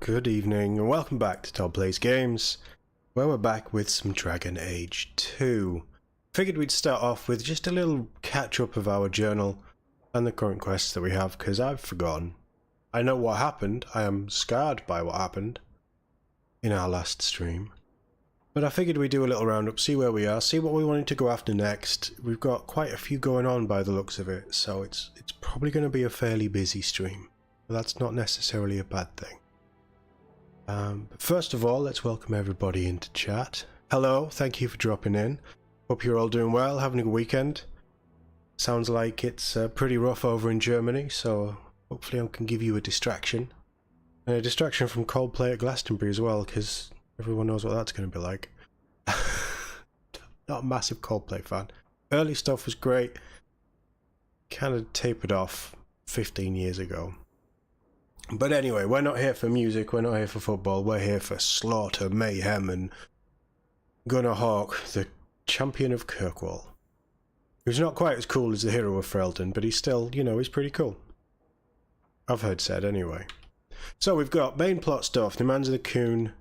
Good evening and welcome back to TOD Plays Games, where we're back with some Dragon Age 2. Figured we'd start off with just a little catch-up of our journal and the current quests that we have, because I've forgotten. I know what happened, I am scarred by what happened in our last stream. But I figured we'd do a little roundup, see where we are, see what we wanted to go after next. We've got quite a few going on by the looks of it, so it's probably going to be a fairly busy stream. But that's not necessarily a bad thing. But first of all, let's welcome everybody into chat. Hello, thank you for dropping in. Hope you're all doing well, having a good weekend. Sounds like it's pretty rough over in Germany, so hopefully I can give you a distraction. And a distraction from Coldplay at Glastonbury as well, because everyone knows what that's going to be like. Not a massive Coldplay fan. Early stuff was great. Kind of tapered off 15 years ago. But anyway, we're not here for music, we're not here for football, we're here for slaughter, mayhem, and Gunnar Hawke, the champion of Kirkwall. Who's not quite as cool as the Hero of Ferelden, but he's still, you know, he's pretty cool. I've heard said anyway. So we've got main plot stuff, demands of the Coon,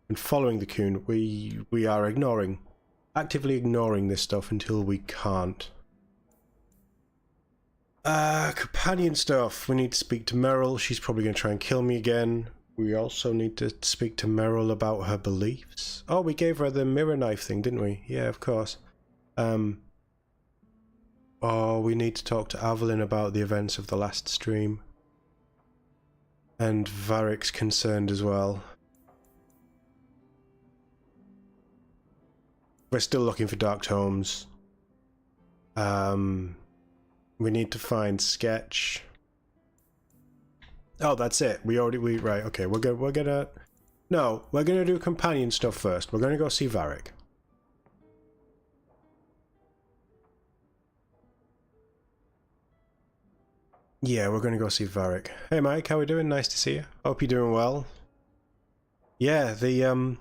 and following the Coon. We are actively ignoring this stuff until we can't. Companion stuff. We need to speak to Meryl. She's probably going to try and kill me again. We also need to speak to Meryl about her beliefs. Oh, we gave her the mirror knife thing, didn't we? Yeah, of course. Oh, we need to talk to Avalyn about the events of the last stream. And Varric's concerned as well. We're still looking for Dark Tomes. We need to find Sketch. Oh, that's it. Right, okay, we're gonna do companion stuff first. We're gonna go see Varric. Yeah, we're gonna go see Varric. Hey Mike, how we doing? Nice to see you. Hope you're doing well. Yeah, the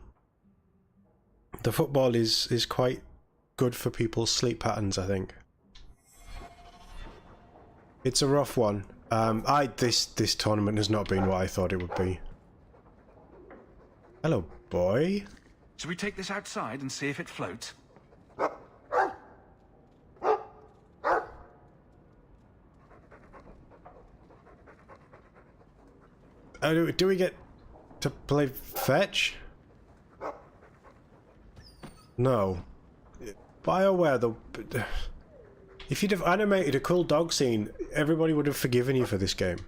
football is quite good for people's sleep patterns, I think. It's a rough one. This tournament has not been what I thought it would be. Hello, boy. Should we take this outside and see if it floats? Do we get to play fetch? No. BioWare, if you'd have animated a cool dog scene, everybody would have forgiven you for this game.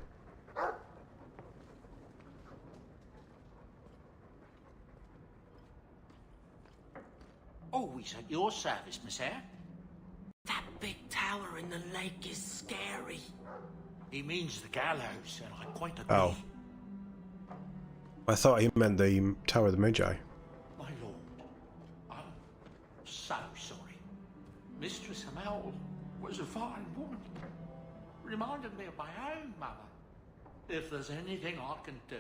Always at your service, Miss Eyre. That big tower in the lake is scary. He means the gallows, and I quite agree. Oh. I thought he meant the Tower of the Magi. My lord, I'm so sorry. Mistress Hamel was a fine woman. Reminded me of my own mother. If there's anything I can do.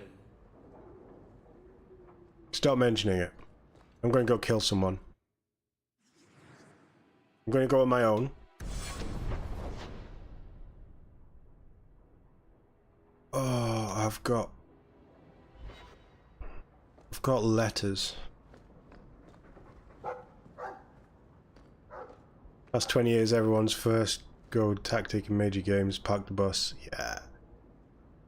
Stop mentioning it. I'm going to go kill someone. I'm going to go on my own. Oh, I've got letters. Last 20 years, everyone's first go tactic in major games, park the bus.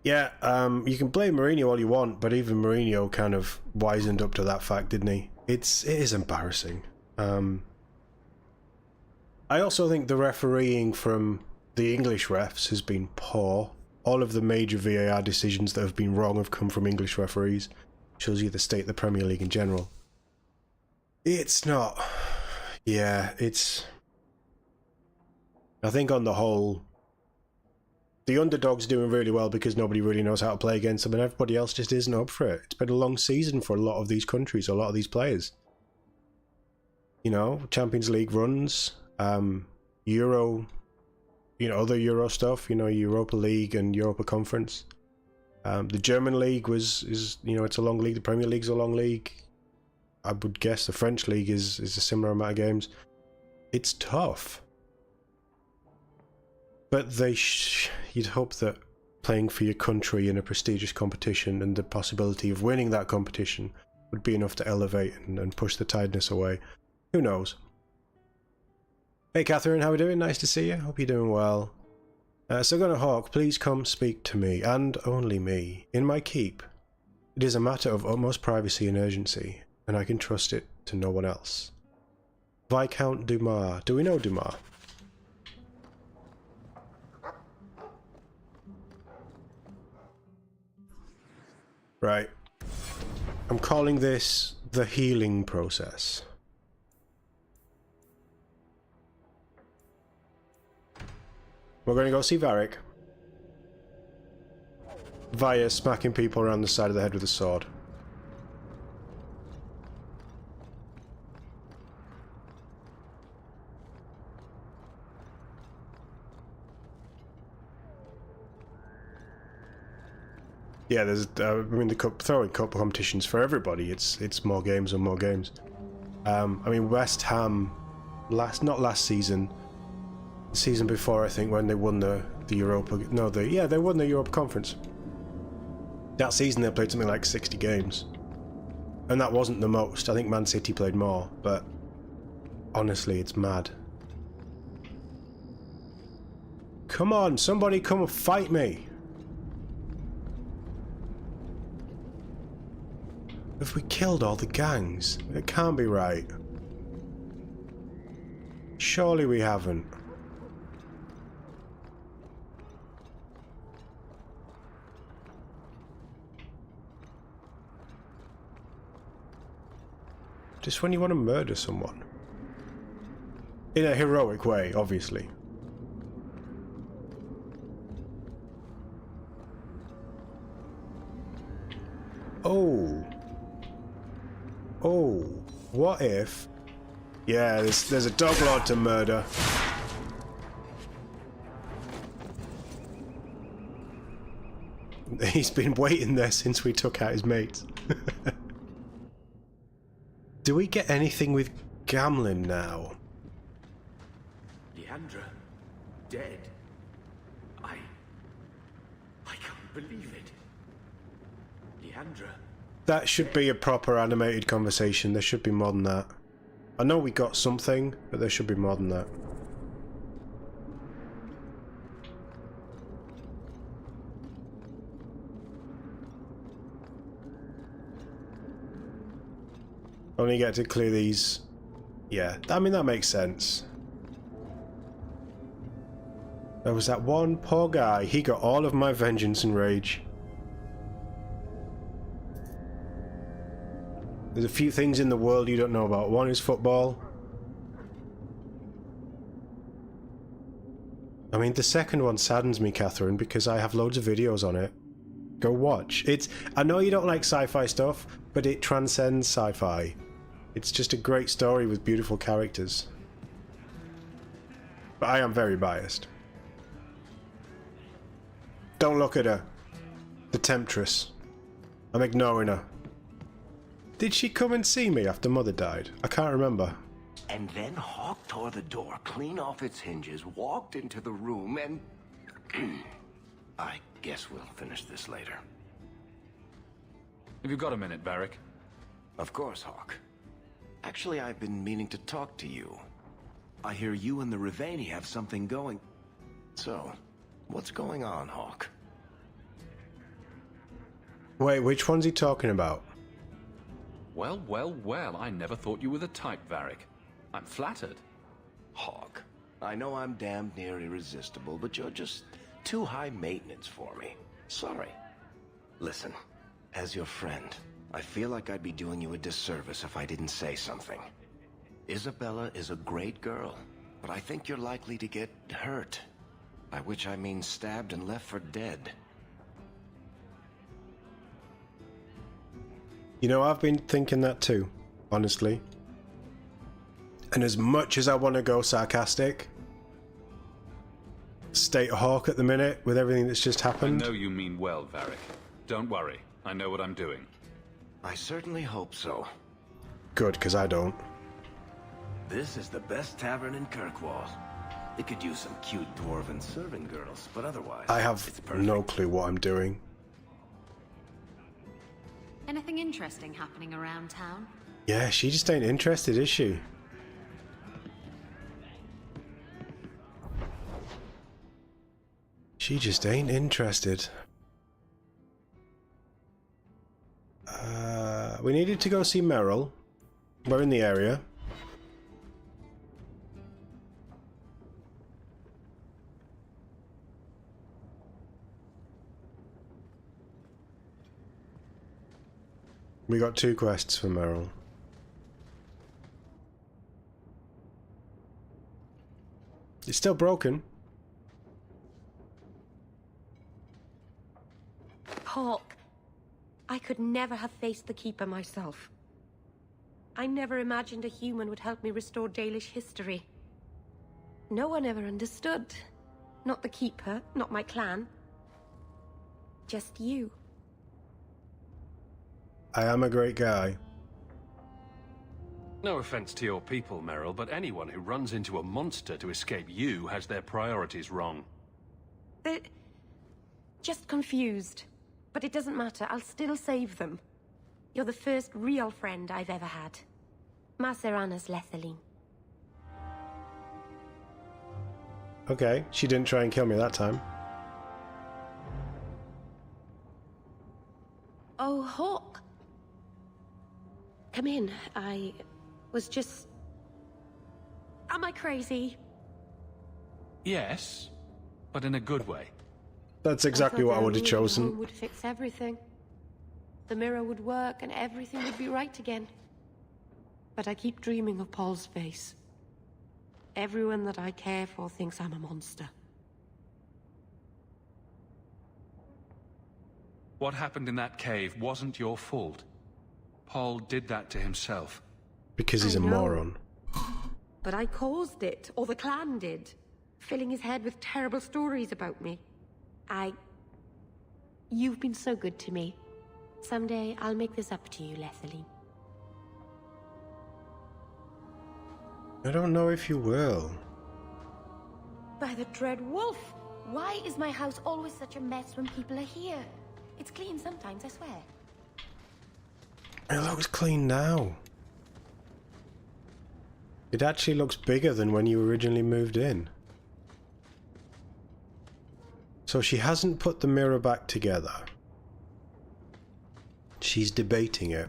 Yeah, you can blame Mourinho all you want, but even Mourinho kind of wisened up to that fact, didn't he? It is embarrassing. I also think the refereeing from the English refs has been poor. All of the major VAR decisions that have been wrong have come from English referees. Shows you the state of the Premier League in general. It's not... Yeah, it's... I think on the whole, the underdog's doing really well because nobody really knows how to play against them and everybody else just isn't up for it. It's been a long season for a lot of these countries, a lot of these players. You know, Champions League runs, Euro, you know, other Euro stuff, you know, Europa League and Europa Conference. The German League is, you know, it's a long league. The Premier League's a long league. I would guess the French League is a similar amount of games. It's tough. But you'd hope that playing for your country in a prestigious competition and the possibility of winning that competition would be enough to elevate and push the tiredness away. Who knows? Hey Catherine, how are we doing? Nice to see you. Hope you're doing well. So Gunnar Hawke, please come speak to me, and only me, in my keep. It is a matter of utmost privacy and urgency, and I can trust it to no one else. Viscount Dumas. Do we know Dumas? Right. I'm calling this the healing process. We're going to go see Varric via smacking people around the side of the head with a sword. Yeah, there's I mean the throwing cup competitions for everybody. It's more games and more games. I mean West Ham not last season. The season before, I think, when they won the Europa... No, they won the Europa Conference. That season they played something like 60 games. And that wasn't the most. I think Man City played more, but... honestly, it's mad. Come on, somebody come and fight me! Have we killed all the gangs? It can't be right. Surely we haven't. Just when you want to murder someone. In a heroic way, obviously. Oh. Oh. What if... Yeah, there's a dog lord to murder. He's been waiting there since we took out his mates. Do we get anything with Gamlin now? Leandra, dead. I can't believe it. Leandra. That should be a proper animated conversation. There should be more than that. I know we got something, but there should be more than that. Only get to clear these. Yeah, I mean that makes sense. There was that one poor guy, he got all of my vengeance and rage. There's a few things in the world you don't know about. One is football. I mean, the second one saddens me, Catherine, because I have loads of videos on it. Go watch. I know you don't like sci-fi stuff, but it transcends sci-fi. It's just a great story with beautiful characters. But I am very biased. Don't look at her. The Temptress. I'm ignoring her. Did she come and see me after Mother died? I can't remember. And then Hawke tore the door clean off its hinges, walked into the room, and... I guess we'll finish this later. Have you got a minute, Varric? Of course, Hawke. Actually, I've been meaning to talk to you. I hear you and the Riveni have something going. So, what's going on, Hawke? Wait, which one's he talking about? Well, well, well, I never thought you were the type, Varric. I'm flattered. Hawke, I know I'm damned near irresistible, but you're just too high maintenance for me. Sorry. Listen, as your friend, I feel like I'd be doing you a disservice if I didn't say something. Isabella is a great girl, but I think you're likely to get hurt. By which I mean stabbed and left for dead. You know, I've been thinking that too, honestly. And as much as I want to go sarcastic, state Hawke at the minute with everything that's just happened. I know you mean well, Varric. Don't worry, I know what I'm doing. I certainly hope so. Good, because I don't. This is the best tavern in Kirkwall. They could use some cute dwarven servant girls, but otherwise, I have it's perfect. no clue what I'm doing. Anything interesting happening around town? Yeah, she just ain't interested, is she? She just ain't interested. We needed to go see Meryl. We're in the area. We got 2 quests for Meryl. It's still broken. Hawke, I could never have faced the Keeper myself. I never imagined a human would help me restore Dalish history. No one ever understood. Not the Keeper, not my clan. Just you. I am a great guy. No offense to your people, Meryl, but anyone who runs into a monster to escape you has their priorities wrong. They're just confused. But it doesn't matter, I'll still save them. You're the first real friend I've ever had. Macerana's Lethaline. Okay, she didn't try and kill me that time. Oh, Hawke. Come in. I was just... Am I crazy? Yes, but in a good way. That's exactly what I would have Home chosen. would fix everything. The mirror would work and everything would be right again. But I keep dreaming of Paul's face. Everyone that I care for thinks I'm a monster. What happened in that cave wasn't your fault. Paul did that to himself. Because he's I a know. moron. But I caused it, or the clan did. Filling his head with terrible stories about me. You've been so good to me. Someday I'll make this up to you, Lethaline. I don't know if you will. By the dread wolf! Why is my house always such a mess when people are here? It's clean sometimes, I swear. It looks clean now. It actually looks bigger than when you originally moved in. So she hasn't put the mirror back together. She's debating it.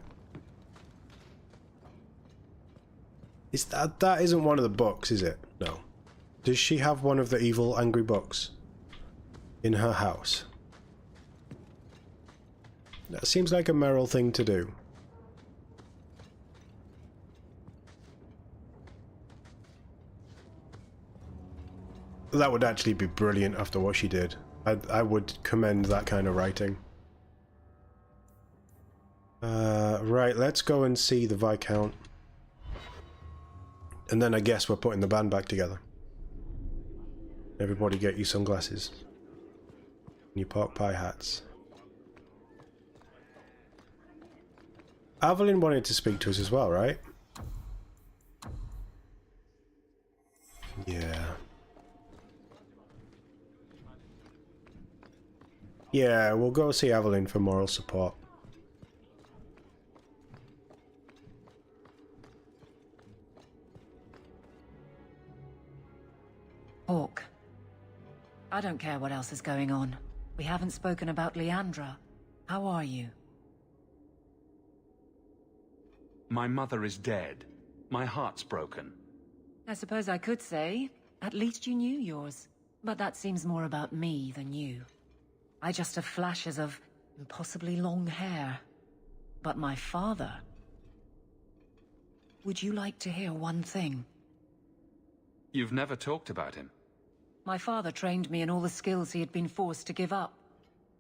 Is that isn't one of the books, is it? No. Does she have one of the evil angry books in her house? That seems like a Meryl thing to do. That would actually be brilliant after what she did. I would commend that kind of writing. Right, let's go and see the Viscount. And then I guess we're putting the band back together. Everybody get you sunglasses. And your pork pie hats. Aveline wanted to speak to us as well, right? Yeah. Yeah, we'll go see Aveline for moral support. Hawke. I don't care what else is going on. We haven't spoken about Leandra. How are you? My mother is dead. My heart's broken. I suppose I could say, at least you knew yours. But that seems more about me than you. I just have flashes of impossibly long hair. But my father... Would you like to hear one thing? You've never talked about him. My father trained me in all the skills he had been forced to give up.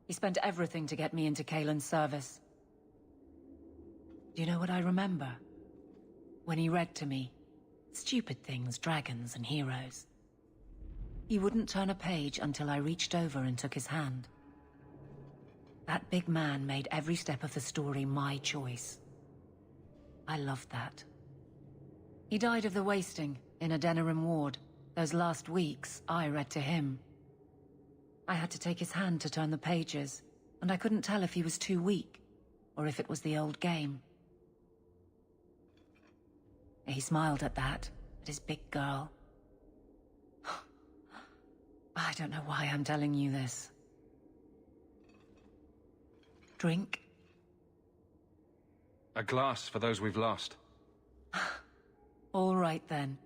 He spent everything to get me into Kaelin's service. Do you know what I remember? When he read to me. Stupid things, dragons and heroes. He wouldn't turn a page until I reached over and took his hand. That big man made every step of the story my choice. I loved that. He died of the wasting in a Denerim ward. Those last weeks, I read to him. I had to take his hand to turn the pages, and I couldn't tell if he was too weak, or if it was the old game. He smiled at that, at his big girl. I don't know why I'm telling you this. Drink? A glass for those we've lost. All right then.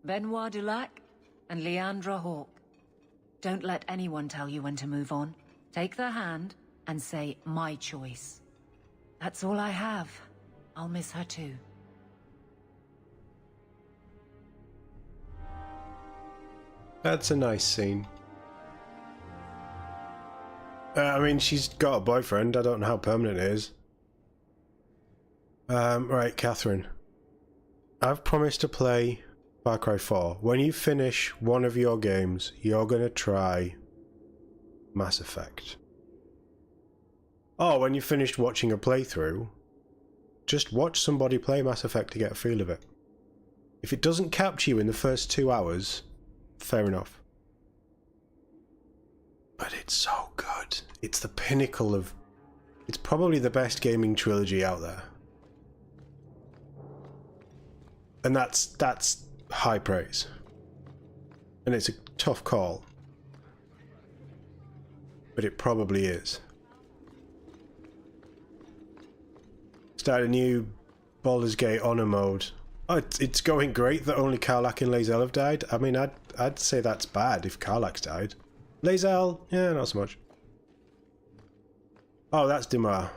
Benoit Dulac and Leandra Hawke. Don't let anyone tell you when to move on. Take their hand and say, my choice. That's all I have. I'll miss her too. That's a nice scene. I mean, she's got a boyfriend. I don't know how permanent it is. Right, Catherine. I've promised to play Far Cry 4. When you finish one of your games, you're going to try Mass Effect. Or when you finished watching a playthrough, just watch somebody play Mass Effect to get a feel of it. If it doesn't capture you in the first 2 hours, fair enough. But it's so good. It's the pinnacle of... It's probably the best gaming trilogy out there. And that's high praise. And it's a tough call. But it probably is. Start a new Baldur's Gate Honor mode. Oh, it's going great that only Karlach and Lae'zel have died. I mean, I'd say that's bad if Karlach's died. Lae'zel, yeah, not so much. Oh, that's Dimar.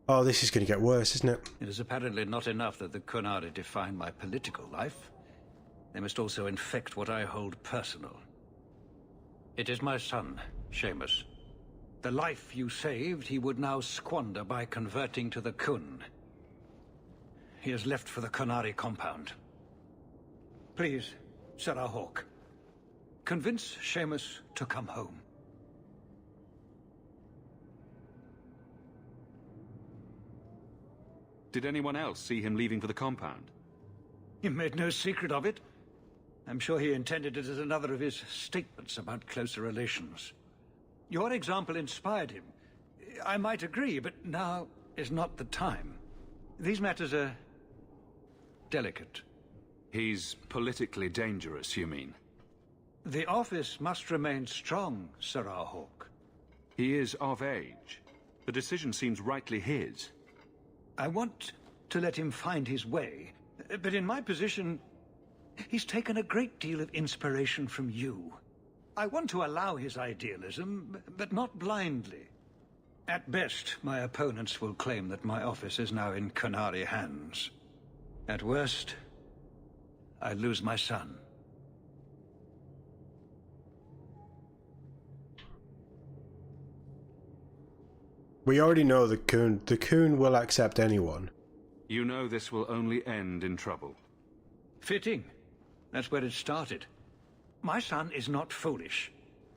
Oh, this is going to get worse, isn't it? It is apparently not enough that the Qunari define my political life. They must also infect what I hold personal. It is my son, Seamus. The life you saved, he would now squander by converting to the Qun. He has left for the Qunari compound. Please, Sarah Hawke, convince Seamus to come home. Did anyone else see him leaving for the compound? He made no secret of it. I'm sure he intended it as another of his statements about closer relations. Your example inspired him. I might agree, but now is not the time. These matters are delicate. He's politically dangerous, you mean? The office must remain strong, Sarah Hawke. He is of age. The decision seems rightly his. I want to let him find his way, but in my position, he's taken a great deal of inspiration from you. I want to allow his idealism, but not blindly. At best, my opponents will claim that my office is now in Qunari hands. At worst, I lose my son. We already know the Qun will accept anyone. You know this will only end in trouble. Fitting. That's where it started. My son is not foolish.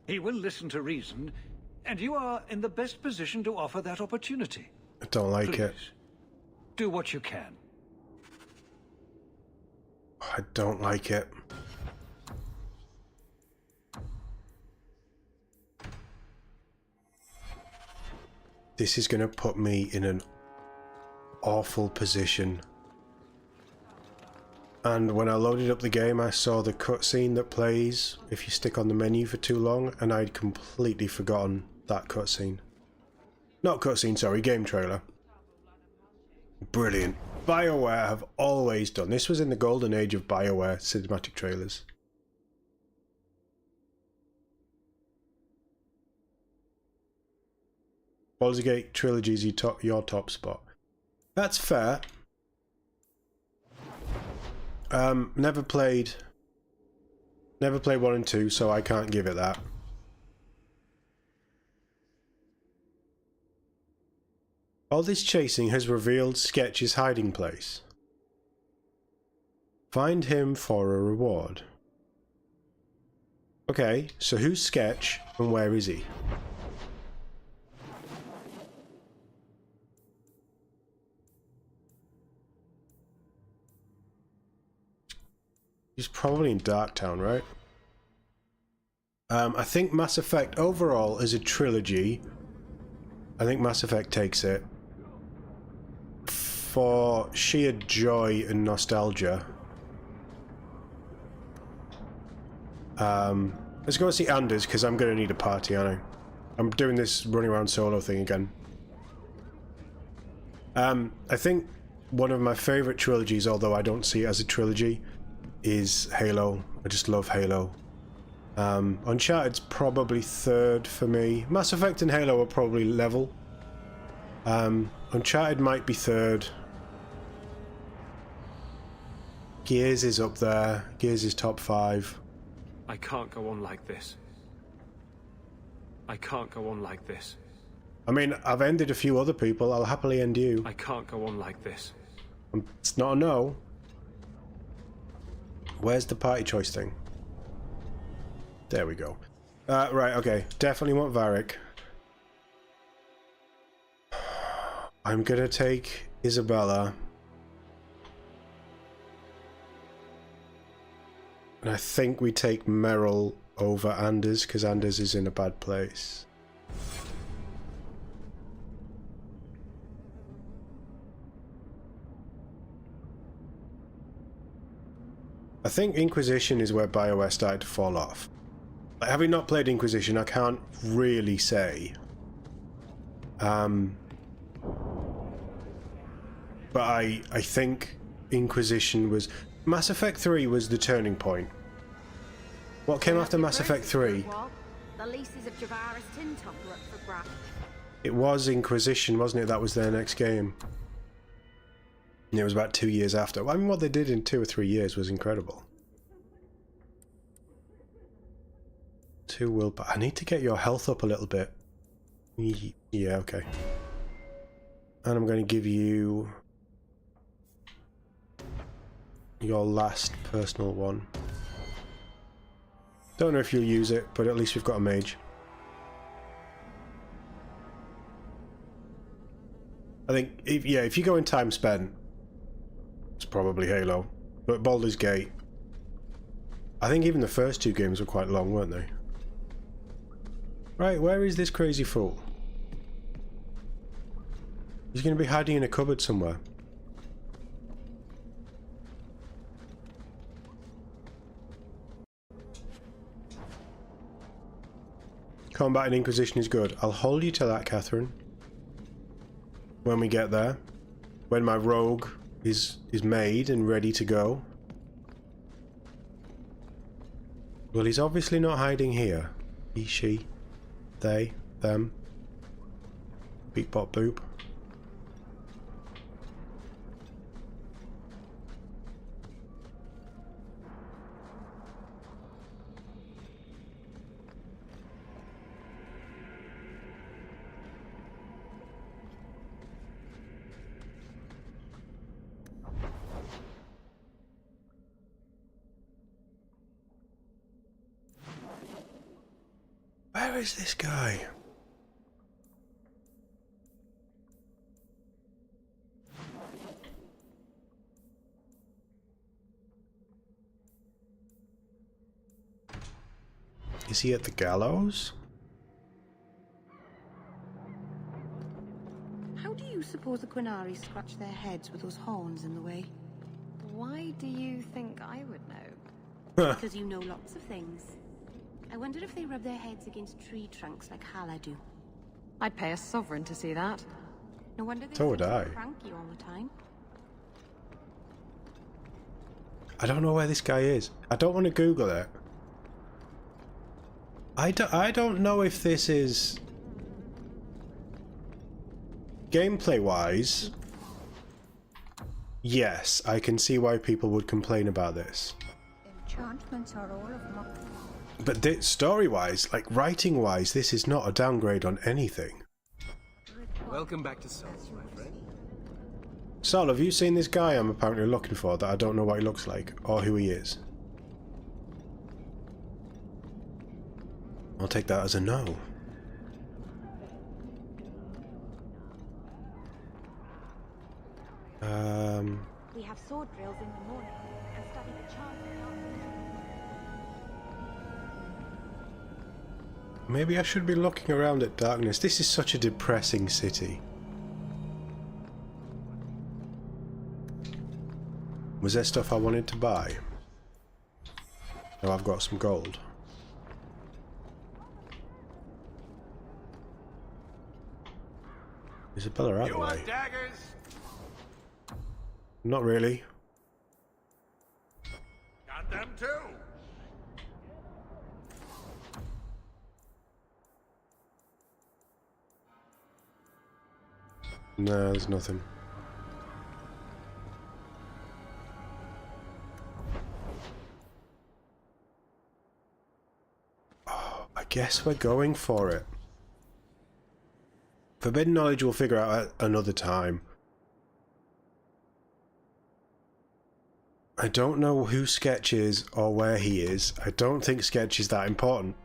He will listen to reason, and you are in the best position to offer that opportunity. I don't like Please, it. do what you can. I don't like it. This is going to put me in an awful position. And when I loaded up the game, I saw the cutscene that plays if you stick on the menu for too long, and I'd completely forgotten that cutscene. Not cutscene, sorry, game trailer. Brilliant. BioWare have always done. This was in the golden age of BioWare cinematic trailers. Baldur's Gate trilogy is your top spot. That's fair. Never played 1 and 2, so I can't give it that. All this chasing has revealed Sketch's hiding place. Find him for a reward. Okay, so who's Sketch and where is he? He's probably in Darktown, right? I think Mass Effect overall as a trilogy, I think Mass Effect takes it. For sheer joy and nostalgia. Let's go see Anders, because I'm going to need a party, aren't I? I'm doing this running around solo thing again. I think one of my favourite trilogies, although I don't see it as a trilogy, is Halo. I just love Halo. Uncharted's probably third for me. Mass Effect and Halo are probably level. Uncharted might be third. Gears is up there. Gears is top 5. I can't go on like this. I can't go on like this. I mean, I've ended a few other people. I'll happily end you. I can't go on like this. It's not a no. Where's the party choice thing? There we go. Right, okay. Definitely want Varric. I'm gonna take Isabella. And I think we take Merrill over Anders, because Anders is in a bad place. I think Inquisition is where BioWare started to fall off. Like, having not played Inquisition, I can't really say. But I think Inquisition was... Mass Effect 3 was the turning point. What came after Mass Effect 3? The leases of Javaris Tintop were up for grabs. It was Inquisition, wasn't it? That was their next game. And it was about 2 years after. I mean, what they did in 2 or 3 years was incredible. 2 willpower. I need to get your health up a little bit. Yeah, okay. And I'm going to give you your last personal one. Don't know if you'll use it, but at least we've got a mage. I think, if you go in time spent, it's probably Halo. But Baldur's Gate, I think even the first 2 games were quite long, weren't they? Right, where is this crazy fool? He's going to be hiding in a cupboard somewhere. Combat in Inquisition is good. I'll hold you to that, Catherine. When we get there. When my rogue is made and ready to go. Well, he's obviously not hiding here. He, she, they, them. Beep bop boop. Where is this guy? Is he at the gallows? How do you suppose the Quinari scratch their heads with those horns in the way? Why do you think I would know? Because you know lots of things. I wonder if they rub their heads against tree trunks like Hala do. I'd pay a sovereign to see that. No wonder they So would I. cranky all the time. I don't know where this guy is. I don't want to Google it. I don't know if this is... Gameplay-wise... Yes, I can see why people would complain about this. Enchantments are all of my... But story-wise, like writing-wise, this is not a downgrade on anything. Welcome back to Sol, my friend. Sol, have you seen this guy I'm apparently looking for that I don't know what he looks like, or who he is? I'll take that as a no. We have sword drills in the morning and study the charms in the afternoon. Maybe I should be looking around at darkness. This is such a depressing city. Was there stuff I wanted to buy? Oh, I've got some gold. Isabella out of the way. Daggers? Not really. Got them too. No, there's nothing. Oh, I guess we're going for it. Forbidden knowledge we'll figure out at another time. I don't know who Sketch is or where he is. I don't think Sketch is that important.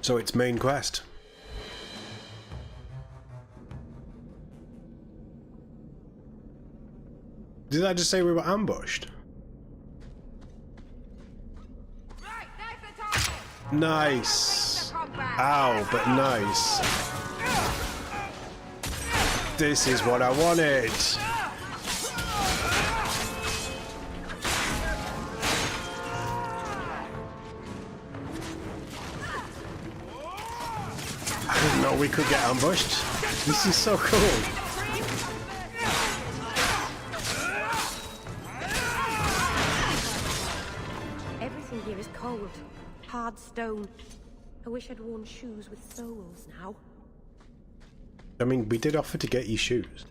So it's main quest. Did I just say we were ambushed? Nice. Ow, but nice. This is what I wanted. I didn't know we could get ambushed. This is so cool. Everything here is cold. Hard stone. I wish I'd worn shoes with soles now. I mean, we did offer to get you shoes.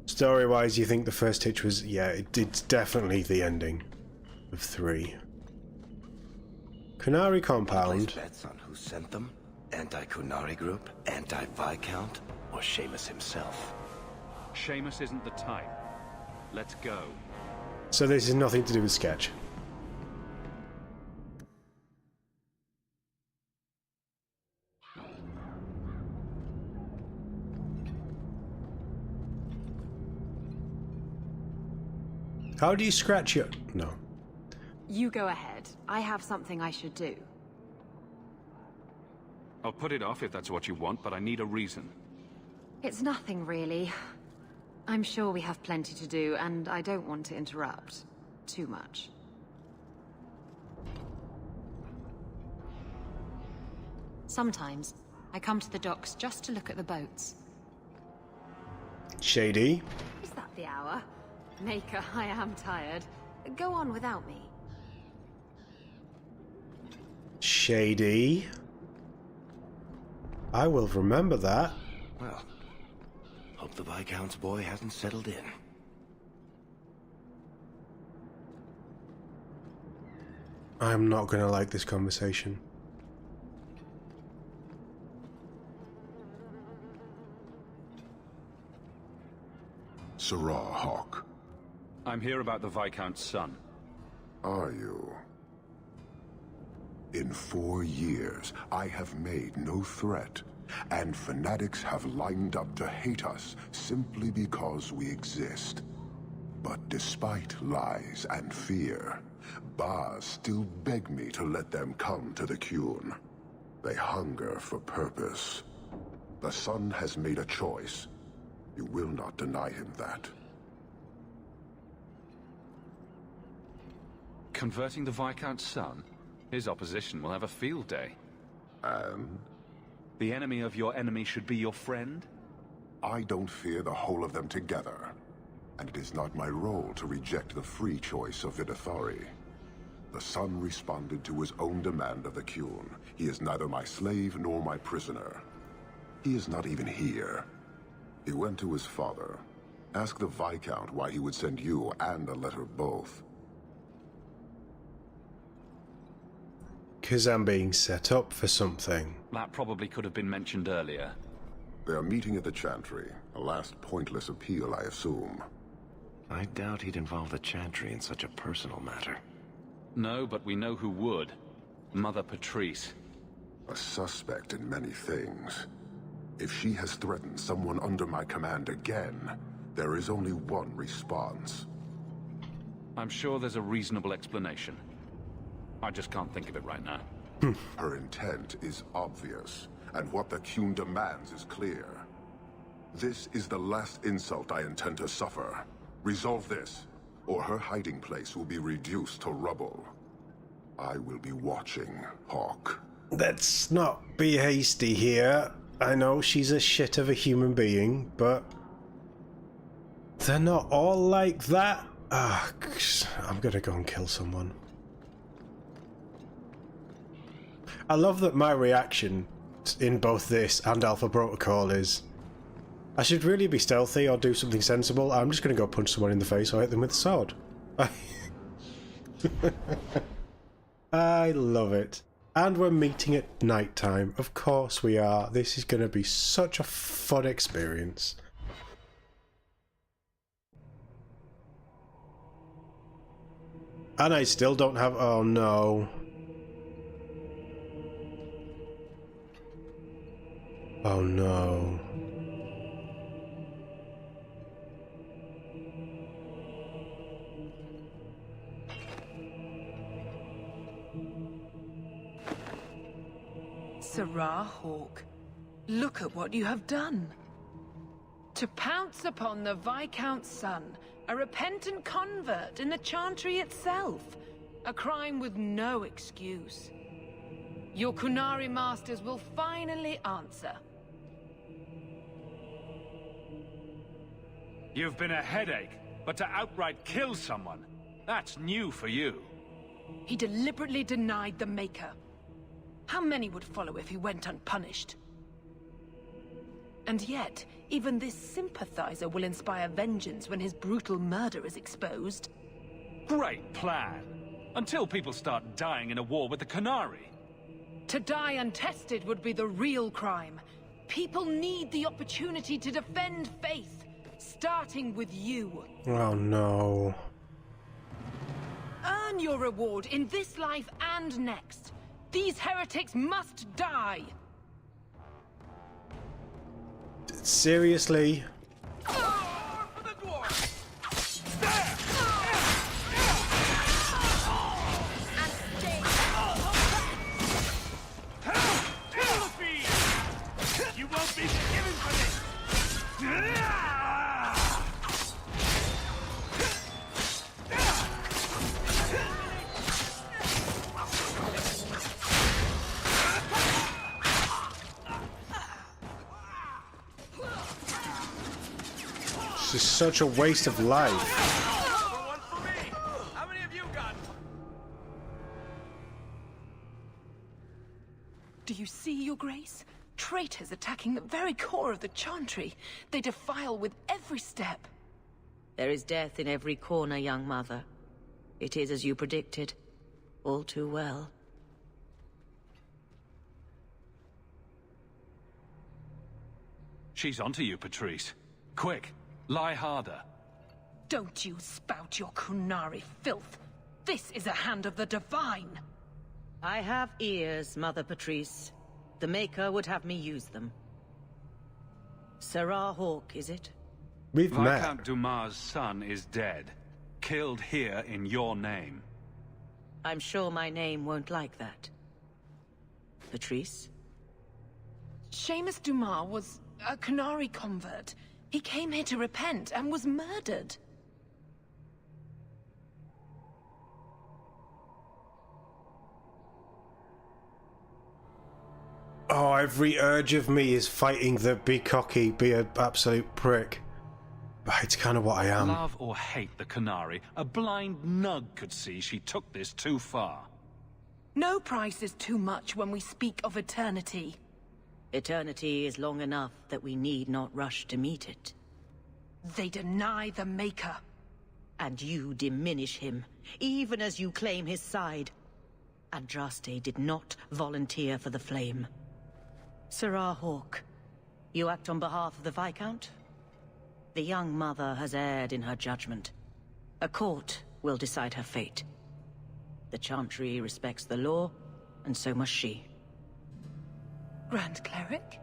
Story-wise, you think the first hitch was... Yeah, it's definitely the ending of 3. Kunari compound. Place bets on who sent them? Anti-Kunari group? Anti-Viscount? Or Seamus himself? Seamus isn't the type. Let's go. So this is nothing to do with Sketch. How do you scratch your... No. You go ahead. I have something I should do. I'll put it off if that's what you want, but I need a reason. It's nothing, really. I'm sure we have plenty to do, and I don't want to interrupt too much. Sometimes, I come to the docks just to look at the boats. Shady. Is that the hour? Maker, I am tired. Go on without me. Shady. I will remember that. Well, hope the Viscount's boy hasn't settled in. I'm not gonna like this conversation. Sirrah Hawke. I'm here about the Viscount's son. Are you? In 4 years, I have made no threat, and fanatics have lined up to hate us simply because we exist. But despite lies and fear, Bars still beg me to let them come to the Qun. They hunger for purpose. The son has made a choice. You will not deny him that. Converting the Viscount's son? His opposition will have a field day. And? The enemy of your enemy should be your friend? I don't fear the whole of them together. And it is not my role to reject the free choice of Videthari. The son responded to his own demand of the Qun. He is neither my slave nor my prisoner. He is not even here. He went to his father. Ask the Viscount why he would send you and a letter both. 'Cause I'm being set up for something. That probably could have been mentioned earlier. They are meeting at the Chantry. A last pointless appeal, I assume. I doubt he'd involve the Chantry in such a personal matter. No, but we know who would. Mother Patrice. A suspect in many things. If she has threatened someone under my command again, there is only one response. I'm sure there's a reasonable explanation. I just can't think of it right now. Her intent is obvious, and what the Qun demands is clear. This is the last insult I intend to suffer. Resolve this, or her hiding place will be reduced to rubble. I will be watching, Hawke. Let's not be hasty here. I know she's a shit of a human being, but they're not all like that. I'm gonna go and kill someone. I love that my reaction in both this and Alpha Protocol is I should really be stealthy or do something sensible. I'm just gonna go punch someone in the face or hit them with a sword. I love it. And we're meeting at night time. Of course we are. This is gonna be such a fun experience. And I still don't have... Oh no. Oh no. Sirrah Hawke, look at what you have done. To pounce upon the Viscount's son, a repentant convert in the Chantry itself, a crime with no excuse. Your Qunari masters will finally answer. You've been a headache, but to outright kill someone, that's new for you. He deliberately denied the Maker. How many would follow if he went unpunished? And yet, even this sympathizer will inspire vengeance when his brutal murder is exposed. Great plan. Until people start dying in a war with the Qunari. To die untested would be the real crime. People need the opportunity to defend faith, starting with you. Oh no. Earn your reward in this life and next. These heretics must die! Seriously? You won't be forgiven for this! This is such a waste of life. How many have you got? Do you see, Your Grace? Traitors attacking the very core of the Chantry. They defile with every step. There is death in every corner, young mother. It is as you predicted. All too well. She's onto you, Patrice. Quick, lie harder. Don't you spout your Qunari filth. This is a hand of the Divine. I have ears, Mother Patrice. The Maker would have me use them. Sirrah Hawke, is it? We've met. Viscount Dumas' son is dead. Killed here in your name. I'm sure my name won't like that. Patrice? Seamus Dumas was a Qunari convert. He came here to repent and was murdered. Oh, every urge of me is fighting the be cocky, be an absolute prick. But it's kind of what I am. Love or hate the Qunari, a blind nug could see she took this too far. No price is too much when we speak of eternity. Eternity is long enough that we need not rush to meet it. They deny the Maker. And you diminish him, even as you claim his side. Andraste did not volunteer for the flame. Sirrah Hawke, you act on behalf of the Viscount? The young mother has erred in her judgment. A court will decide her fate. The Chantry respects the law, and so must she. Grand Cleric?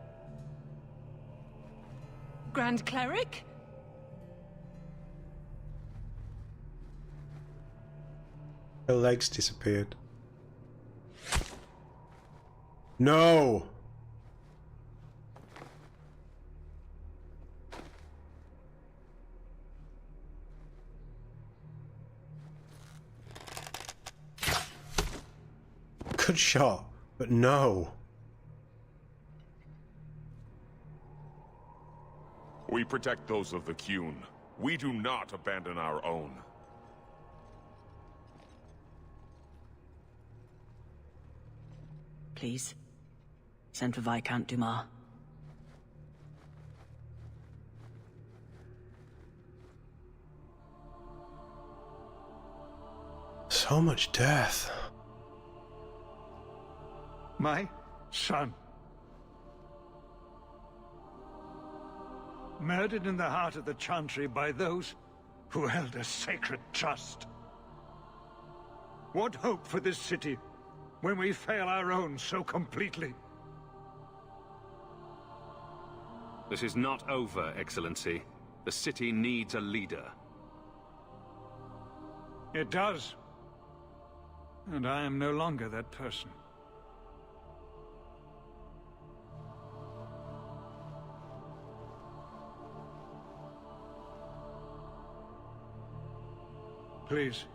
Grand Cleric? Her legs disappeared. No! Good shot, but no. We protect those of the Qun. We do not abandon our own. Please, send for Viscount Dumas. So much death. My son. Murdered in the heart of the Chantry by those who held a sacred trust. What hope for this city when we fail our own so completely? This is not over, Excellency. The city needs a leader. It does. And I am no longer that person. Please.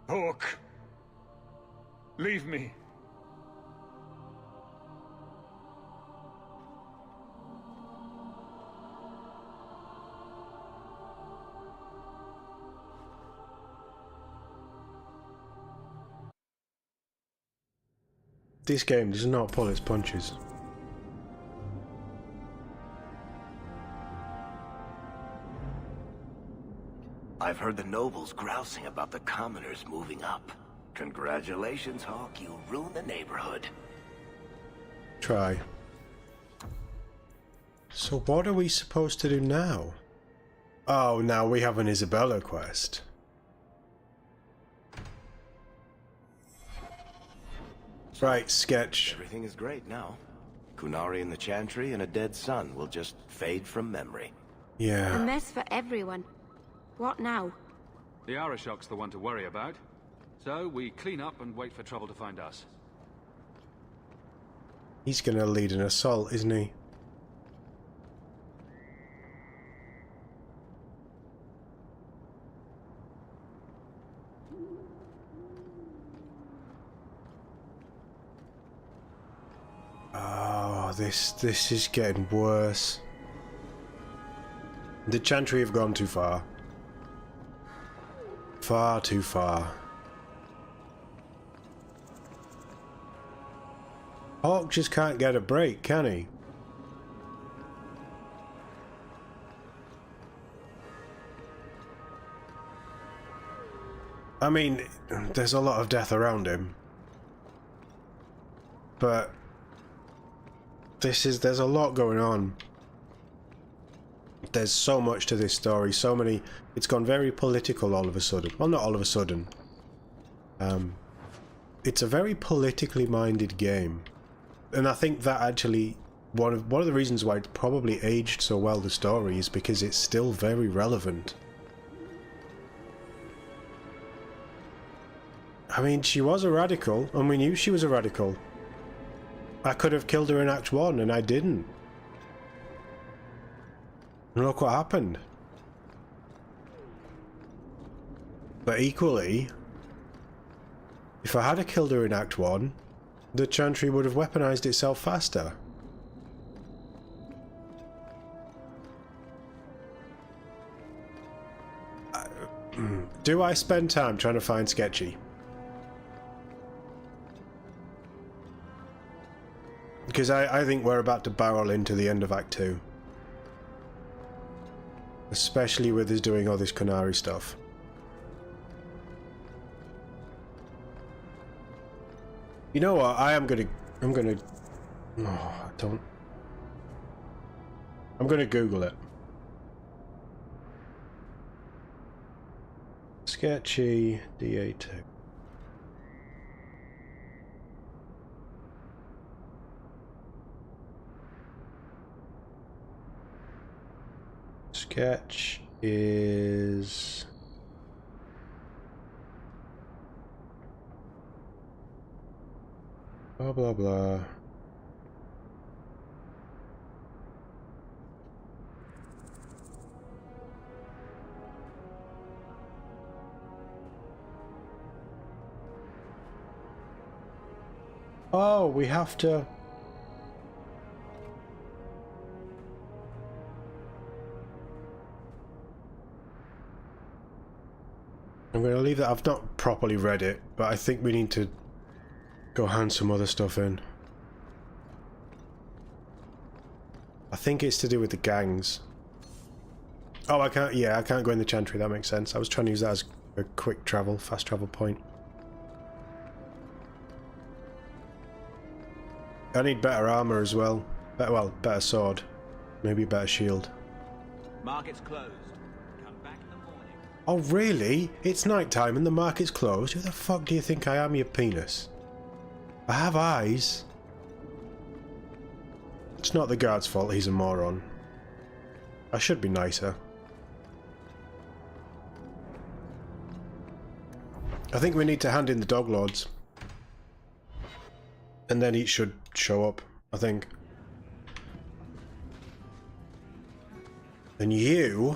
Hawke. Leave me. This game does not pull its punches. I've heard the nobles grousing about the commoners moving up. Congratulations, Hawke. You ruined the neighborhood. Try. So what are we supposed to do now? Oh, now we have an Isabella quest. Right, sketch. Everything is great now. Qunari in the Chantry and a dead son will just fade from memory. Yeah. A mess for everyone. What now? The Arashok's the one to worry about. So we clean up and wait for trouble to find us. He's gonna lead an assault, isn't he? Oh, this is getting worse. The Chantry have gone too far. Far too far. Hawke just can't get a break, can he? I mean, there's a lot of death around him. But there's a lot going on. There's so much to this story, so many. It's gone very political all of a sudden. Well, not all of a sudden. It's a very politically minded game, and I think that actually one of the reasons why it's probably aged so well, the story, is because it's still very relevant. I mean, she was a radical, and we knew she was a radical. I could have killed her in Act 1, and I didn't. And look what happened. But equally, if I had killed her in Act 1, the Chantry would have weaponized itself faster. Do I spend time trying to find Sketchy? Because I think we're about to barrel into the end of Act 2. Especially with us doing all this Qunari stuff. You know what? I'm gonna Google it. Sketchy DA2. Sketch is... blah blah blah. Oh, we have to... I'm going to leave that. I've not properly read it, but I think we need to go hand some other stuff in. I think it's to do with the gangs. Oh, I can't... yeah, I can't go in the chantry. That makes sense. I was trying to use that as a quick travel, fast travel point. I need better armor as well. Better sword. Maybe a better shield. Market's closed. Come back in the morning. Oh, really? It's night time and the market's closed? Who the fuck do you think I am, you penis? I have eyes. It's not the guard's fault, he's a moron. I should be nicer. I think we need to hand in the dog lords. And then he should show up, I think. And you...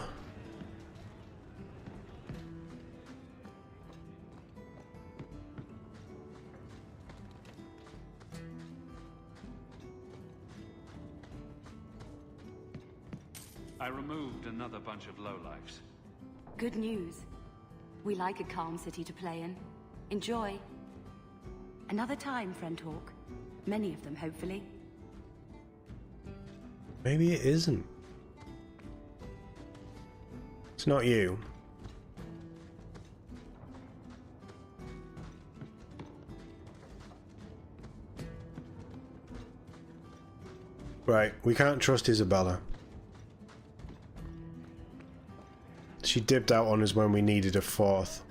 I removed another bunch of lowlifes. Good news. We like a calm city to play in. Enjoy. Another time, friend Hawke. Many of them, hopefully. Maybe it isn't. It's not you. Right, we can't trust Isabella. She dipped out on us when we needed a fourth.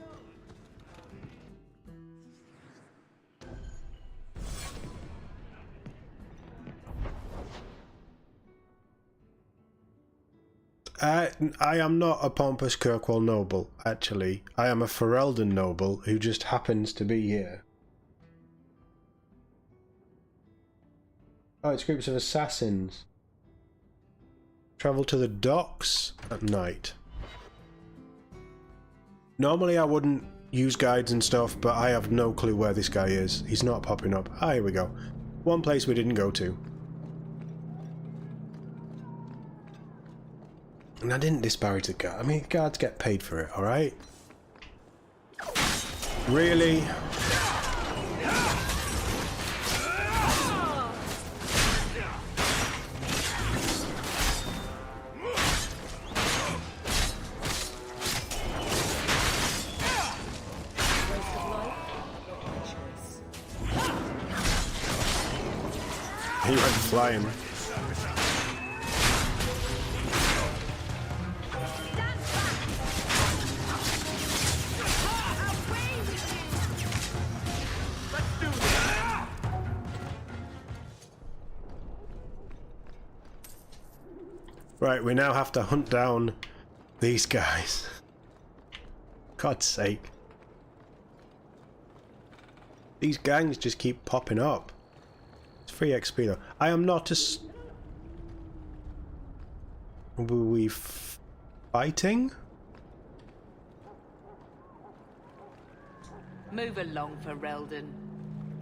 I am not a pompous Kirkwall noble, actually. I am a Ferelden noble who just happens to be here. Oh, it's groups of assassins. Travel to the docks at night. Normally I wouldn't use guides and stuff, but I have no clue where this guy is. He's not popping up. Ah, here we go. One place we didn't go to. And I didn't disparage the guard. I mean, guards get paid for it, alright? Really? He went flying. Right, we now have to hunt down these guys. God's sake. These gangs just keep popping up. It's free XP though. I am not Were we fighting? Move along, Ferelden.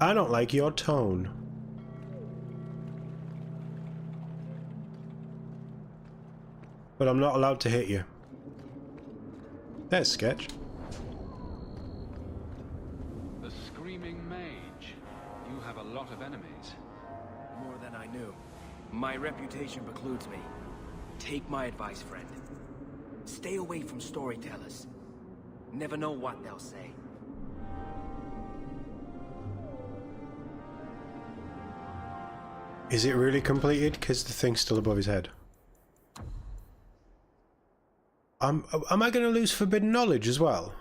I don't like your tone. But I'm not allowed to hit you. There's Sketch. The Screaming Mage. You have a lot of enemies. More than I knew. My reputation precludes me. Take my advice, friend. Stay away from storytellers. Never know what they'll say. Is it really completed? Because the thing's still above his head. Am I going to lose forbidden knowledge as well?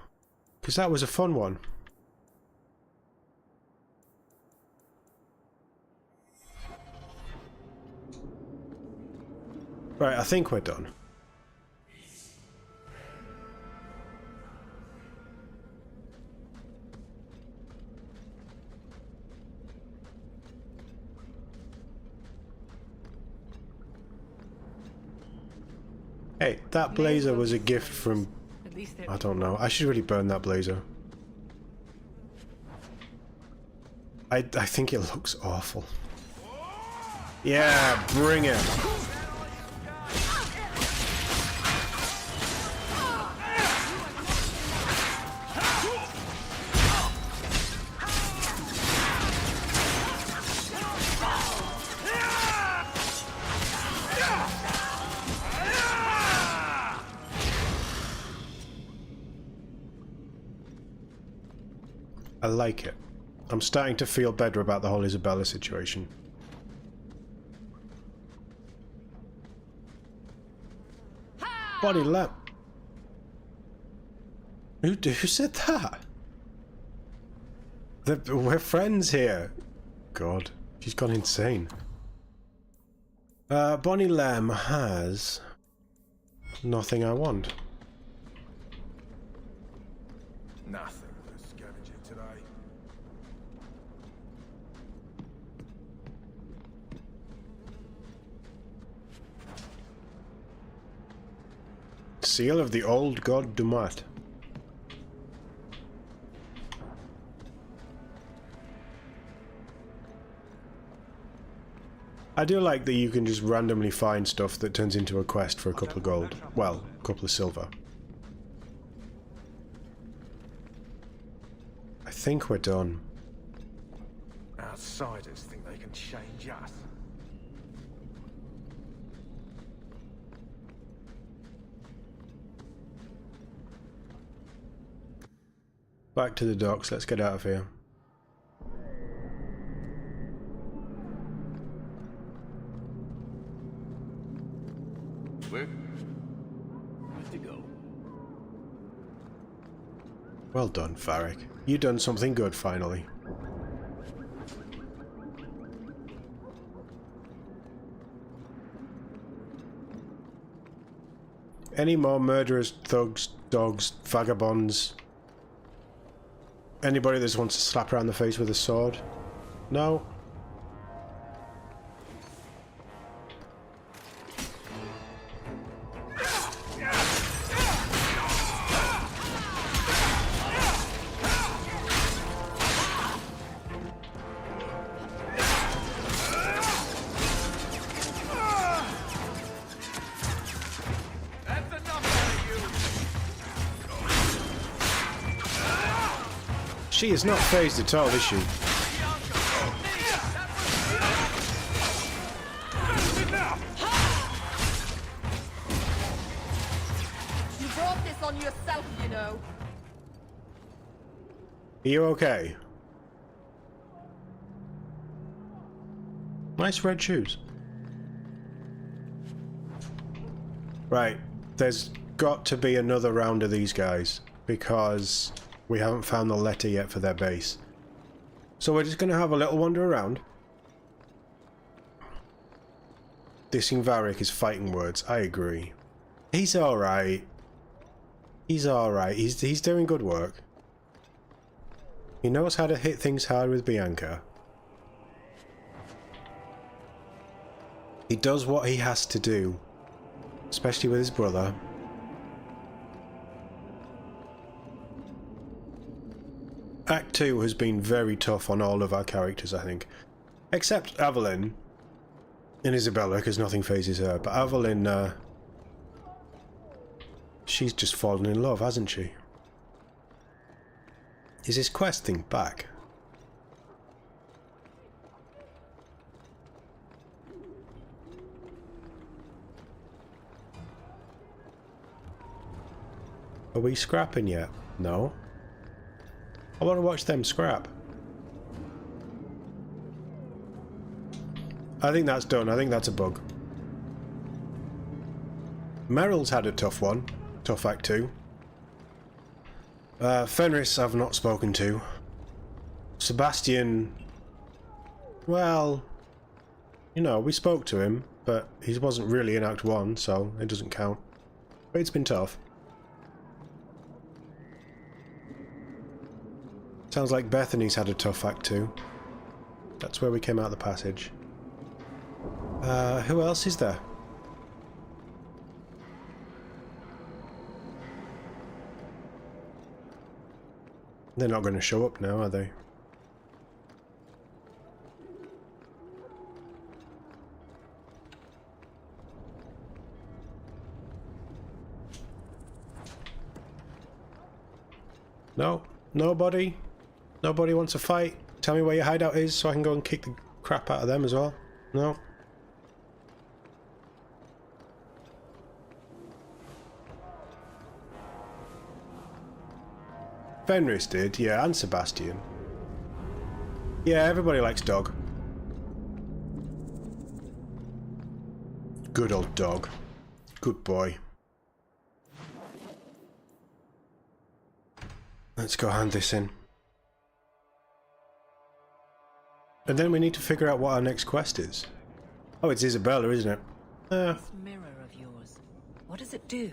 Because that was a fun one. Right, I think we're done. Hey, that blazer was a gift from... I don't know. I should really burn that blazer. I think it looks awful. Yeah, bring it. I like it. I'm starting to feel better about the whole Isabella situation. Body lap. Who said that? We're friends here. God, she's gone insane. Bonnie Lem has nothing I want. Nothing for scavenger today. Seal of the old god Dumat. I do like that you can just randomly find stuff that turns into a quest for a couple of gold. Well, a couple of silver. I think we're done. Outsiders think they can change us. Back to the docks, let's get out of here. Where to go? Well done, Varric. You done something good finally. Any more murderers, thugs, dogs, vagabonds? Anybody that just wants to slap around the face with a sword? No? She is not phased at all, is she? You brought this on yourself, you know. Are you okay? Nice red shoes. Right, there's got to be another round of these guys, because we haven't found the letter yet for their base. So we're just going to have a little wander around. Dissing Varric is fighting words, I agree. He's alright. He's alright, he's doing good work. He knows how to hit things hard with Bianca. He does what he has to do, especially with his brother. Act 2 has been very tough on all of our characters, I think. Except Evelyn and Isabella, because nothing phases her. But Evelyn, she's just fallen in love, hasn't she? Is this quest thing back? Are we scrapping yet? No. I want to watch them scrap. I think that's done. I think that's a bug. Meryl's had a tough one. Tough Act 2. Fenris I've not spoken to. Sebastian... Well... You know, we spoke to him, but he wasn't really in Act 1, so it doesn't count. But it's been tough. Sounds like Bethany's had a tough Act 2. That's where we came out of the passage. Who else is there? They're not going to show up now, are they? No, nobody. Nobody wants to fight. Tell me where your hideout is so I can go and kick the crap out of them as well. No. Fenris did, yeah, and Sebastian. Yeah, everybody likes Dog. Good old Dog. Good boy. Let's go hand this in. And then we need to figure out what our next quest is. Oh, it's Isabella, isn't it? This mirror of yours, what does it do?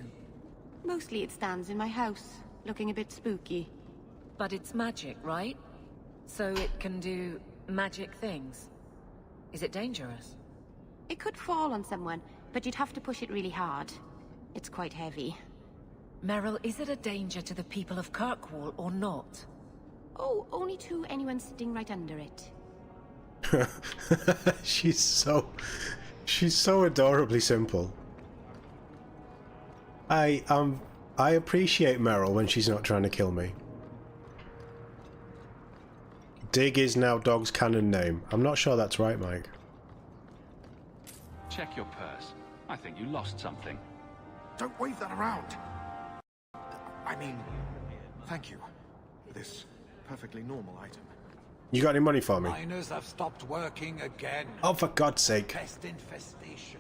Mostly it stands in my house, looking a bit spooky. But it's magic, right? So it can do magic things. Is it dangerous? It could fall on someone, but you'd have to push it really hard. It's quite heavy. Meryl, is it a danger to the people of Kirkwall or not? Oh, only to anyone sitting right under it. she's so adorably simple. I appreciate Meryl when she's not trying to kill me. Dig is now Dog's canon name. I'm not sure that's right, Mike. Check your purse. I think you lost something. Don't wave that around. I mean, thank you for this perfectly normal item. You got any money for me? Miners have stopped working again. Oh, for God's sake. Pest infestation.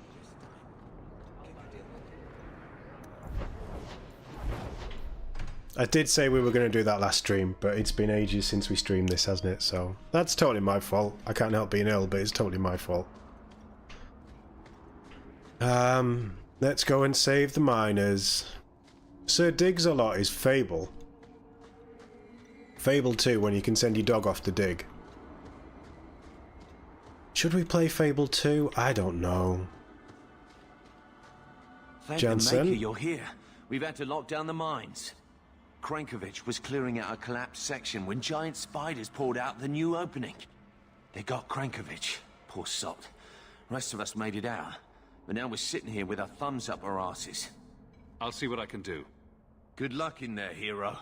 I did say we were going to do that last stream, but it's been ages since we streamed this, hasn't it? So that's totally my fault. I can't help being ill, but it's totally my fault. Let's go and save the miners. Sir Diggs-a-Lot is Fable. Fable 2, when you can send your dog off to dig. Should we play Fable 2? I don't know. Thank Jansen? the Maker you're here. We've had to lock down the mines. Krankovich was clearing out a collapsed section when giant spiders poured out the new opening. They got Krankovich, poor sot. Rest of us made it out. But now we're sitting here with our thumbs up our asses. I'll see what I can do. Good luck in there, hero.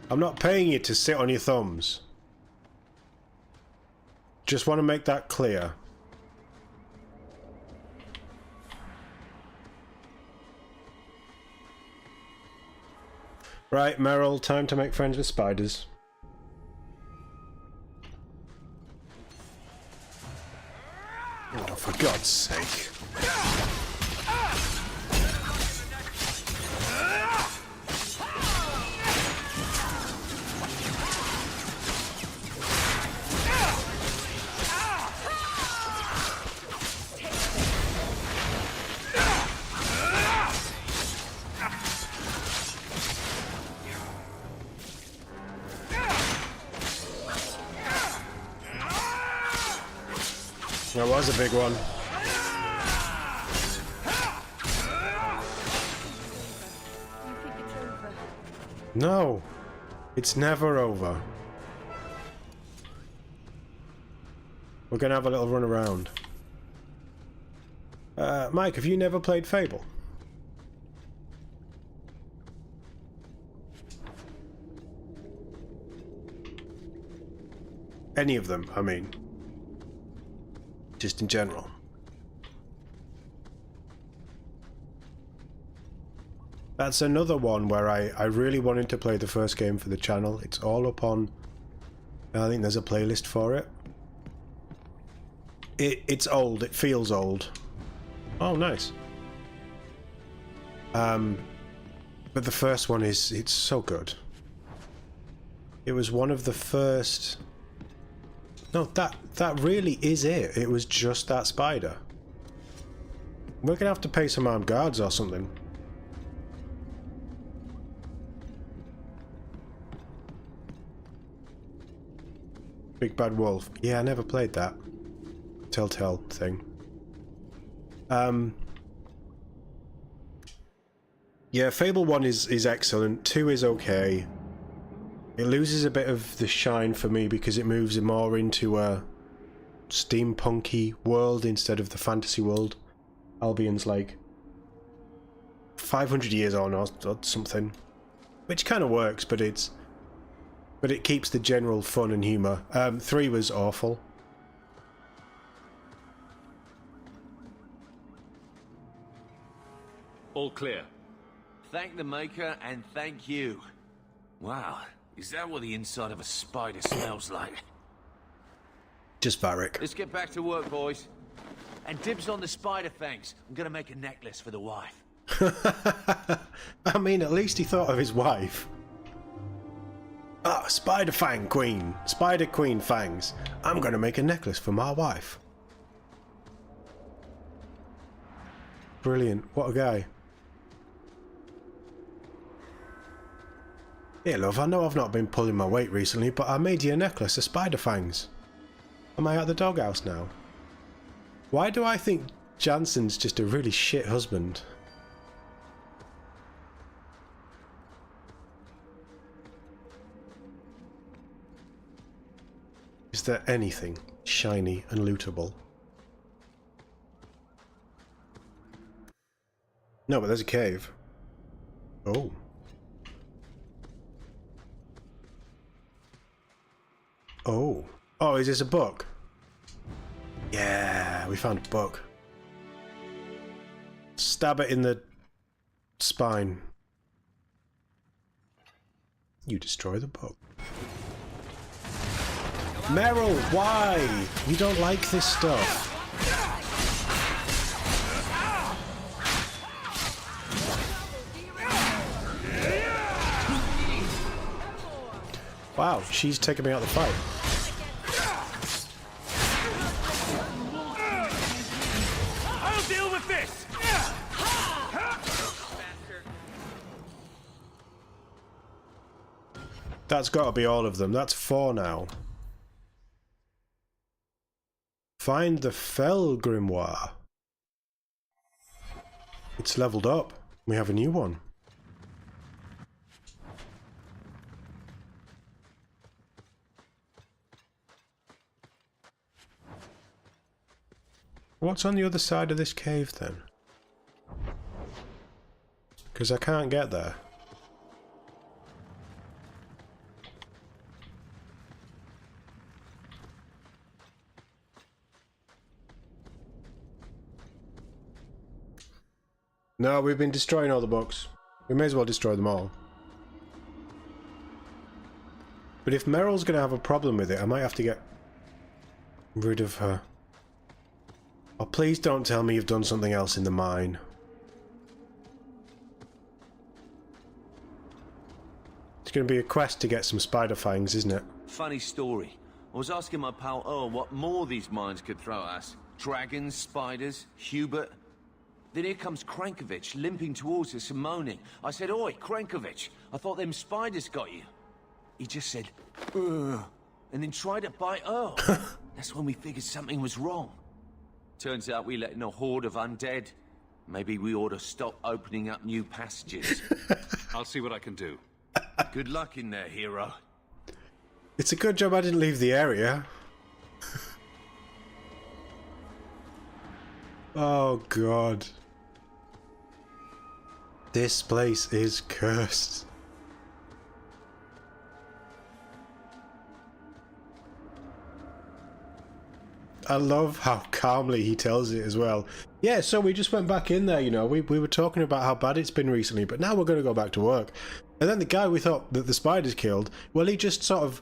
I'm not paying you to sit on your thumbs. Just want to make that clear. Right, Meryl, time to make friends with spiders. Oh, for God's sake. That was a big one. No, it's never over. We're gonna have a little run around. Mike, have you never played Fable? Any of them, I mean. Just in general. That's another one where I really wanted to play the first game for the channel. It's all up on... I think there's a playlist for it. It's old. It feels old. Oh, nice. But the first one it's so good. It was one of the first... No, that really is it. It was just that spider. We're gonna have to pay some armed guards or something. Big Bad Wolf. Yeah, I never played that. Telltale thing. Yeah, Fable 1 is excellent. 2 is okay. It loses a bit of the shine for me because it moves more into a steampunky world instead of the fantasy world. Albion's like 500 years on or something, which kind of works, but it keeps the general fun and humour. 3 was awful. All clear. Thank the Maker and thank you. Wow, is that what the inside of a spider smells like? Just Varric. Let's get back to work, boys. And dibs on the spider fangs. I'm gonna make a necklace for the wife. I mean, at least he thought of his wife. Ah, Spider Fang Queen. Spider Queen Fangs. I'm gonna make a necklace for my wife. Brilliant. What a guy. Here, love, I know I've not been pulling my weight recently, but I made you a necklace of spider fangs. Am I at the doghouse now? Why do I think Jansen's just a really shit husband? Is there anything shiny and lootable? No, but there's a cave. Oh. Oh. Oh, is this a book? Yeah, we found a book. Stab it in the spine. You destroy the book. Meryl, why? You don't like this stuff. Wow, she's taking me out of the fight. I'll deal with this! That's got to be all of them. That's 4 now. Find the Fell Grimoire. It's leveled up. We have a new one. What's on the other side of this cave then? Because I can't get there. No, we've been destroying all the books. We may as well destroy them all. But if Meryl's going to have a problem with it, I might have to get rid of her. Oh, please don't tell me you've done something else in the mine. It's going to be a quest to get some spider fangs, isn't it? Funny story. I was asking my pal Earl what more these mines could throw at us. Dragons, spiders, Hubert. Then here comes Krankovich limping towards us and moaning. I said, "Oi, Krankovich, I thought them spiders got you." He just said, "Ugh," and then tried to bite Earl. That's when we figured something was wrong. Turns out we let in a horde of undead. Maybe we ought to stop opening up new passages. I'll see what I can do. Good luck in there, hero. It's a good job I didn't leave the area. Oh god. This place is cursed. I love how calmly he tells it as well. Yeah, so we just went back in there, you know. We were talking about how bad it's been recently, but now we're going to go back to work. And then the guy we thought that the spiders killed, well, he just sort of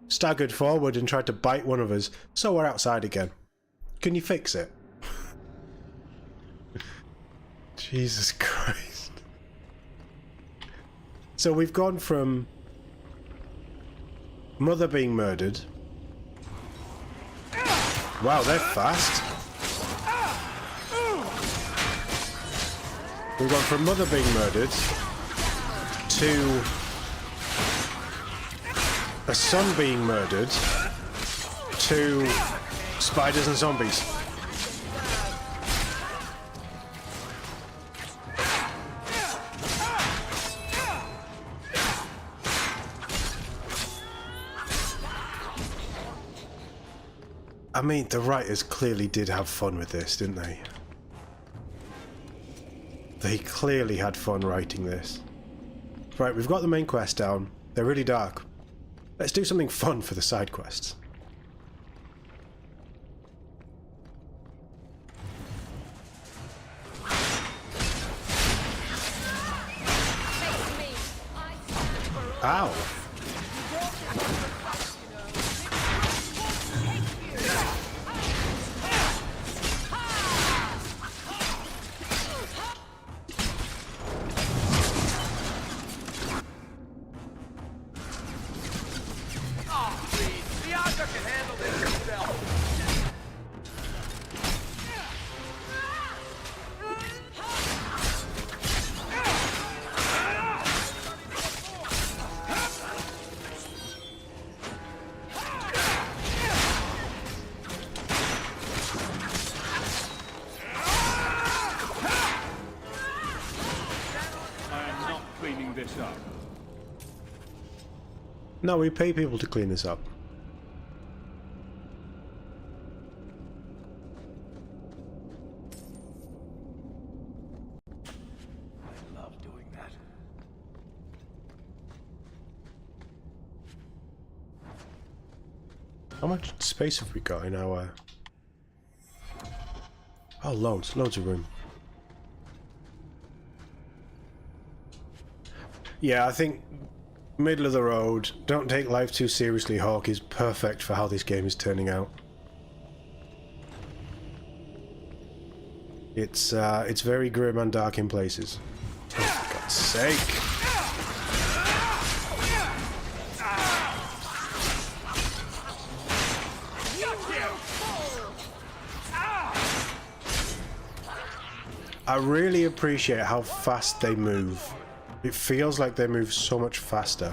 staggered forward and tried to bite one of us. So we're outside again. Can you fix it? Jesus Christ. So we've gone from Mother being murdered. Wow, they're fast. We've gone from Mother being murdered to a son being murdered to spiders and zombies. I mean, the writers clearly did have fun with this, didn't they? They clearly had fun writing this. Right, we've got the main quest down. They're really dark. Let's do something fun for the side quests. Ow! No, we pay people to clean this up. I love doing that. How much space have we got in our... Oh, loads of room. Yeah, I think middle of the road, don't take life too seriously, Hawke is perfect for how this game is turning out. It's very grim and dark in places. Oh, for God's sake! I really appreciate how fast they move. It feels like they move so much faster.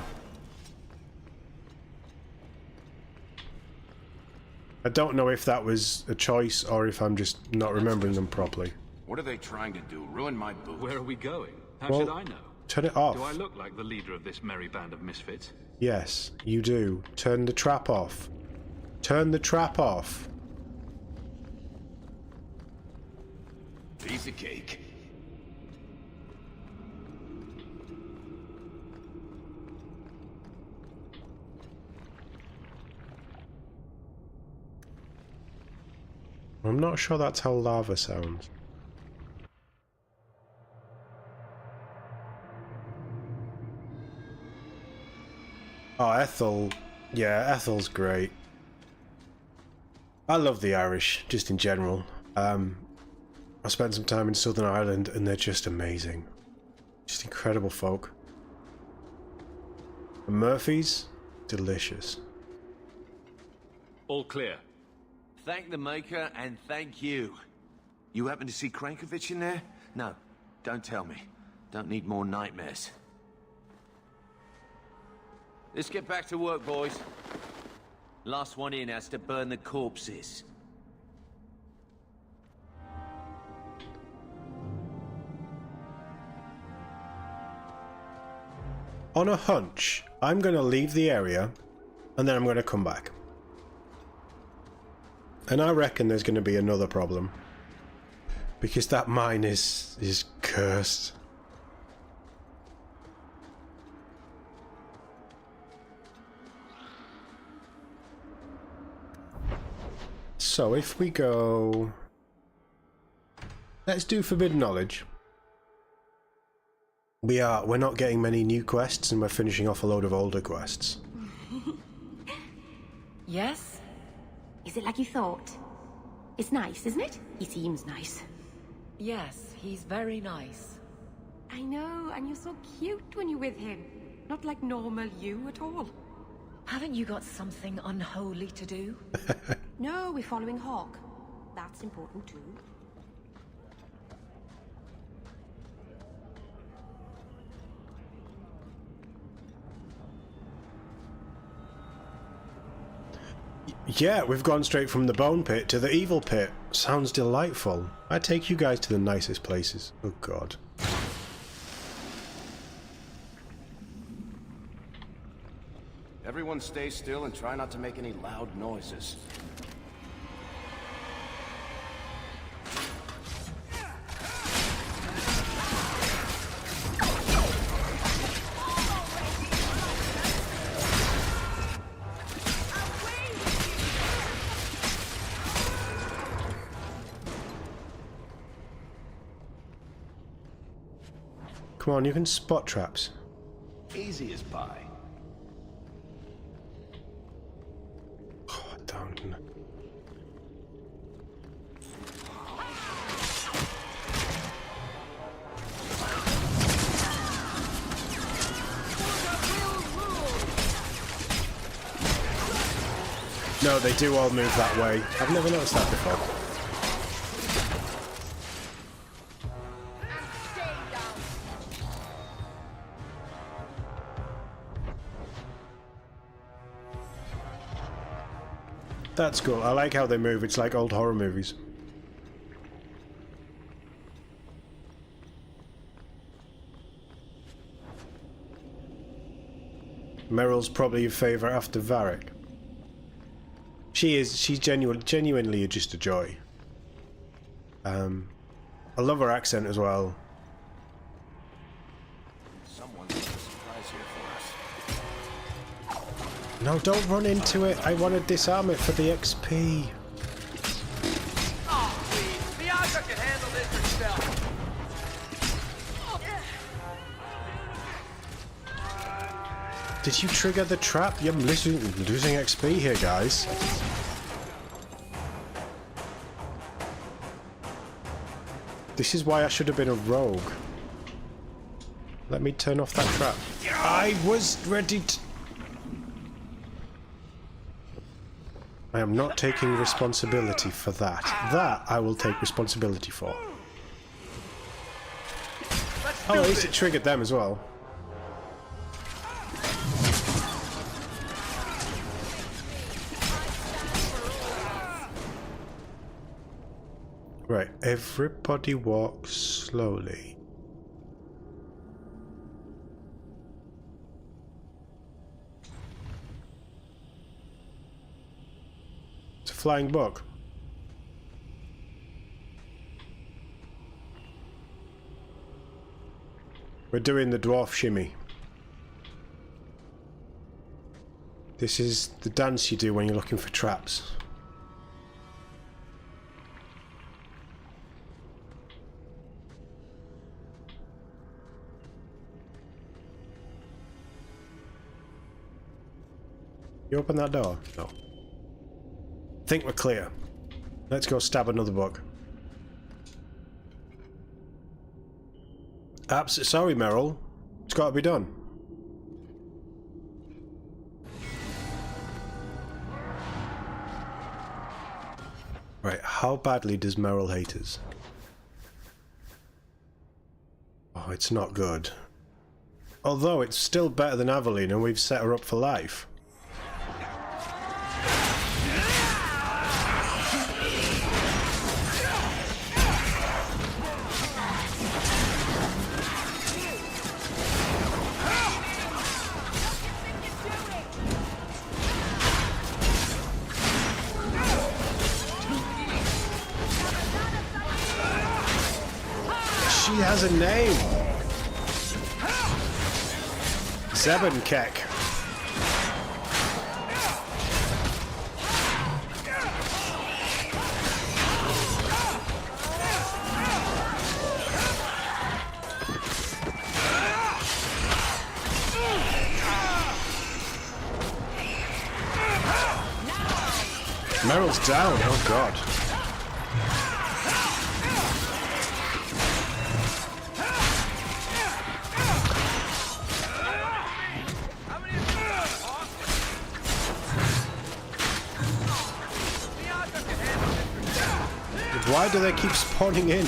I don't know if that was a choice or if I'm just not remembering them properly. What are they trying to do? Ruin my boots? Where are we going? How Well, should I know? turn it off. Do I look like the leader of this merry band of misfits? Yes, you do. Turn the trap off. Turn the trap off. Piece of cake. I'm not sure that's how lava sounds. Oh, Ethel. Yeah, Ethel's great. I love the Irish, just in general. I spent some time in Southern Ireland and they're just amazing. Just incredible folk. And Murphy's, delicious. All clear. Thank the Maker and thank you. You happen to see Krankovich in there? No, don't tell me. Don't need more nightmares. Let's get back to work, boys. Last one in has to burn the corpses. On a hunch, I'm going to leave the area and then I'm going to come back. And I reckon there's going to be another problem. Because that mine is cursed. So if we go... Let's do Forbidden Knowledge. We're not getting many new quests and we're finishing off a load of older quests. Yes? Is it like you thought? It's nice, isn't it? He seems nice. Yes, he's very nice. I know, and you're so cute when you're with him. Not like normal you at all. Haven't you got something unholy to do? No, we're following Hawke. That's important too. Yeah, we've gone straight from the bone pit to the evil pit. Sounds delightful. I take you guys to the nicest places. Oh God. Everyone stay still and try not to make any loud noises. Come on, you can spot traps. Easy as pie. Oh, don't. No, they do all move that way. I've never noticed that before. That's cool. I like how they move. It's like old horror movies. Meryl's probably your favourite after Varric. She is. She's genuinely just a joy. I love her accent as well. Someone's got a surprise here for us. No, don't run into it. I want to disarm it for the XP. Oh, please. Bianca can handle this herself. Did you trigger the trap? Yeah, I'm losing XP here, guys. This is why I should have been a rogue. Let me turn off that trap. I was ready to... I am not taking responsibility for that. That I will take responsibility for. Oh, at least it triggered them as well. Right, everybody walk slowly. It's a flying book. We're doing the dwarf shimmy. This is the dance you do when you're looking for traps. You open that door? No. Think we're clear. Let's go stab another bug. Sorry, Meryl. It's got to be done. Right, how badly does Meryl hate us? Oh, it's not good. Although it's still better than Aveline and we've set her up for life. She has a name. Zebenkek. Meryl's down. Oh God. Why do they keep spawning in?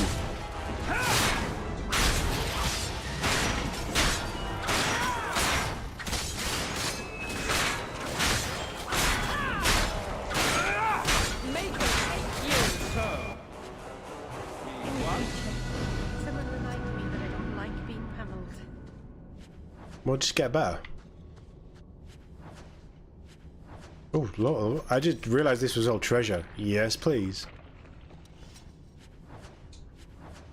Someone reminded me that I don't like being pummeled. Well, just get better. Oh, Lord, I just realised this was all treasure. Yes, please.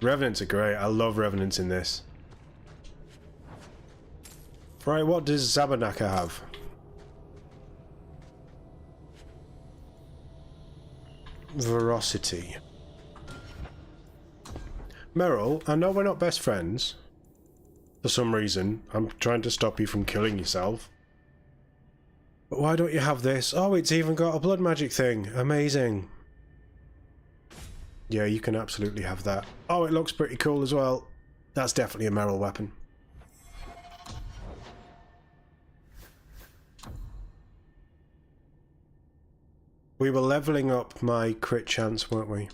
Revenants are great. I love Revenants in this. Right, what does Zabanaka have? Veracity. Meryl, I know we're not best friends, For some reason. I'm trying to stop you from killing yourself. But why don't you have this? Oh, it's even got a blood magic thing. Amazing. Yeah, you can absolutely have that. Oh, it looks pretty cool as well. That's definitely a Merrill weapon. We were leveling up my crit chance, weren't we?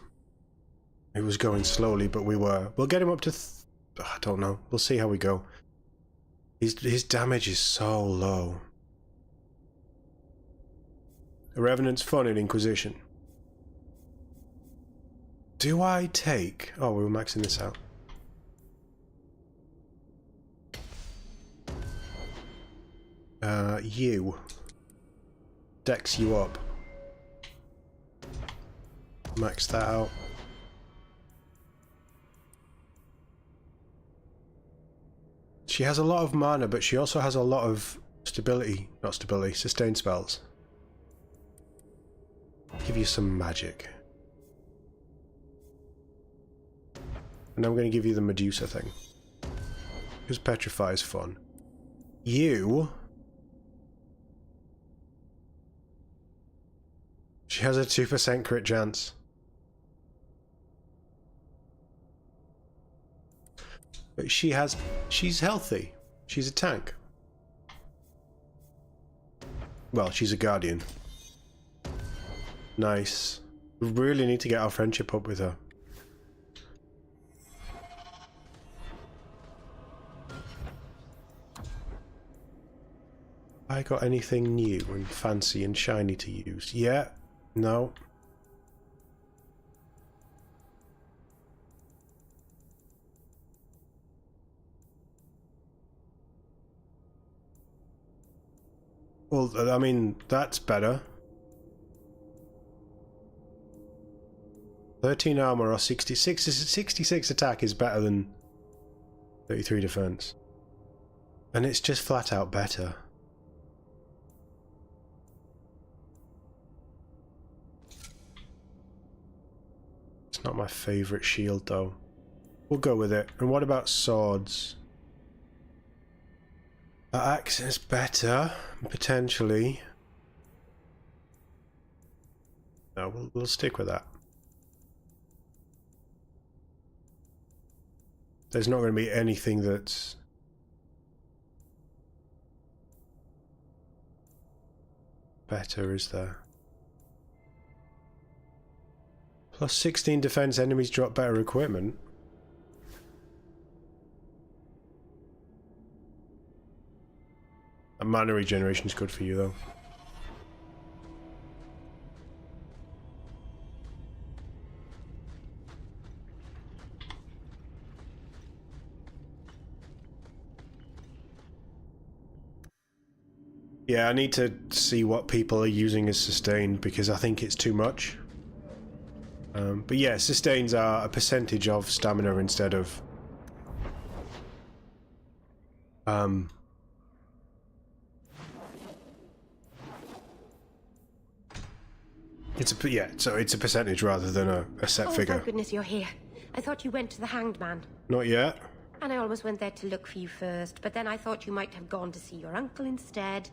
It was going slowly, but we were. We'll get him up to... I don't know. We'll see how we go. His damage is so low. A Revenant's fun in Inquisition. Do I take... Oh, we were maxing this out. You. Dex you up. Max that out. She has a lot of mana, but she also has a lot of stability. Not stability, sustained spells. Give you some magic. And I'm going to give you the Medusa thing. Because Petrify is fun. You... She has a 2% crit chance. But she's healthy. She's a tank. Well, she's a guardian. Nice. We really need to get our friendship up with her. I got anything new and fancy and shiny to use? Yeah. No. Well, I mean, that's better. 13 armor or 66 attack is better than 33 defense. And it's just flat out better. It's not my favorite shield though. We'll go with it. And what about swords? That axe is better, potentially. No, we'll stick with that. There's not going to be anything that's better, is there? Plus 16 defense, enemies drop better equipment. A mana regeneration is good for you, though. Yeah, I need to see what people are using as sustain, because I think it's too much. But yeah, sustains are a percentage of stamina instead of... so it's a percentage rather than a set figure. Thank goodness you're here. I thought you went to the Hanged Man. Not yet. And I almost went there to look for you first, but then I thought you might have gone to see your uncle instead.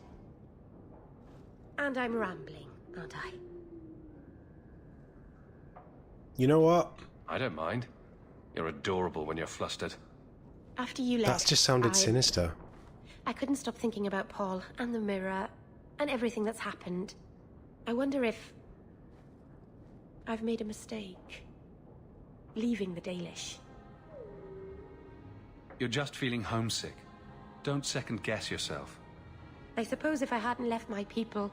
And I'm rambling, aren't I? You know what? I don't mind. You're adorable when you're flustered. After you left, That's just sounded sinister. I couldn't stop thinking about Paul and the mirror and everything that's happened. I wonder if I've made a mistake leaving the Dalish. You're just feeling homesick. Don't second guess yourself. I suppose if I hadn't left my people,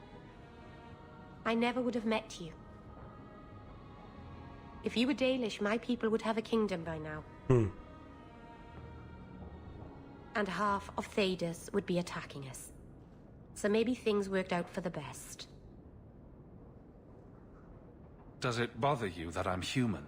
I never would have met you. If you were Dalish, my people would have a kingdom by now. And half of Thedas would be attacking us. So maybe things worked out for the best. Does it bother you that I'm human?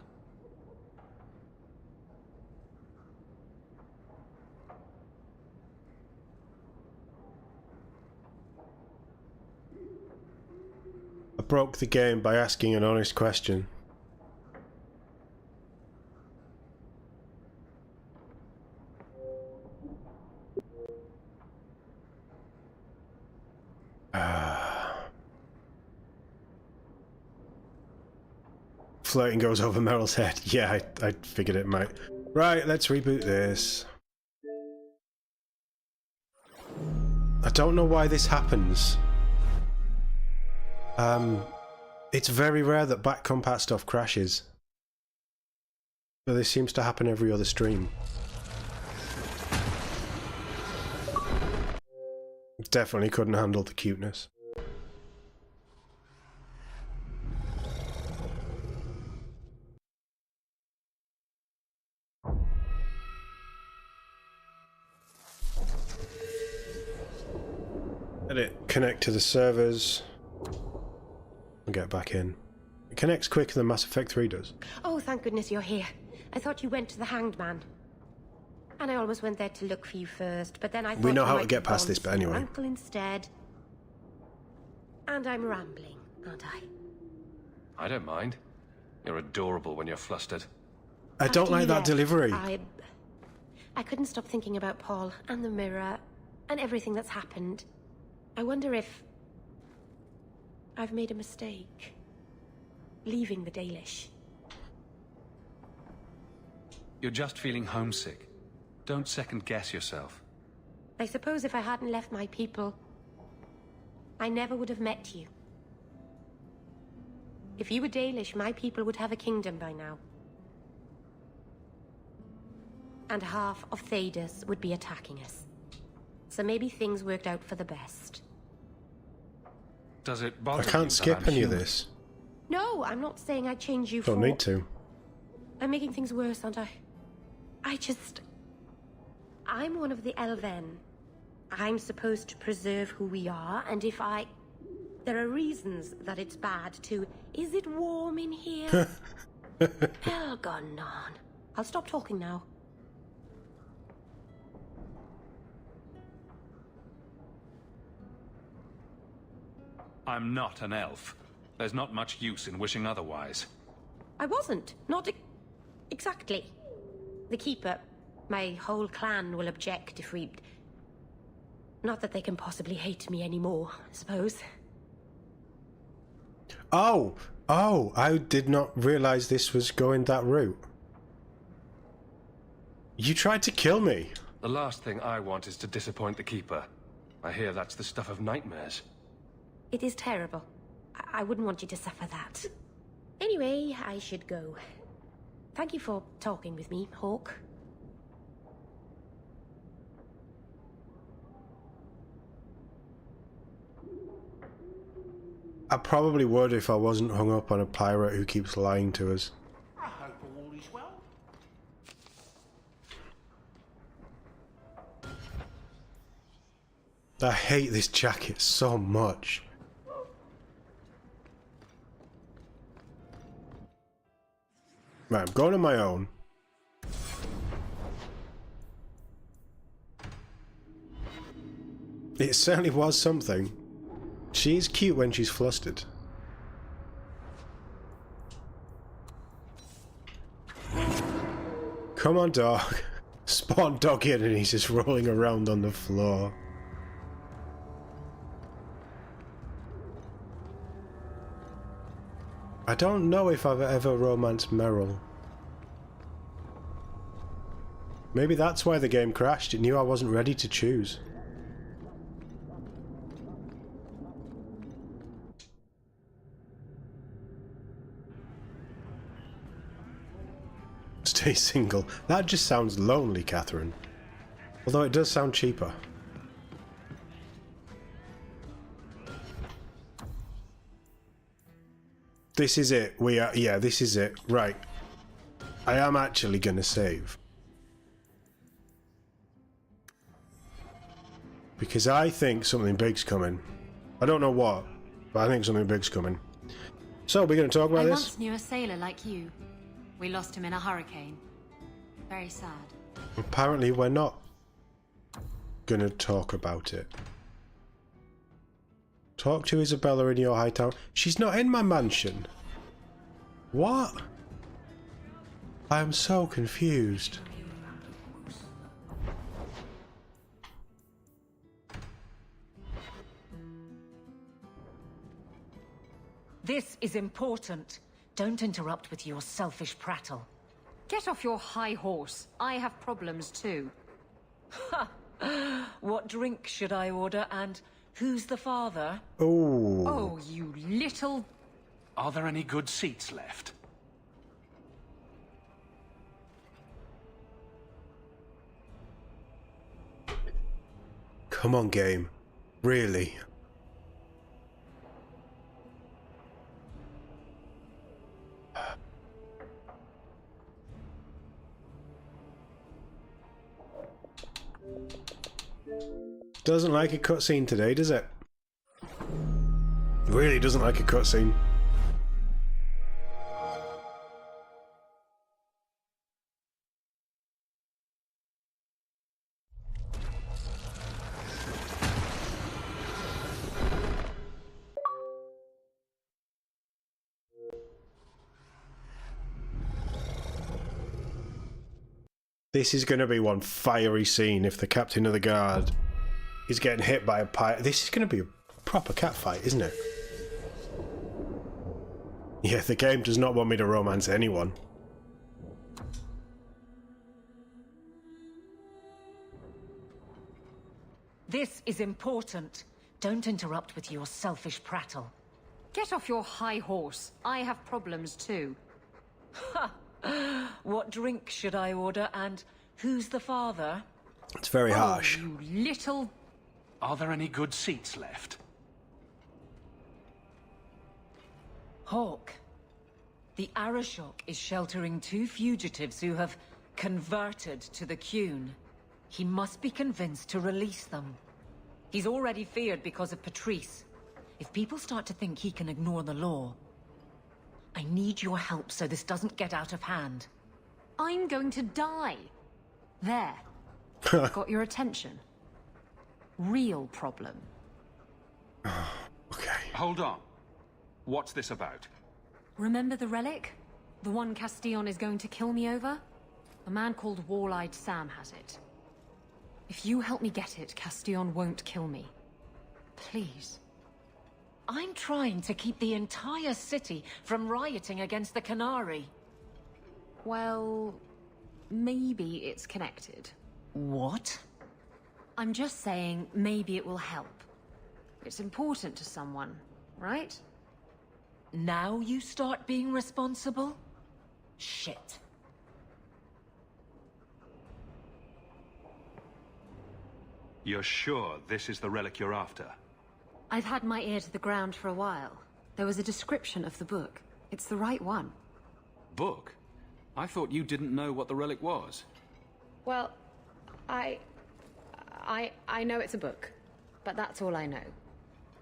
I broke the game by asking an honest question. flirting goes over Meryl's head. Yeah, I figured it might. Right, let's reboot this. I don't know why this happens. It's very rare that back compat stuff crashes. But this seems to happen every other stream. Definitely couldn't handle the cuteness. Let it connect to the servers. I'll get back in. It connects quicker than Mass Effect 3 does. Oh, thank goodness you're here. I thought you went to the Hanged Man. And I almost went there to look for you first, but then I thought We know you how might to get have past gone this, to but see your anyway. uncle instead. And I'm rambling, aren't I? I don't mind. You're adorable when you're flustered. I don't After like you that left, delivery. I couldn't stop thinking about Paul and the mirror and everything that's happened. I wonder if I've made a mistake leaving the Dalish. You're just feeling homesick. Don't second guess yourself. I suppose if I hadn't left my people, I never would have met you. If you were Dalish, my people would have a kingdom by now. And half of Thedas would be attacking us. So maybe things worked out for the best. Does it bother I you can't that skip I'm any of human? this. No, I'm not saying I'd change you for... Don't need to. I'm making things worse, aren't I? I'm one of the Elven. I'm supposed to preserve who we are, and if I... There are reasons that it's bad to... Is it warm in here? Hell gone on. I'll stop talking now. I'm not an elf. There's not much use in wishing otherwise. I wasn't. Not exactly. The Keeper, my whole clan will object if we... Not that they can possibly hate me anymore, I suppose. Oh, I did not realise this was going that route. You tried to kill me. The last thing I want is to disappoint the Keeper. I hear that's the stuff of nightmares. It is terrible. I wouldn't want you to suffer that. Anyway, I should go. Thank you for talking with me, Hawke. I probably would if I wasn't hung up on a pirate who keeps lying to us. I hope all is well. I hate this jacket so much. Right, I'm going on my own. It certainly was something. She is cute when she's flustered. Come on, dog. Spawn dog in and he's just rolling around on the floor. I don't know if I've ever romanced Meryl. Maybe that's why the game crashed. It knew I wasn't ready to choose. Stay single. That just sounds lonely, Catherine. Although it does sound cheaper. This is it. Yeah, this is it. Right. I am actually gonna save. Because I think something big's coming. I don't know what, but I think something big's coming. So, we're gonna talk about I this? once knew a sailor like you. We lost him in a hurricane. Very sad. Apparently we're not gonna talk about it. Talk to Isabella in your high town. She's not in my mansion. What? I am so confused. This is important. Don't interrupt with your selfish prattle. Get off your high horse. I have problems too. Ha! What drink should I order, and who's the father? Oh. Oh, you little... Are there any good seats left? Come on, game. Really? Doesn't like a cutscene today, does it? Really doesn't like a cutscene. This is going to be one fiery scene if the captain of the guard is getting hit by a pirate. This is going to be a proper catfight, isn't it? Yeah, the game does not want me to romance anyone. This is important. Don't interrupt with your selfish prattle. Get off your high horse. I have problems too. Ha! What drink should I order, and who's the father? It's very harsh. You little... Are there any good seats left? Hawke. The Arashok is sheltering 2 fugitives who have converted to the Qun. He must be convinced to release them. He's already feared because of Patrice. If people start to think he can ignore the law, I need your help so this doesn't get out of hand. I'm going to die. There. Got your attention. Real problem. Okay. Hold on. What's this about? Remember the relic? The one Castillon is going to kill me over? A man called Wall-Eyed Sam has it. If you help me get it, Castillon won't kill me. Please. I'm trying to keep the entire city from rioting against the Canary. Well, maybe it's connected. What? I'm just saying maybe it will help. It's important to someone, right? Now you start being responsible? Shit. You're sure this is the relic you're after? I've had my ear to the ground for a while. There was a description of the book. It's the right one. Book? I thought you didn't know what the relic was. Well, I know it's a book, but that's all I know.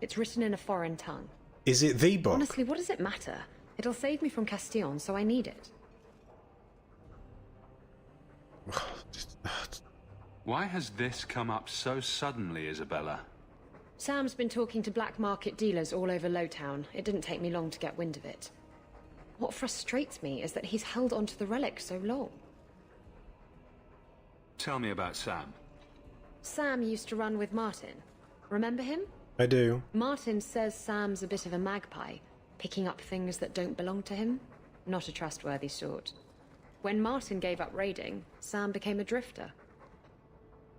It's written in a foreign tongue. Is it the book? Honestly, what does it matter? It'll save me from Castillon, so I need it. Why has this come up so suddenly, Isabella? Sam's been talking to black market dealers all over Lowtown. It didn't take me long to get wind of it. What frustrates me is that he's held onto the relic so long. Tell me about Sam. Sam used to run with Martin. Remember him? I do. Martin says Sam's a bit of a magpie, picking up things that don't belong to him. Not a trustworthy sort. When Martin gave up raiding, Sam became a drifter.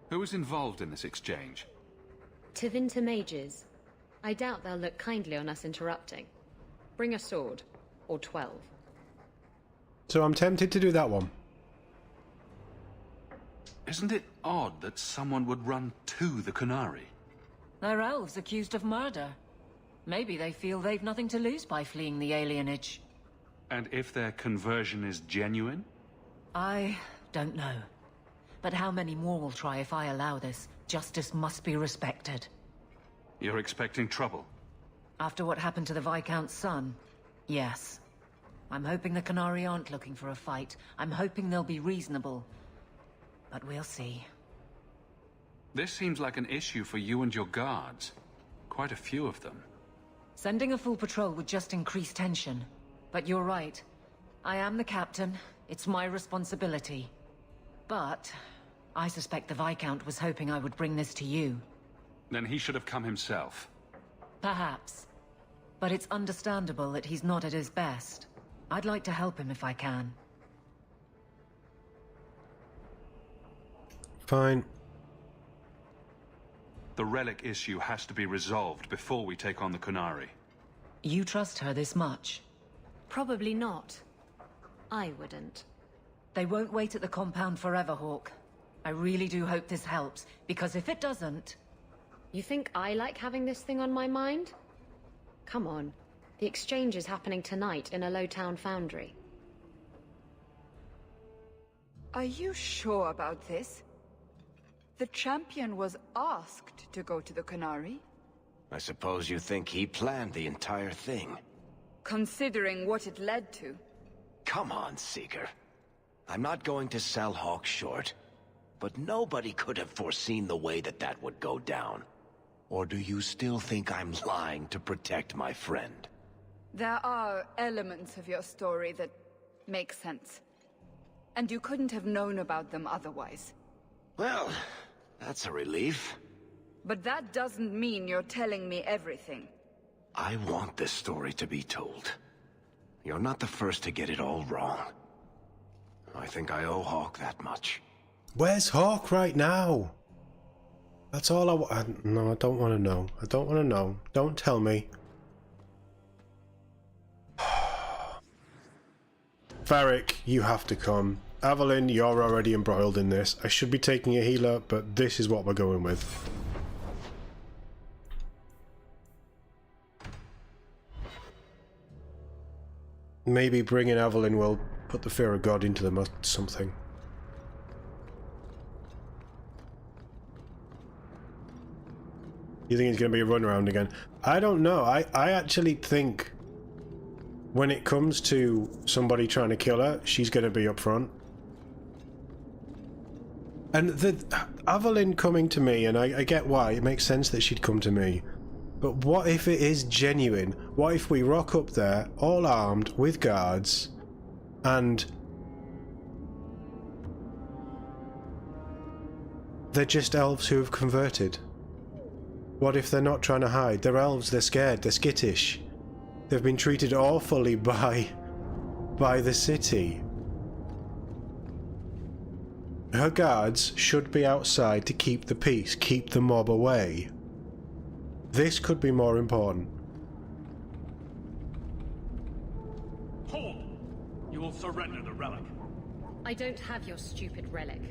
Who was involved in this exchange? Tevinter mages. I doubt they'll look kindly on us interrupting. Bring a sword. Or 12. So I'm tempted to do that one. Isn't it odd that someone would run to the Canary? They're elves accused of murder. Maybe they feel they've nothing to lose by fleeing the alienage. And if their conversion is genuine? I don't know. But how many more will try if I allow this? Justice must be respected. You're expecting trouble? After what happened to the Viscount's son, yes. I'm hoping the Canary aren't looking for a fight. I'm hoping they'll be reasonable. But we'll see. This seems like an issue for you and your guards. Quite a few of them. Sending a full patrol would just increase tension. But you're right. I am the captain. It's my responsibility. But I suspect the Viscount was hoping I would bring this to you. Then he should have come himself. Perhaps. But it's understandable that he's not at his best. I'd like to help him if I can. Fine. The relic issue has to be resolved before we take on the Qunari. You trust her this much? Probably not. I wouldn't. They won't wait at the compound forever, Hawke. I really do hope this helps, because if it doesn't... You think I like having this thing on my mind? Come on. The exchange is happening tonight in a low-town foundry. Are you sure about this? The champion was asked to go to the Qunari. I suppose you think he planned the entire thing. Considering what it led to. Come on, Seeker. I'm not going to sell Hawke short, but nobody could have foreseen the way that would go down. Or do you still think I'm lying to protect my friend? There are elements of your story that make sense. And you couldn't have known about them otherwise. Well, that's a relief. But that doesn't mean you're telling me everything. I want this story to be told. You're not the first to get it all wrong. I think I owe Hawke that much. Where's Hawke right now? That's all I want. No, I don't want to know. I don't want to know. Don't tell me. Varric, you have to come. Evelyn, you're already embroiled in this. I should be taking a healer, but this is what we're going with. Maybe bringing Evelyn will put the fear of God into them or something. You think it's going to be a runaround again? I don't know. I actually think when it comes to somebody trying to kill her, she's going to be up front. And the Evelyn coming to me, and I get why, it makes sense that she'd come to me. But what if it is genuine? What if we rock up there, all armed, with guards, and they're just elves who have converted? What if they're not trying to hide? They're elves, they're scared, they're skittish. They've been treated awfully by the city. Her guards should be outside to keep the peace, keep the mob away. This could be more important. Hold! You will surrender the relic. I don't have your stupid relic.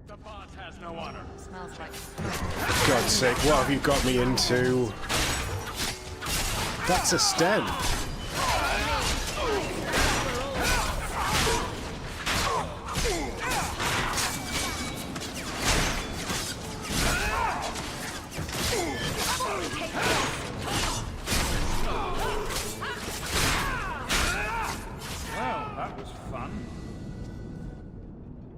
The boss has no honor. Smells like... For God's sake, what have you got me into? That's a stem. Well, that was fun.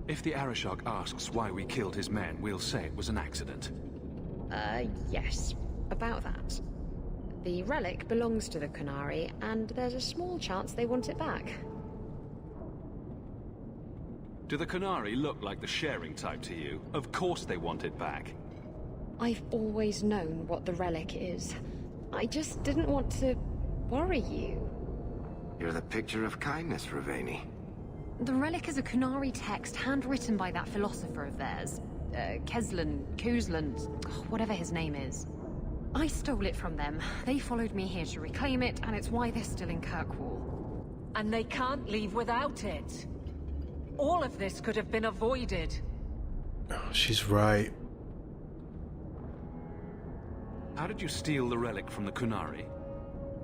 If the Arishok asks why we killed his men, we'll say it was an accident. Yes. About that. The relic belongs to the Qunari, and there's a small chance they want it back. Do the Qunari look like the sharing type to you? Of course they want it back. I've always known what the relic is. I just didn't want to worry you. You're the picture of kindness, Raveni. The relic is a Qunari text handwritten by that philosopher of theirs. Kuzland, whatever his name is. I stole it from them. They followed me here to reclaim it, and it's why they're still in Kirkwall. And they can't leave without it. All of this could have been avoided. Oh, she's right. How did you steal the relic from the Qunari?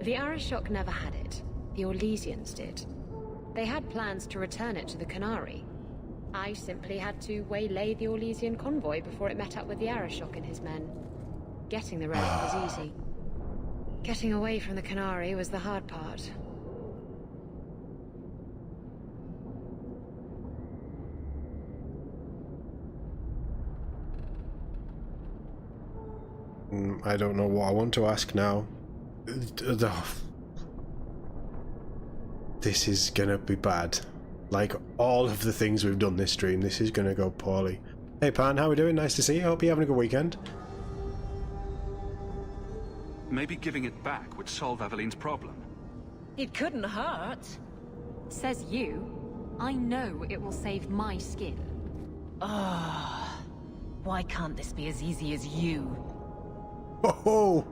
The Arishok never had it. The Orlesians did. They had plans to return it to the Qunari. I simply had to waylay the Orlesian convoy before it met up with the Arishok and his men. Getting the relic was easy. Getting away from the Qunari was the hard part. I don't know what I want to ask now. This is gonna be bad. Like all of the things we've done this stream, this is gonna go poorly. Hey Pan, how we doing? Nice to see you. Hope you're having a good weekend. Maybe giving it back would solve Evelyn's problem. It couldn't hurt. Says you. I know it will save my skin. Why can't this be as easy as you? Oh!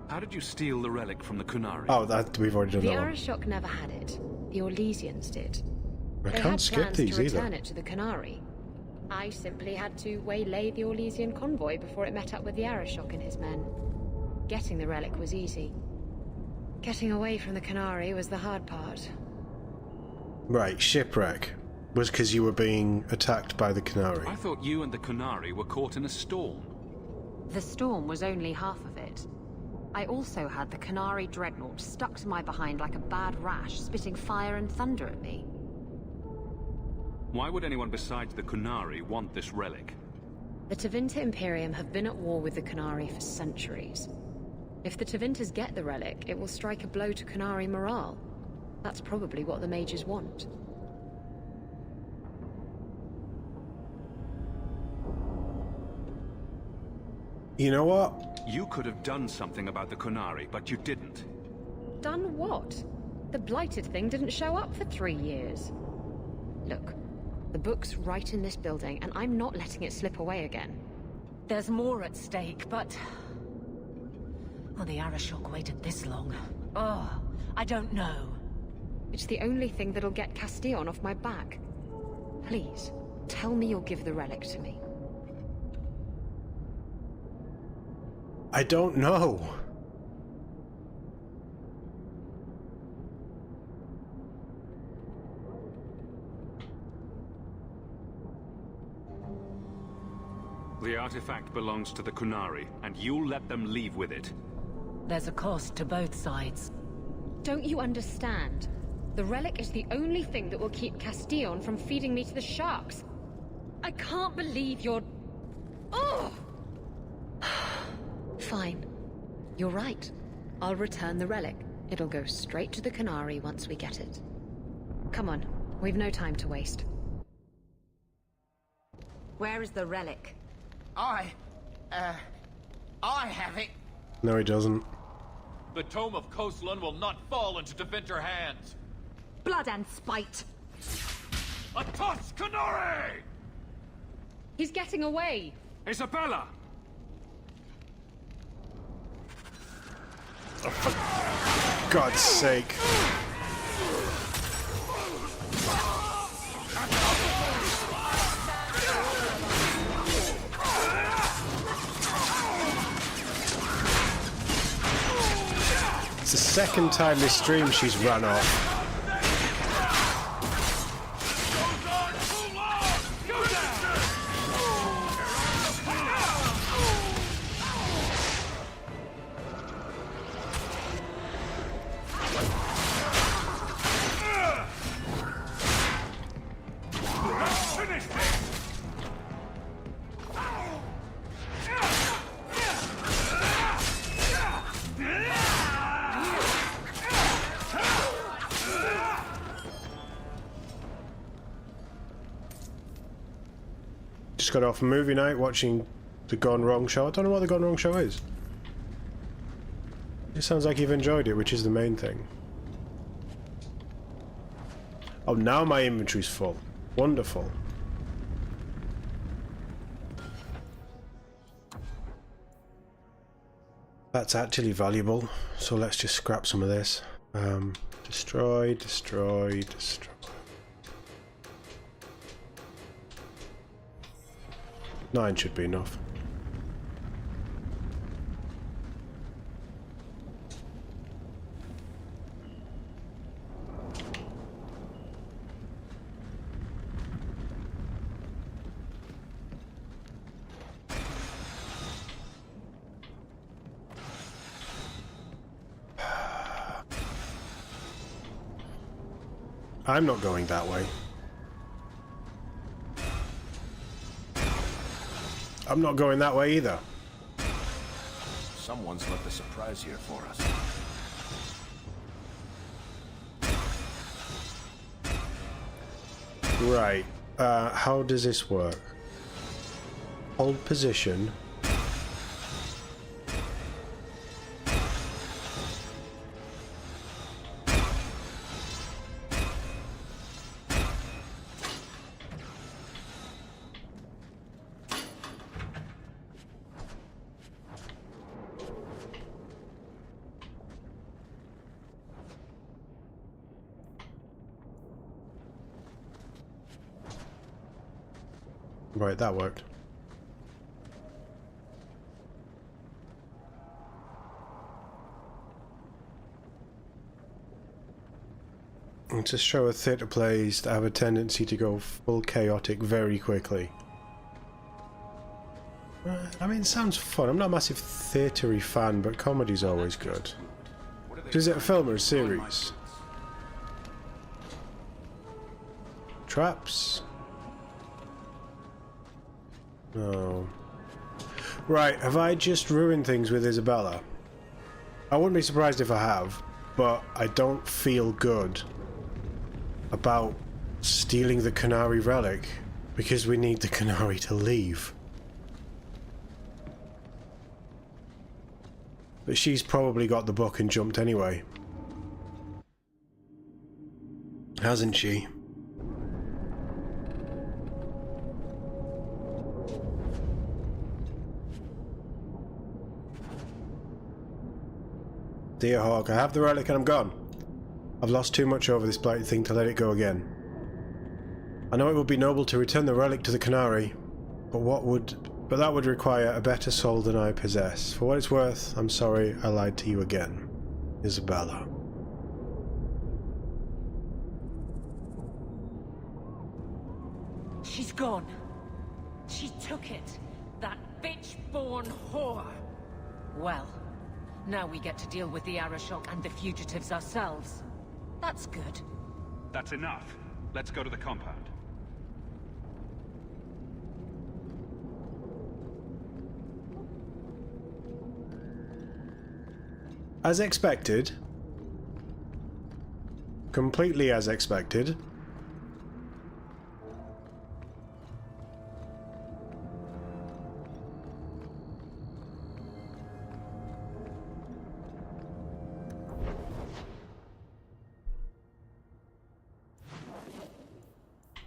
How did you steal the relic from the Kunari? Oh, that we've already done The that one. Arashok never had it. The Orlesians did. I They can't had skip plans these to either. return it to the Kunari. I simply had to waylay the Orlesian convoy before it met up with the Arashok and his men. Getting the relic was easy. Getting away from the Kunari was the hard part. Right, shipwreck. Was because you were being attacked by the Kunari. I thought you and the Kunari were caught in a storm. The storm was only half of it. I also had the Kunari dreadnought stuck to my behind like a bad rash, spitting fire and thunder at me. Why would anyone besides the Kunari want this relic? The Tevinter Imperium have been at war with the Kunari for centuries. If the Tevinters get the relic, it will strike a blow to Kunari morale. That's probably what the mages want. You know what? You could have done something about the Kunari, but you didn't. Done what? The blighted thing didn't show up for 3 years. Look, the book's right in this building, and I'm not letting it slip away again. There's more at stake, but... Well, the Arashok waited this long. Oh, I don't know. It's the only thing that'll get Castillon off my back. Please, tell me you'll give the relic to me. I don't know. The artifact belongs to the Kunari, and you'll let them leave with it. There's a cost to both sides. Don't you understand? The relic is the only thing that will keep Castillon from feeding me to the sharks. I can't believe you're... Oh! Fine. You're right. I'll return the relic. It'll go straight to the Kunari once we get it. Come on, we've no time to waste. Where is the relic? I have it. No, he doesn't. The Tome of Coastland will not fall into Tevinter hands. Blood and spite! A toss, Kunari! He's getting away! Isabella! Oh, for God's sake. It's the second time this stream she's run off. Just got off movie night watching the Gone Wrong show. I don't know what the Gone Wrong show is. It sounds like you've enjoyed it, which is the main thing. Oh, now my inventory's full. Wonderful. That's actually valuable, so let's just scrap some of this. Destroy, destroy, destroy. Nine should be enough. I'm not going that way. I'm not going that way either. Someone's left a surprise here for us. Right. How does this work? Hold position. Right, that worked. And to show a theatre plays that have a tendency to go full chaotic very quickly. I mean, it sounds fun. I'm not a massive theatre-y fan, but comedy's always good. Is it a film or a series? Traps? No. Right, have I just ruined things with Isabella? I wouldn't be surprised if I have, but I don't feel good about stealing the Canary relic because we need the Canary to leave. But she's probably got the book and jumped anyway. Hasn't she? Dear Hawke, I have the relic and I'm gone. I've lost too much over this blight thing to let it go again. I know it would be noble to return the relic to the Canary, but that would require a better soul than I possess. For what it's worth, I'm sorry I lied to you again. Isabella. She's gone. She took it. That bitch-born whore. Well, now we get to deal with the Arashok and the fugitives ourselves. That's good. That's enough. Let's go to the compound. As expected. Completely as expected.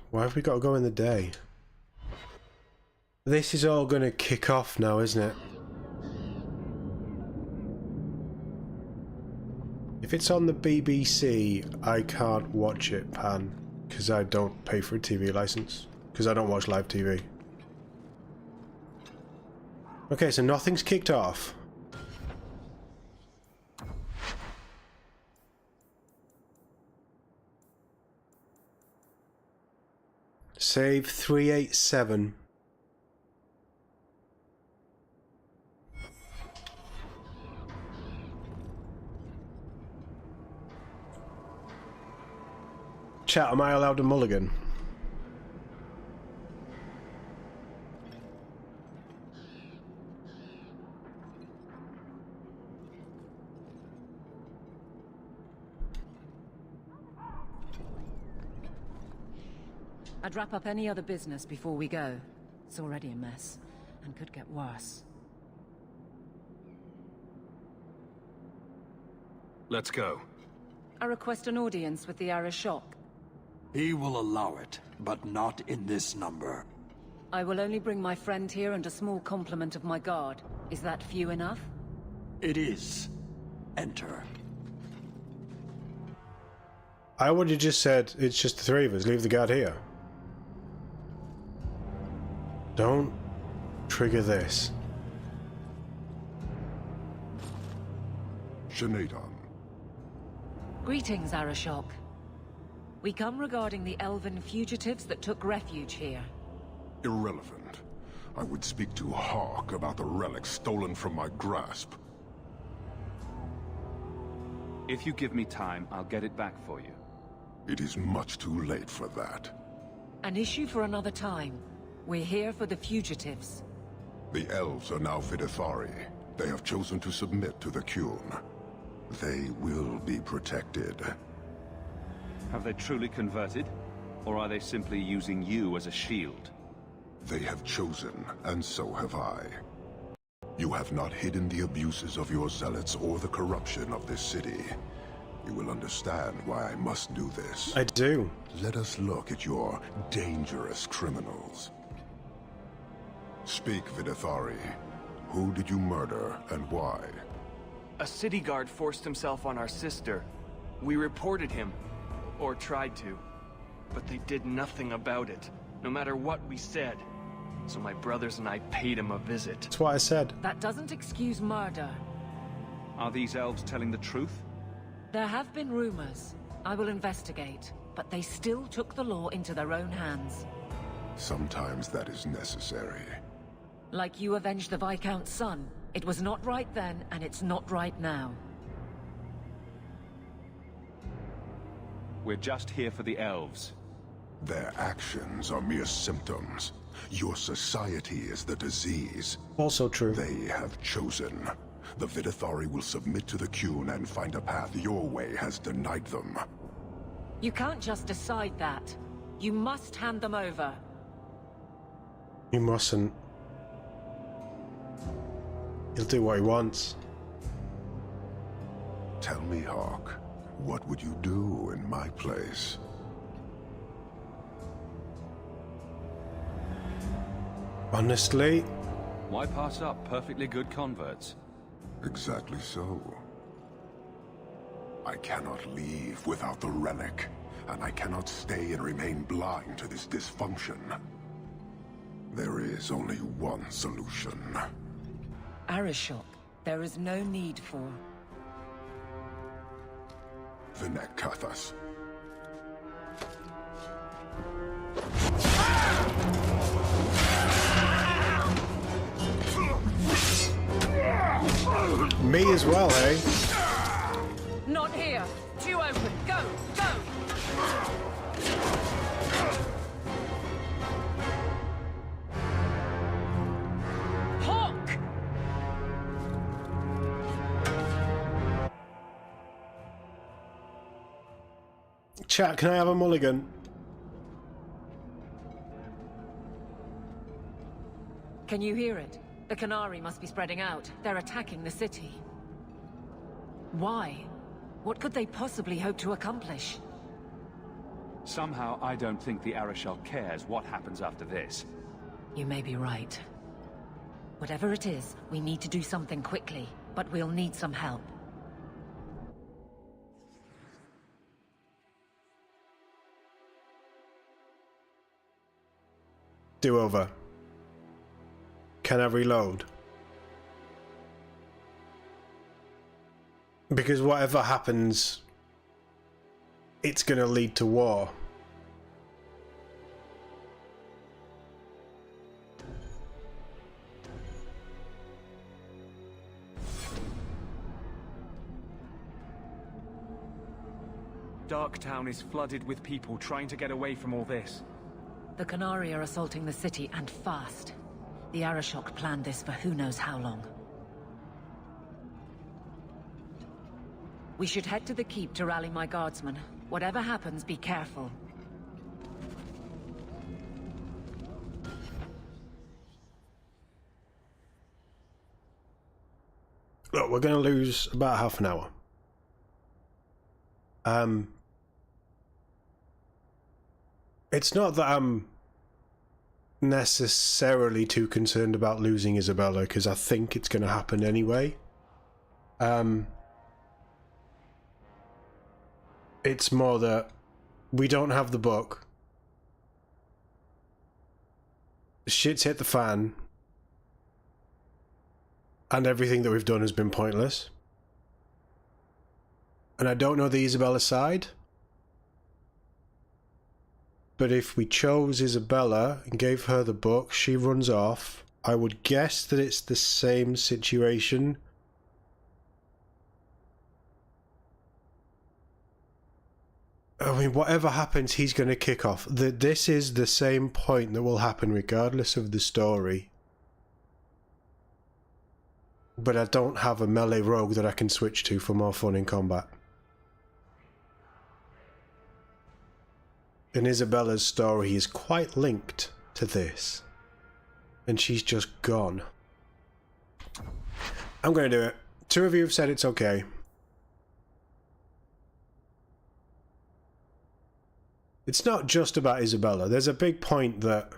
Why have we got to go in the day? This is all going to kick off now, isn't it? If it's on the BBC, I can't watch it, Pan, because I don't pay for a TV license, because I don't watch live TV. Okay, so nothing's kicked off. Save 387. Chat, am I allowed a mulligan? I'd wrap up any other business before we go. It's already a mess, and could get worse. Let's go. I request an audience with the Arashok. He will allow it, but not in this number. I will only bring my friend here and a small complement of my guard. Is that few enough? It is. Enter. I would have just said, it's just the three of us, leave the guard here. Don't trigger this. Sinead. Greetings, Arashok. We come regarding the elven fugitives that took refuge here. Irrelevant. I would speak to Hawke about the relic stolen from my grasp. If you give me time, I'll get it back for you. It is much too late for that. An issue for another time. We're here for the fugitives. The elves are now Videthari. They have chosen to submit to the Qun. They will be protected. Have they truly converted? Or are they simply using you as a shield? They have chosen, and so have I. You have not hidden the abuses of your zealots or the corruption of this city. You will understand why I must do this. I do. Let us look at your dangerous criminals. Speak, Videthari. Who did you murder, and why? A city guard forced himself on our sister. We reported him. Or tried to. But they did nothing about it, no matter what we said. so my brothers and I paid him a visit. That's what I said. That doesn't excuse murder. Are these elves telling the truth? There have been rumors. I will investigate, but they still took the law into their own hands. Sometimes that is necessary. Like you avenged the Viscount's son. It was not right then, and it's not right now. We're just here for the elves. Their actions are mere symptoms. Your society is the disease. Also true. They have chosen. The Vidithari will submit to the Qun and find a path your way has denied them. You can't just decide that. You must hand them over. You mustn't. He'll do what he wants. Tell me, Hawke, what would you do in my place? Honestly? Why pass up perfectly good converts? Exactly so. I cannot leave without the relic, and I cannot stay and remain blind to this dysfunction. There is only one solution. Arishok, there is no need for... Vinek Kathas. Me as well, eh? Not here! Too open! Go! Go! Hawke! Chat, can I have a mulligan? Can you hear it? The Canary must be spreading out. They're attacking the city. Why? What could they possibly hope to accomplish? Somehow, I don't think the Arishok cares what happens after this. You may be right. Whatever it is, we need to do something quickly, but we'll need some help. Do over. Can I reload? Because whatever happens, it's gonna lead to war. Darktown is flooded with people trying to get away from all this. The Canary are assaulting the city, and fast. The Arishok planned this for who knows how long. We should head to the keep to rally my guardsmen. Whatever happens, be careful. Look, we're going to lose about half an hour. It's not that I'm necessarily too concerned about losing Isabella, because I think it's going to happen anyway. It's more that we don't have the book. Shit's hit the fan. And everything that we've done has been pointless. And I don't know the Isabella side. But if we chose Isabella and gave her the book, she runs off. I would guess that it's the same situation. I mean, whatever happens, he's going to kick off. This is the same point that will happen regardless of the story. But I don't have a melee rogue that I can switch to for more fun in combat. And Isabella's story is quite linked to this. And she's just gone. I'm going to do it. 2 of you have said it's okay. It's not just about Isabella. There's a big point that...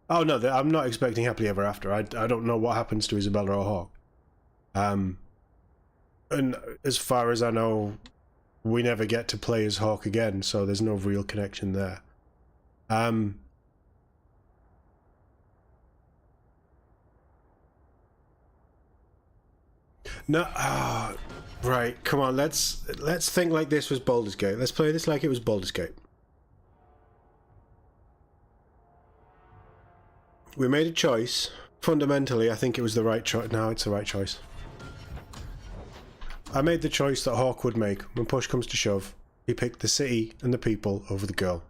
Oh no, I'm not expecting happily ever after. I don't know what happens to Isabella or Hawke. And as far as I know, we never get to play as Hawke again, so there's no real connection there. No, right, come on, let's think like this was Baldur's Gate. Let's play this like it was Baldur's Gate. We made a choice. Fundamentally, I think it was the right choice. No, it's the right choice. I made the choice that Hawke would make. When push comes to shove, he picked the city and the people over the girl.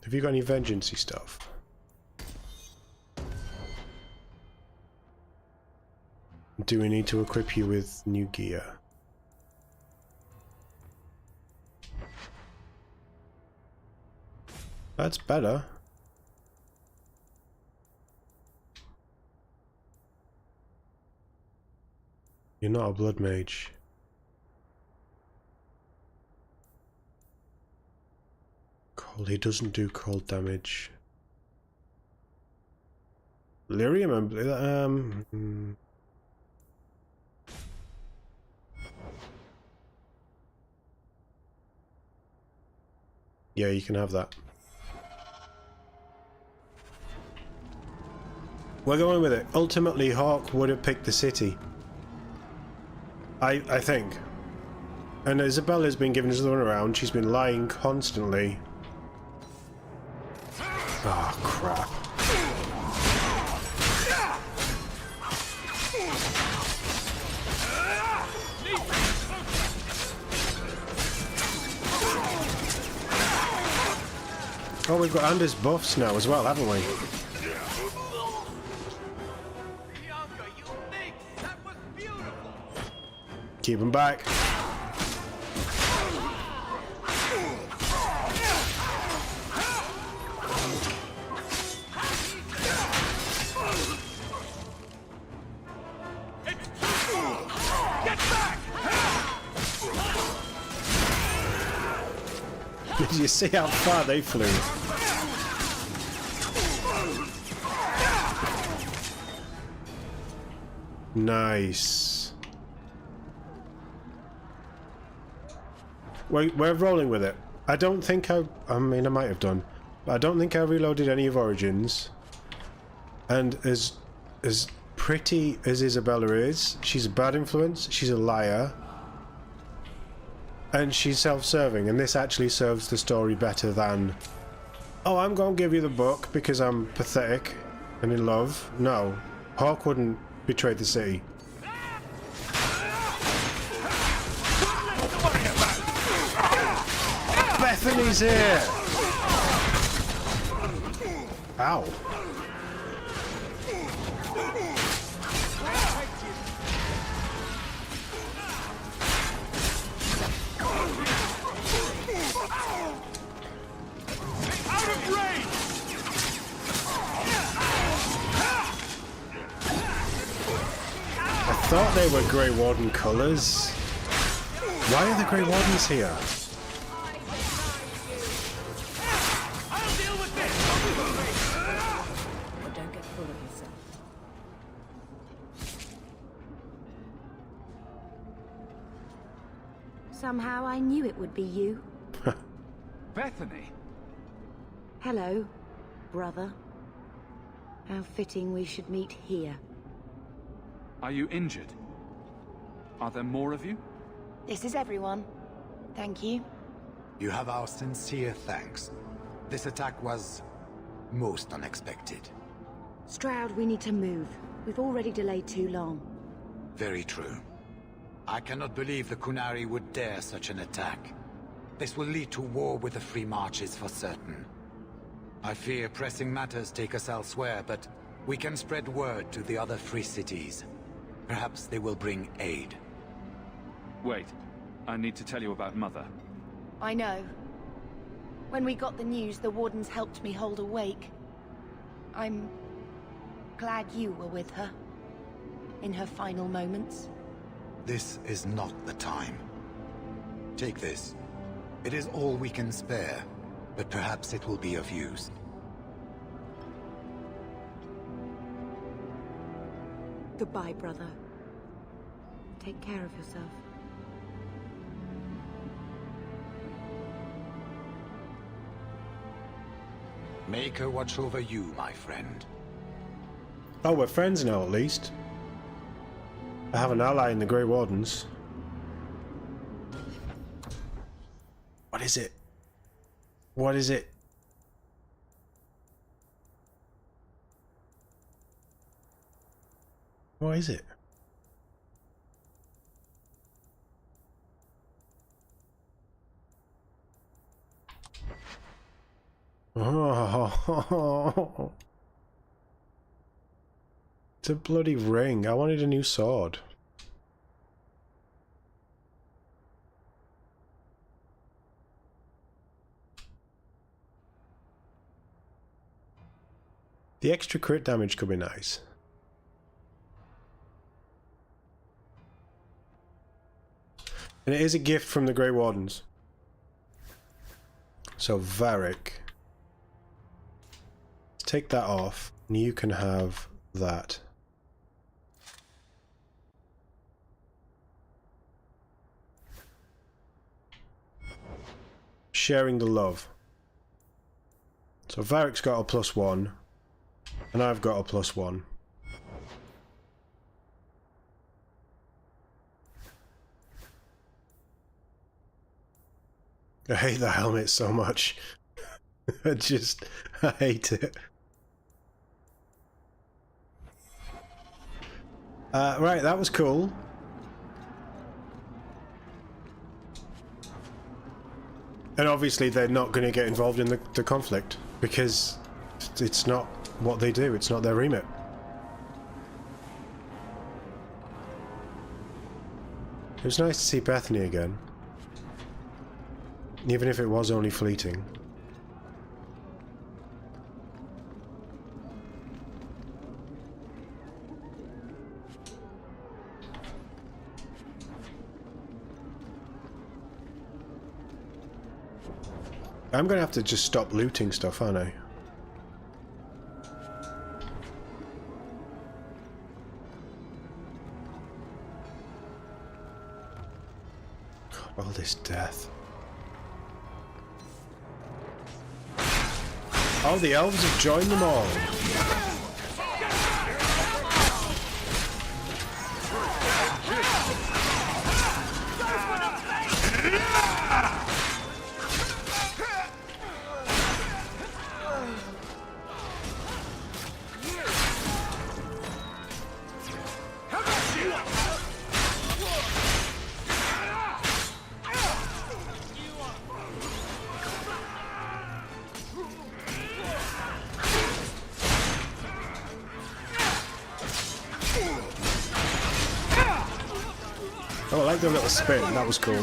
Have you got any vengeance-y stuff? Do we need to equip you with new gear? That's better. You're not a blood mage. Cold, he doesn't do cold damage. Lyrium, yeah, you can have that. We're going with it. Ultimately, Hawke would have picked the city. I think. And Isabella's been giving us the run around. She's been lying constantly. Oh, crap. Oh, we've got Anders buffs now as well, haven't we? Keep him back. Did you see how far they flew? Nice. We're rolling with it. I don't think I mean, I might have done, but I don't think I reloaded any of Origins. And as pretty as Isabella is, she's a bad influence, she's a liar, and she's self-serving, and this actually serves the story better than, oh, I'm going to give you the book because I'm pathetic and in love. No, Hawke wouldn't betray the city. Bethany's here! Ow. Out of range! I thought they were Grey Warden colours. Why are the Grey Wardens here? Don't get full of yourself. Somehow I knew it would be you. Bethany? Hello, brother. How fitting we should meet here. Are you injured? Are there more of you? This is everyone. Thank you. You have our sincere thanks. This attack was most unexpected. Stroud, we need to move. We've already delayed too long. Very true. I cannot believe the Kunari would dare such an attack. This will lead to war with the Free Marches for certain. I fear pressing matters take us elsewhere, but we can spread word to the other free cities. Perhaps they will bring aid. Wait, I need to tell you about Mother. I know. When we got the news, the Wardens helped me hold awake. I'm glad you were with her. In her final moments. This is not the time. Take this. It is all we can spare, but perhaps it will be of use. Goodbye, brother. take care of yourself. Make her watch over you, my friend. Oh, we're friends now at least. I have an ally in the Grey Wardens. What is it? What is it? What is it? Oh, it's a bloody ring. I wanted a new sword. The extra crit damage could be nice. And it is a gift from the Grey Wardens. So Varric, take that off, and you can have that. Sharing the love. So Varric's got a +1, and I've got a +1. I hate the helmet so much. I hate it. Right, that was cool. And obviously they're not going to get involved in the conflict, because it's not what they do, it's not their remit. It was nice to see Bethany again. Even if it was only fleeting. I'm gonna have to just stop looting stuff, aren't I? God, all this death. Oh, the elves have joined them all. Oh, I like the little spin, that was cool.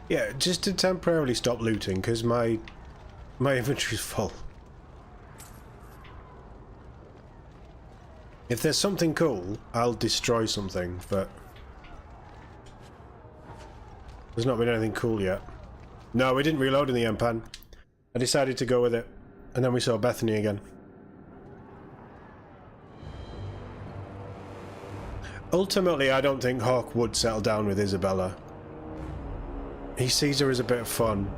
Yeah, just to temporarily stop looting, because my inventory's full. If there's something cool, I'll destroy something, but there's not been anything cool yet. No, we didn't reload in the Empan. I decided to go with it, and then we saw Bethany again. Ultimately, I don't think Hawke would settle down with Isabella. He sees her as a bit of fun,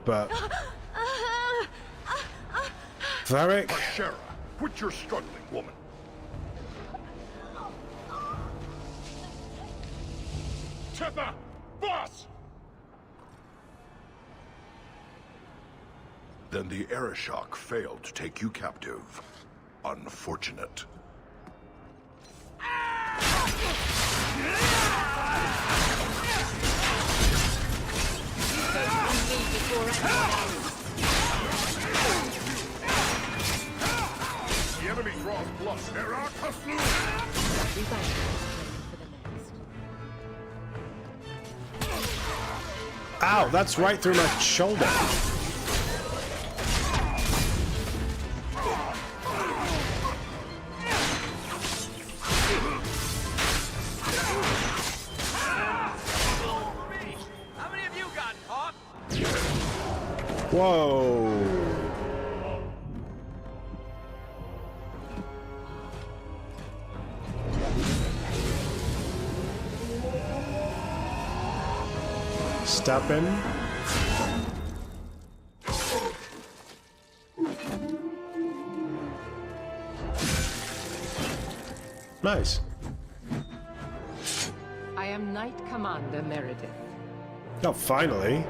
but Varric? Ashera, quit your struggling, woman. Teppa! Boss! Then the Arishok failed to take you captive. Unfortunate. The enemy draws blood. There are Kaslu! Ow, that's right through my shoulder. Whoa! Stab him. Nice. I am Knight Commander Meredith. Oh, finally.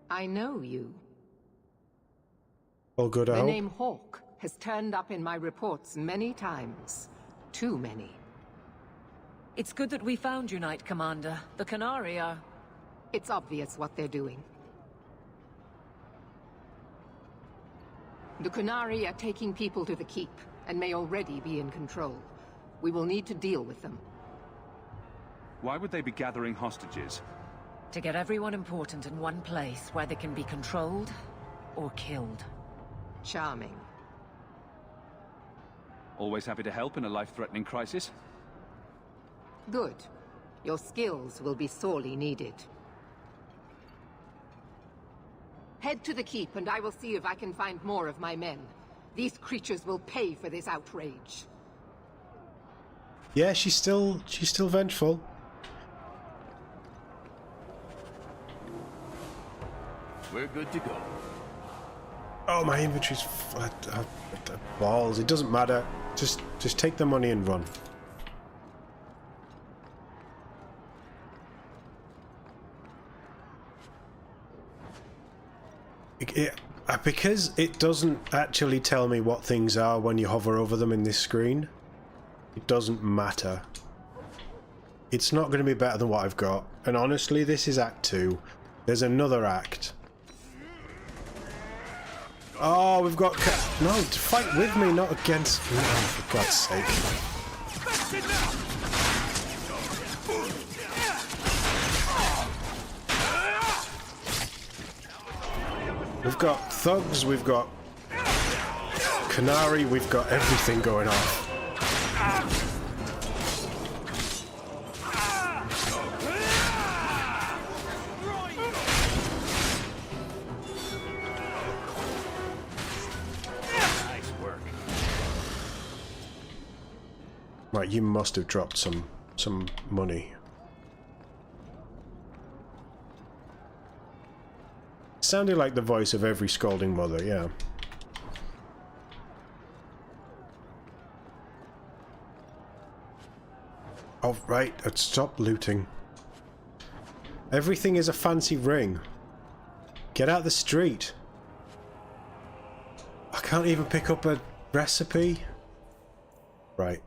I know you. All good, I The hope. name Hawke has turned up in my reports many times. Too many. It's good that we found you, Knight Commander. The Qunari are... It's obvious what they're doing. The Qunari are taking people to the Keep, and may already be in control. We will need to deal with them. Why would they be gathering hostages? To get everyone important in one place where they can be controlled or killed. Charming. Always happy to help in a life-threatening crisis? Good. Your skills will be sorely needed. Head to the Keep, and I will see if I can find more of my men. These creatures will pay for this outrage. Yeah, she's still vengeful. We're good to go. Oh, my inventory's flat. Balls. It doesn't matter. Just take the money and run. Because it doesn't actually tell me what things are when you hover over them in this screen, it doesn't matter. It's not going to be better than what I've got. And honestly, this is Act 2. There's another act. Oh, we've got... No, fight with me, not against... No, for God's sake. We've got thugs, we've got Qunari, we've got everything going on. Nice work. Right, you must have dropped some money. Sounded like the voice of every scolding mother, yeah. Oh, right, stop looting. Everything is a fancy ring. Get out the street. I can't even pick up a recipe. Right,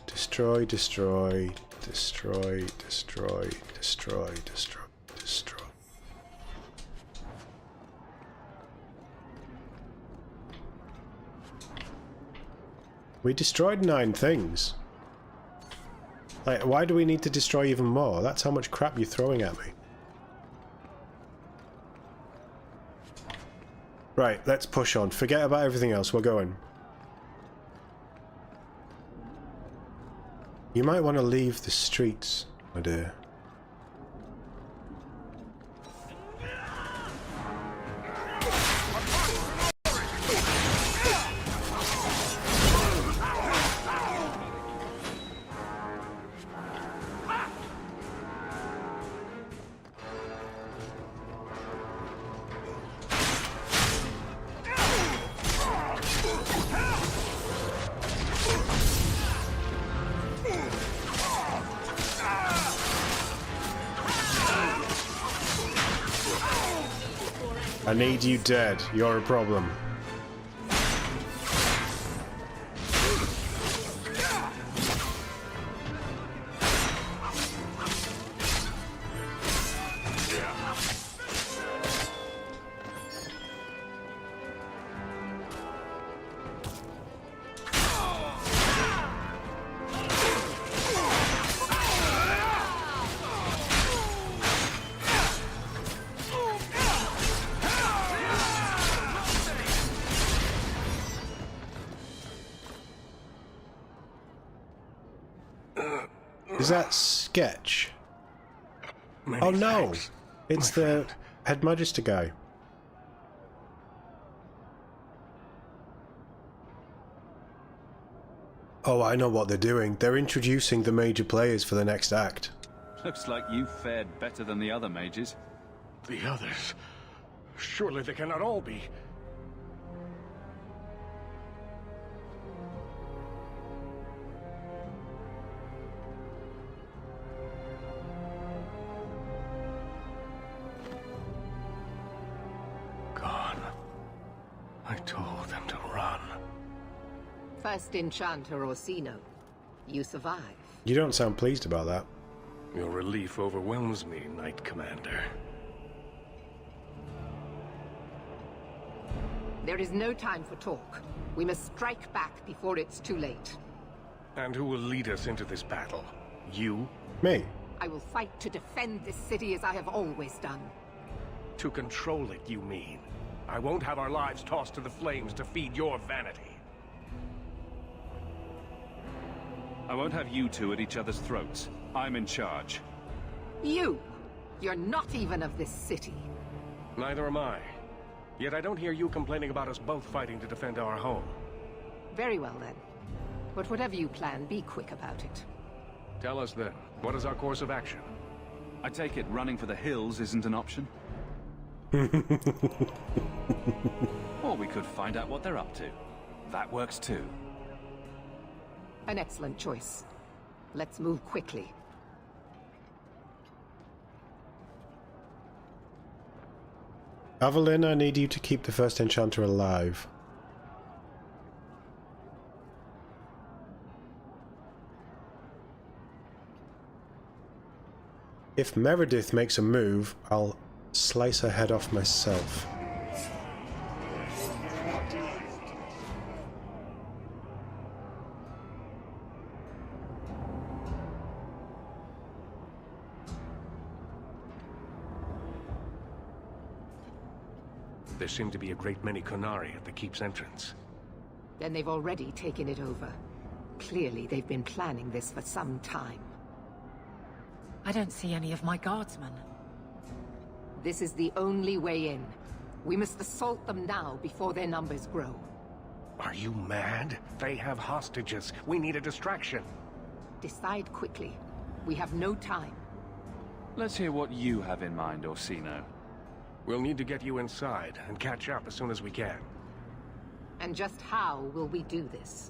destroy, destroy, destroy, destroy, destroy, destroy, destroy. We destroyed 9 things. Like, why do we need to destroy even more? That's how much crap you're throwing at me. Right, let's push on. Forget about everything else. We're going. You might want to leave the streets, my dear. I need you dead. You're a problem. Is that Sketch? Many Oh no! thanks, It's the Head Magister guy. Oh, I know what they're doing. They're introducing the major players for the next act. Looks like you fared better than the other mages. The others? Surely they cannot all be. Gone. I told them to run. First Enchanter Orsino. You survive. You don't sound pleased about that. Your relief overwhelms me, Knight Commander. There is no time for talk. We must strike back before it's too late. And who will lead us into this battle? You? Me. I will fight to defend this city as I have always done. To control it, you mean? I won't have our lives tossed to the flames to feed your vanity. I won't have you two at each other's throats. I'm in charge. You! You're not even of this city. Neither am I. Yet I don't hear you complaining about us both fighting to defend our home. Very well then. But whatever you plan, be quick about it. Tell us then, what is our course of action? I take it running for the hills isn't an option? Or we could find out what they're up to. That works too. An excellent choice. Let's move quickly. Evelyn, I need you to keep the first Enchanter alive. If Meredith makes a move, I'll slice her head off myself. There seem to be a great many Qunari at the keep's entrance. Then they've already taken it over. Clearly, they've been planning this for some time. I don't see any of my guardsmen. This is the only way in. We must assault them now before their numbers grow. Are you mad? They have hostages. We need a distraction. Decide quickly. We have no time. Let's hear what you have in mind, Orsino. We'll need to get you inside and catch up as soon as we can. And just how will we do this?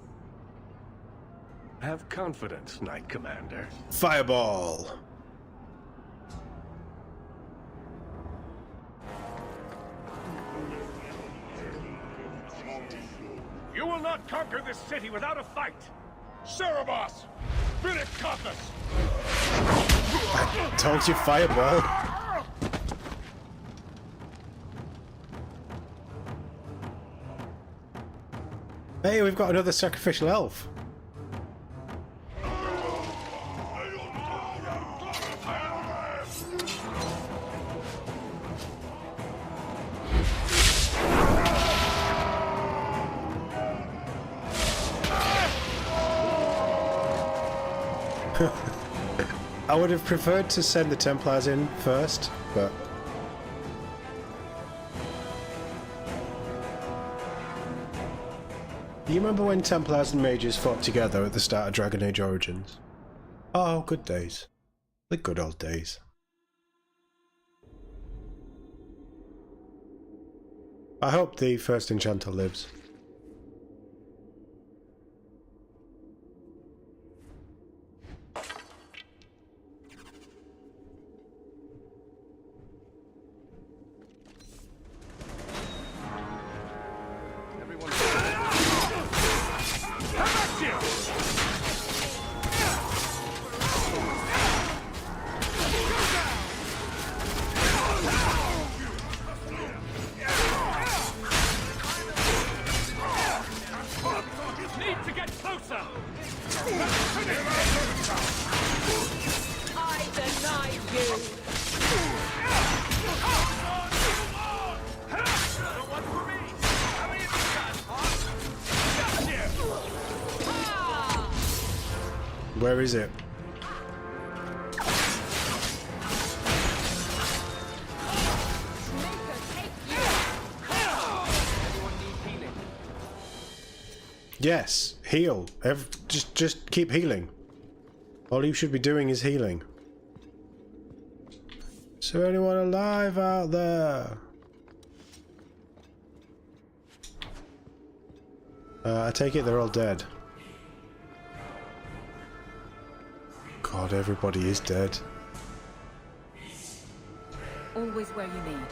Have confidence, Knight Commander. Fireball! You will not conquer this city without a fight! Cerebos! Spirit Caucus! I told you, fireball! Hey, we've got another sacrificial elf. I would have preferred to send the Templars in first, but... Do you remember when Templars and Mages fought together at the start of Dragon Age Origins? Oh, good days. The good old days. I hope the first Enchanter lives. Where is it? Yes, heal. Just keep healing. All you should be doing is healing. Is there anyone alive out there? I take it they're all dead. God, everybody is dead. Always where you need.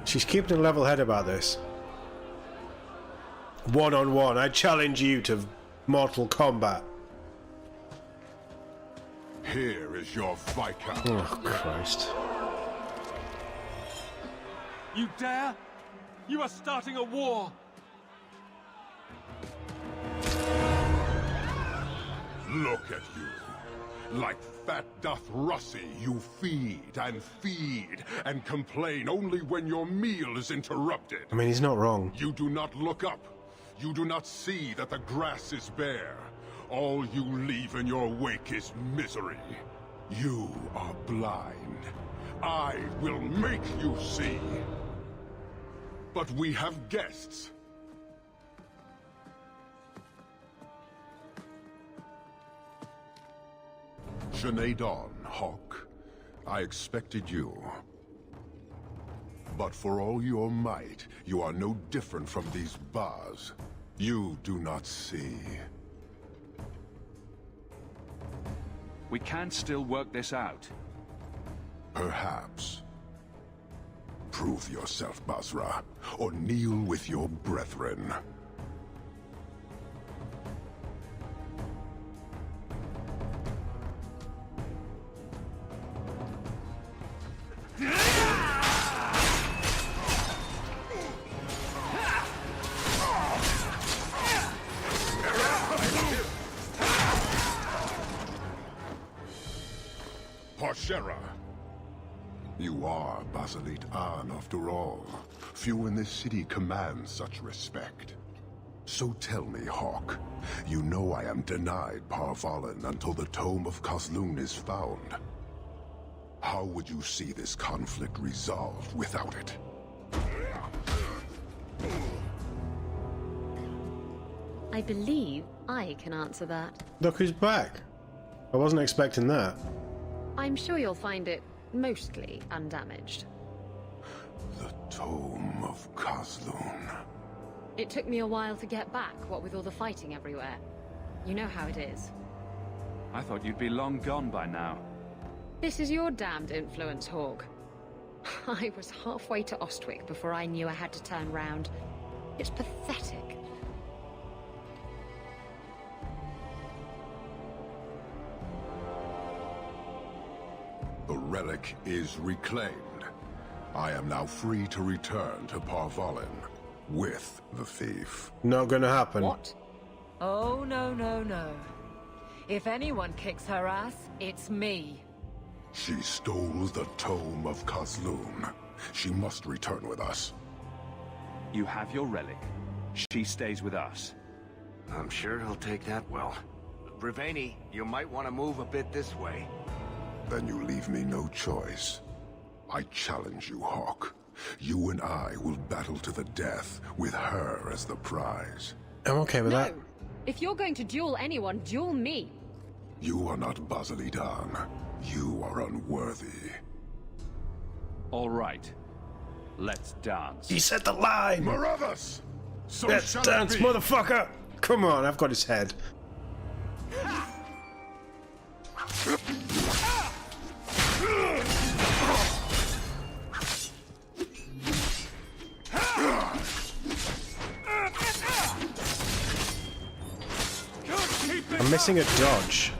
She's keeping a level head about this. One-on-one, I challenge you to mortal combat. Here is your Viscount. Oh, Christ. You dare? You are starting a war! Look at you. Like fat doth Russie, you feed and complain only when your meal is interrupted. I mean, he's not wrong. You do not look up. You do not see that the grass is bare. All you leave in your wake is misery. You are blind. I will make you see. But we have guests. Sinead Dawn, Hawke. I expected you. But for all your might, you are no different from these bars. You do not see. We can still work this out. Perhaps. Prove yourself, Basra, or kneel with your brethren. You are Basilit An, after all. Few in this city command such respect. So tell me, Hawke, you know I am denied Parvalen until the Tome of Kozlun is found. How would you see this conflict resolved without it? I believe I can answer that. Look who's back. I wasn't expecting that. I'm sure you'll find it mostly undamaged. The Tome of Kozlun. It took me a while to get back, what with all the fighting everywhere. You know how it is. I thought you'd be long gone by now. This is your damned influence, Hawke. I was halfway to Ostwick before I knew I had to turn round. It's pathetic. The relic is reclaimed. I am now free to return to Parvalen with the thief. Not gonna happen. What? Oh, no, no, no. If anyone kicks her ass, it's me. She stole the Tome of Kozlun. She must return with us. You have your relic. She stays with us. I'm sure he'll take that well. Breveni, you might want to move a bit this way. Then you leave me no choice. I challenge you, Hawke. You and I will battle to the death, with her as the prize. I'm okay with that. No! If you're going to duel anyone, duel me! You are not Basilit An. You are unworthy. All right. Let's dance. He said the line! Marathas! So Let's shall dance, it be. motherfucker! Come on, I've got his head. I'm missing a dodge.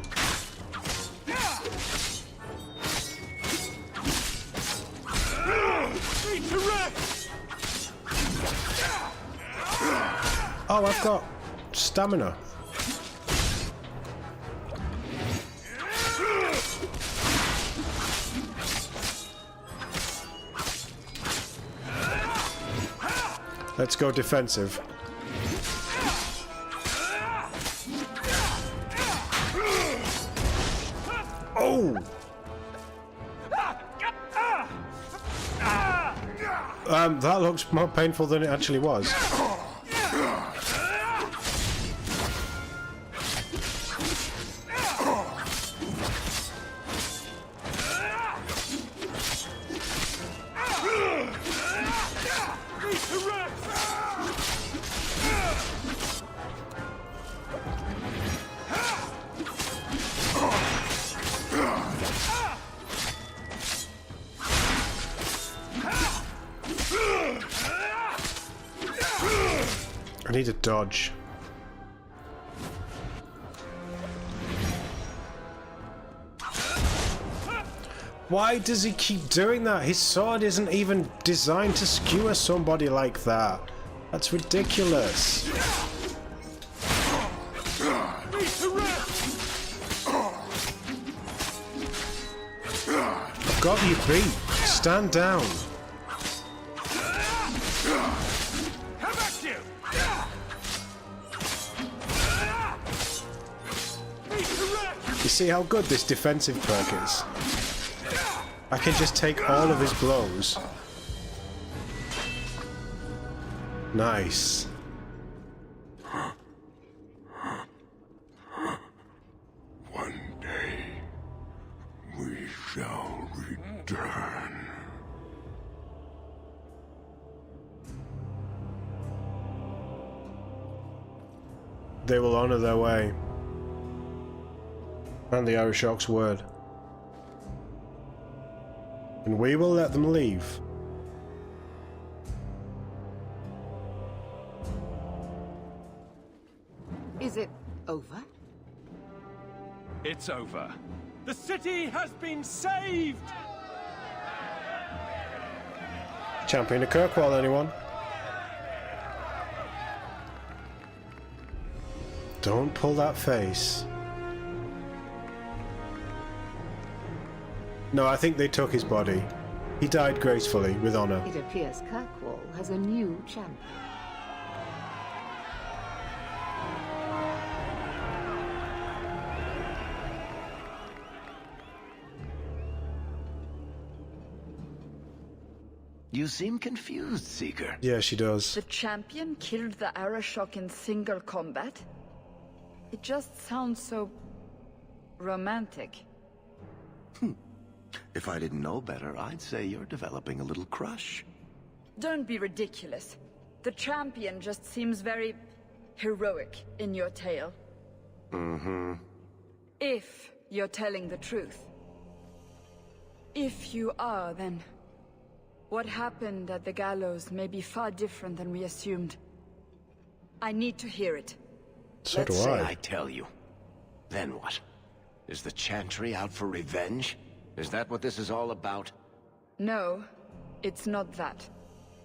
Oh, I've got stamina. Let's go defensive. Oh! That looks more painful than it actually was. I need a dodge. Why does he keep doing that? His sword isn't even designed to skewer somebody like that. That's ridiculous. I've got you beat. Stand down. You see how good this defensive perk is? I can just take all of his blows. Nice. One day, we shall return. They will honor their way. And the Arishok's word. And we will let them leave. Is it over? It's over. The city has been saved! Champion of Kirkwall, anyone? Don't pull that face. No, I think they took his body. He died gracefully, with honor. It appears Kirkwall has a new champion. You seem confused, Seeker. Yeah, she does. The champion killed the Arishok in single combat? It just sounds so... romantic. If I didn't know better, I'd say you're developing a little crush. Don't be ridiculous. The champion just seems very... heroic in your tale. Mm-hmm. If you're telling the truth. If you are, then... what happened at the gallows may be far different than we assumed. I need to hear it. So Let's do say I. I tell you. Then what? Is the Chantry out for revenge? Is that what this is all about? No, it's not that.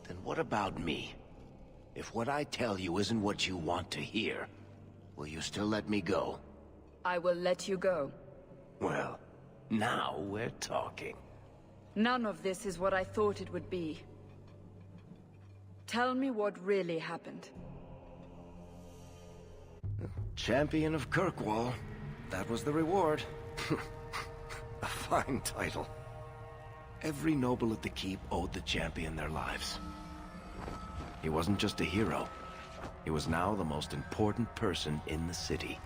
Then what about me? If what I tell you isn't what you want to hear, will you still let me go? I will let you go. Well, now we're talking. None of this is what I thought it would be. Tell me what really happened. Champion of Kirkwall. That was the reward. A fine title. Every noble at the keep owed the champion their lives. He wasn't just a hero. He was now the most important person in the city.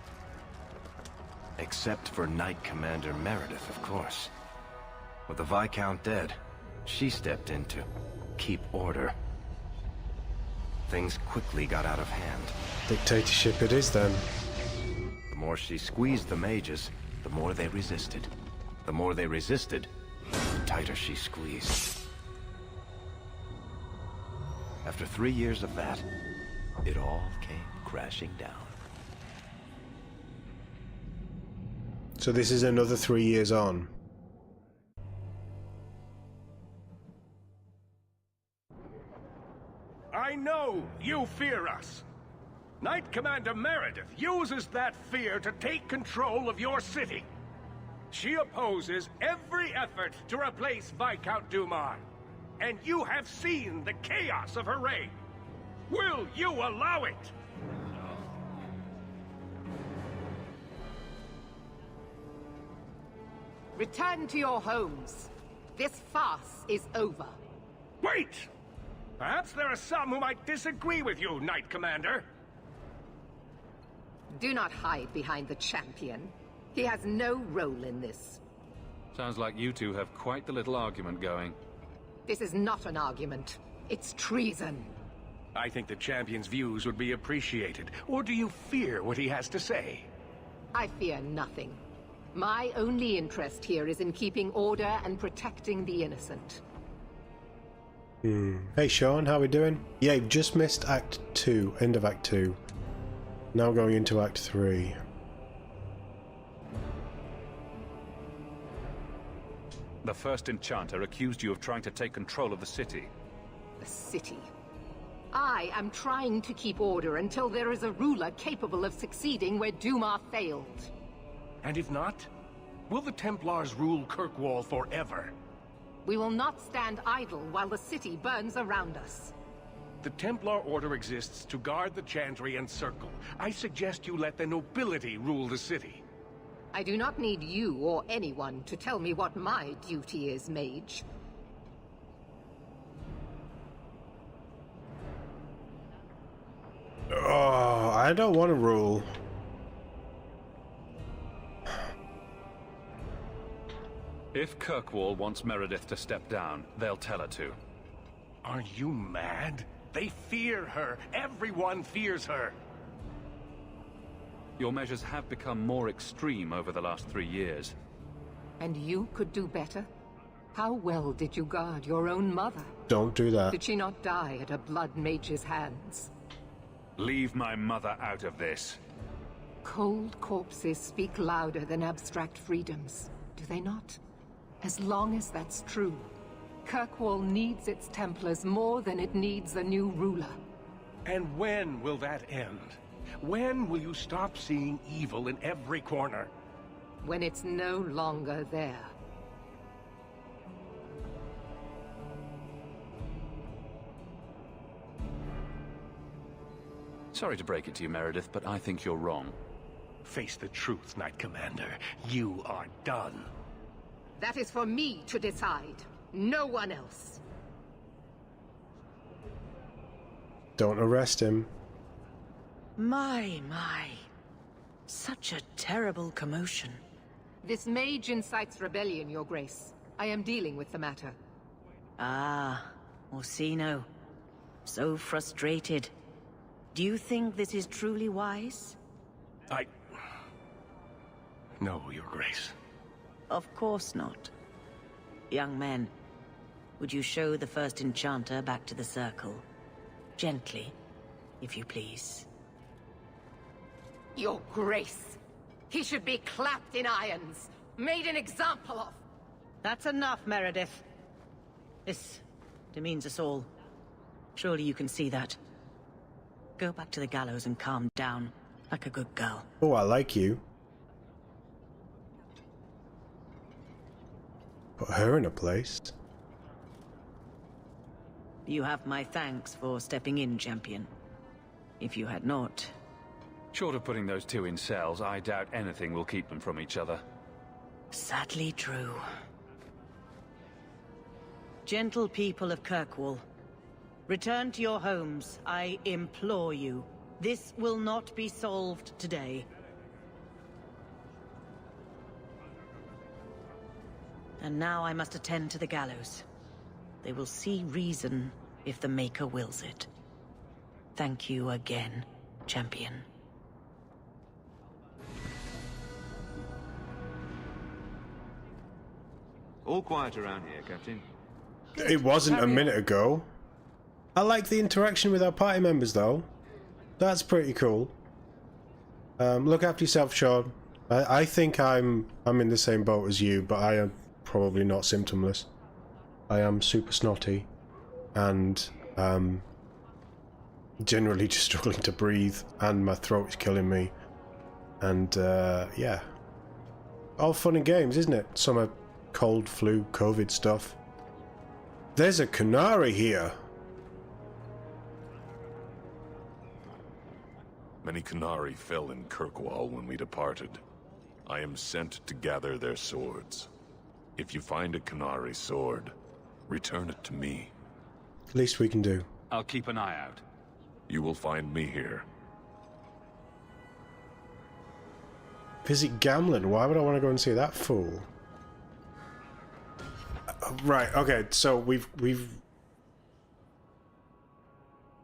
Except for Knight Commander Meredith, of course. With the Viscount dead, she stepped in to keep order. Things quickly got out of hand. Dictatorship it is then. The more she squeezed the mages, the more they resisted. The more they resisted, the tighter she squeezed. After 3 years of that, it all came crashing down. So this is another 3 years on. I know you fear us. Knight Commander Meredith uses that fear to take control of your city. She opposes every effort to replace Viscount Dumar. And you have seen the chaos of her reign. Will you allow it? Return to your homes. This farce is over. Wait! Perhaps there are some who might disagree with you, Knight Commander. Do not hide behind the champion. He has no role in this. Sounds like you two have quite the little argument going. This is not an argument. It's treason. I think the champion's views would be appreciated. Or do you fear what he has to say? I fear nothing. My only interest here is in keeping order and protecting the innocent. Hey Sean, how we doing? Yeah, you've just missed Act 2, end of Act 2. Now going into Act 3. The first enchanter accused you of trying to take control of the city. The city. I am trying to keep order until there is a ruler capable of succeeding where Duma failed. And if not, will the Templars rule Kirkwall forever? We will not stand idle while the city burns around us. The Templar Order exists to guard the Chantry and Circle. I suggest you let the nobility rule the city. I do not need you or anyone to tell me what my duty is, mage. Oh, I don't want to rule. If Kirkwall wants Meredith to step down, they'll tell her to. Are you mad? They fear her. Everyone fears her. Your measures have become more extreme over the last 3 years. And you could do better? How well did you guard your own mother? Don't do that. Did she not die at a blood mage's hands? Leave my mother out of this. Cold corpses speak louder than abstract freedoms, do they not? As long as that's true, Kirkwall needs its Templars more than it needs a new ruler. And when will that end? When will you stop seeing evil in every corner? When it's no longer there. Sorry to break it to you, Meredith, but I think you're wrong. Face the truth, Knight Commander. You are done. That is for me to decide. No one else. Don't arrest him. My. Such a terrible commotion. This mage incites rebellion, Your Grace. I am dealing with the matter. Ah, Orsino. So frustrated. Do you think this is truly wise? No, Your Grace. Of course not. Young men, would you show the first enchanter back to the circle? Gently, if you please. Your Grace. He should be clapped in irons, made an example of. That's enough, Meredith. This demeans us all. Surely you can see that. Go back to the gallows and calm down, like a good girl. Oh, I like you. Put her in a place. You have my thanks for stepping in, champion. If you had not... Short of putting those two in cells, I doubt anything will keep them from each other. Sadly true. Gentle people of Kirkwall, return to your homes, I implore you. This will not be solved today. And now I must attend to the gallows. They will see reason if the Maker wills it. Thank you again, champion. All quiet around here, Captain. It wasn't a minute ago. I like the interaction with our party members, though. That's pretty cool. Look after yourself, Sean. I think I'm in the same boat as you, but I am probably not symptomless. I am super snotty and generally just struggling to breathe, and my throat is killing me. And yeah, all fun and games, isn't it? Summer cold, flu, COVID stuff. There's a canary here. Many Canari fell in Kirkwall when we departed. I am sent to gather their swords. If you find a Canari sword, return it to me. Least we can do. I'll keep an eye out. You will find me here. Visit Gamlen. Why would I want to go and see that fool? Right, okay, so we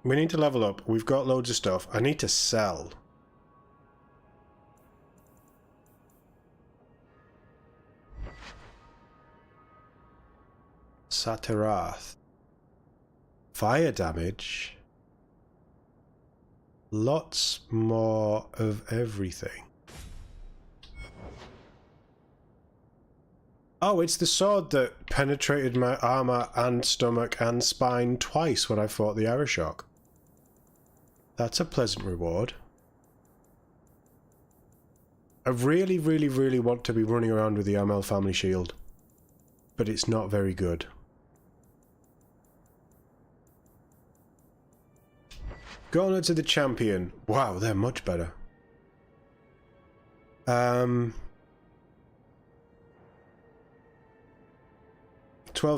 need to level up. We've got loads of stuff. I need to sell. Satirath. fire damage. Lots more of everything. Oh, it's the sword that penetrated my armor and stomach and spine twice when I fought the Arashok. That's a pleasant reward. I really, really, really want to be running around with the Amel family shield, but it's not very good. Gauntlet to the champion. Wow, they're much better. 12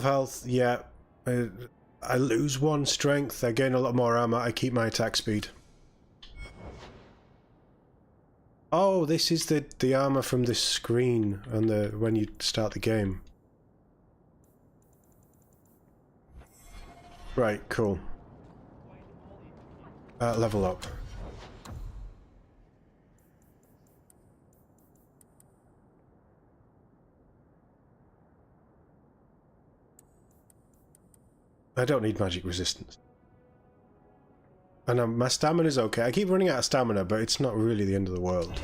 health, yeah. I lose 1 strength, I gain a lot more armor, I keep my attack speed. Oh, this is the armor from the screen and when you start the game. Right, cool. Level up. I don't need magic resistance. And my stamina's okay. I keep running out of stamina, but it's not really the end of the world.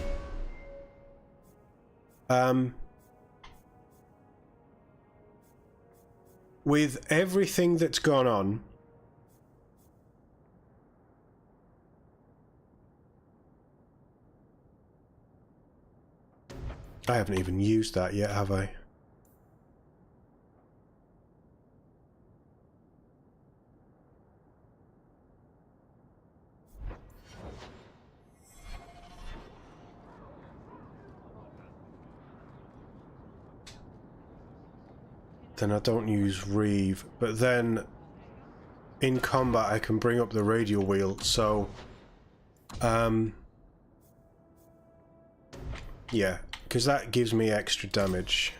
With everything that's gone on, I haven't even used that yet, have I? Then I don't use Reeve, but then in combat I can bring up the radial wheel, so yeah, because that gives me extra damage.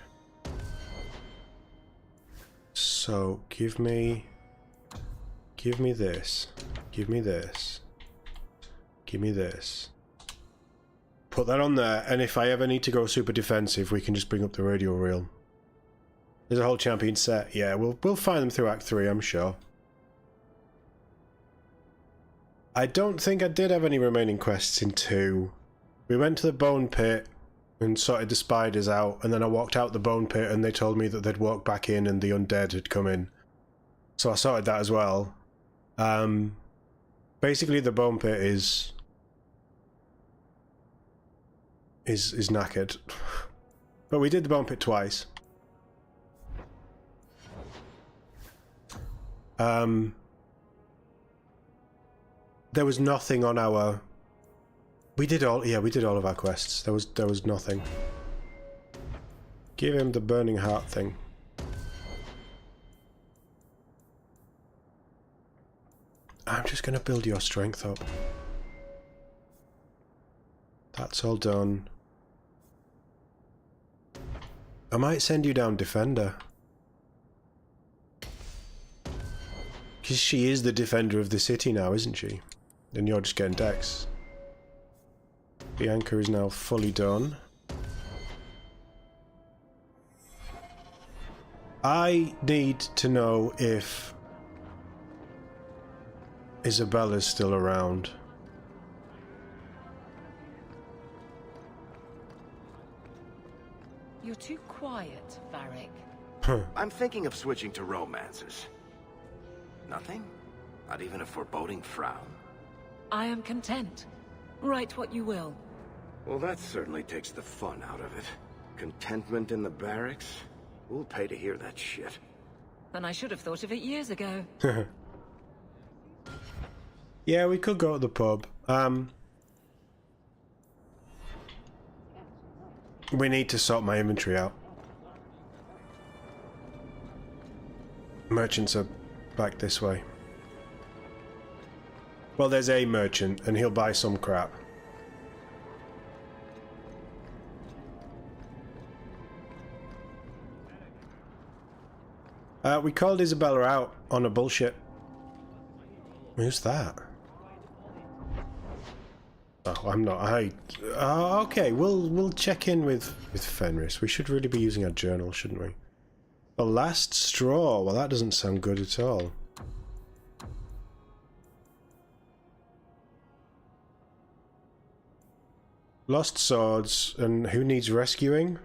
So give me this, give me this, give me this. Put that on there, and if I ever need to go super defensive, we can just bring up the radial wheel. There's a whole champion set. Yeah, we'll find them through Act 3, I'm sure. I don't think I did have any remaining quests in 2. We went to the bone pit and sorted the spiders out, and then I walked out the bone pit and they told me that they'd walked back in and the undead had come in. So I sorted that as well. Basically the bone pit is knackered. But we did the bone pit twice. There was nothing on our... We did all of our quests. There was nothing. Give him the burning heart thing. I'm just gonna build your strength up. That's all done. I might send you down Defender. Because she is the defender of the city now, isn't she? And you're just getting Dex. Bianca is now fully done. I need to know if Isabella's still around. You're too quiet, Varric. I'm thinking of switching to romances. Nothing? Not even a foreboding frown? I am content. Write what you will. Well, that certainly takes the fun out of it. Contentment in the barracks? Who'll pay to hear that shit? Then I should have thought of it years ago. Yeah, we could go to the pub. We need to sort my inventory out. Merchants are back this way. Well, there's a merchant, and he'll buy some crap. We called Isabella out on a bullshit. Who's that? Oh, I'm not. Okay, we'll check in with Fenris. We should really be using our journal, shouldn't we? The last straw. Well, that doesn't sound good at all. Lost swords, and who needs rescuing?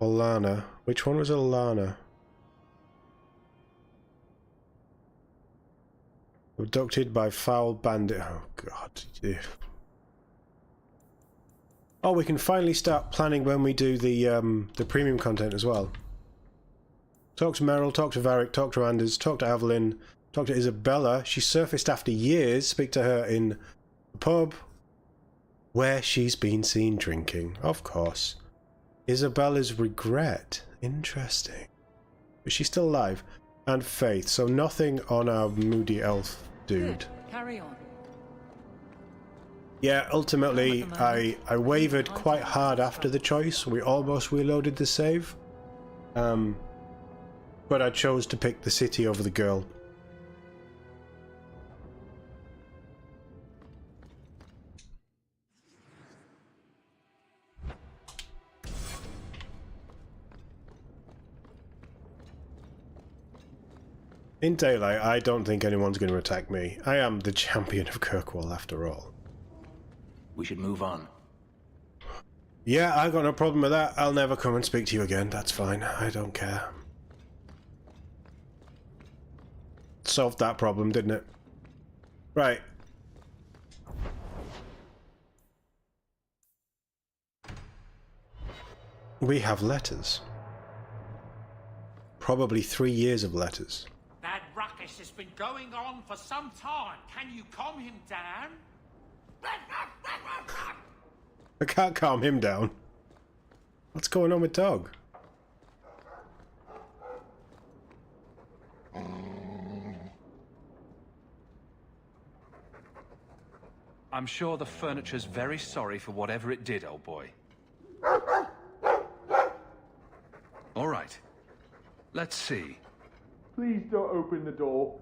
Alana. Which one was Alana? Abducted by foul bandit. Oh god. Yeah. Oh, we can finally start planning when we do the premium content as well. Talk to Merrill, talk to Varric, talk to Anders, talk to Evelyn, talk to Isabella. She surfaced after years. Speak to her in the pub where she's been seen drinking. Of course. Isabella's regret. Interesting. But she's still alive. And Faith. So nothing on our moody elf dude. Good. Carry on. Yeah, ultimately, I wavered quite hard after the choice. We almost reloaded the save. But I chose to pick the city over the girl. In daylight, I don't think anyone's going to attack me. I am the champion of Kirkwall after all. We should move on. Yeah, I've got no problem with that. I'll never come and speak to you again. That's fine. I don't care. Solved that problem, didn't it? Right. We have letters. Probably 3 years of letters. That ruckus has been going on for some time. Can you calm him down? I can't calm him down. What's going on with Dog? I'm sure the furniture's very sorry for whatever it did, old boy. All right. Let's see. Please don't open the door.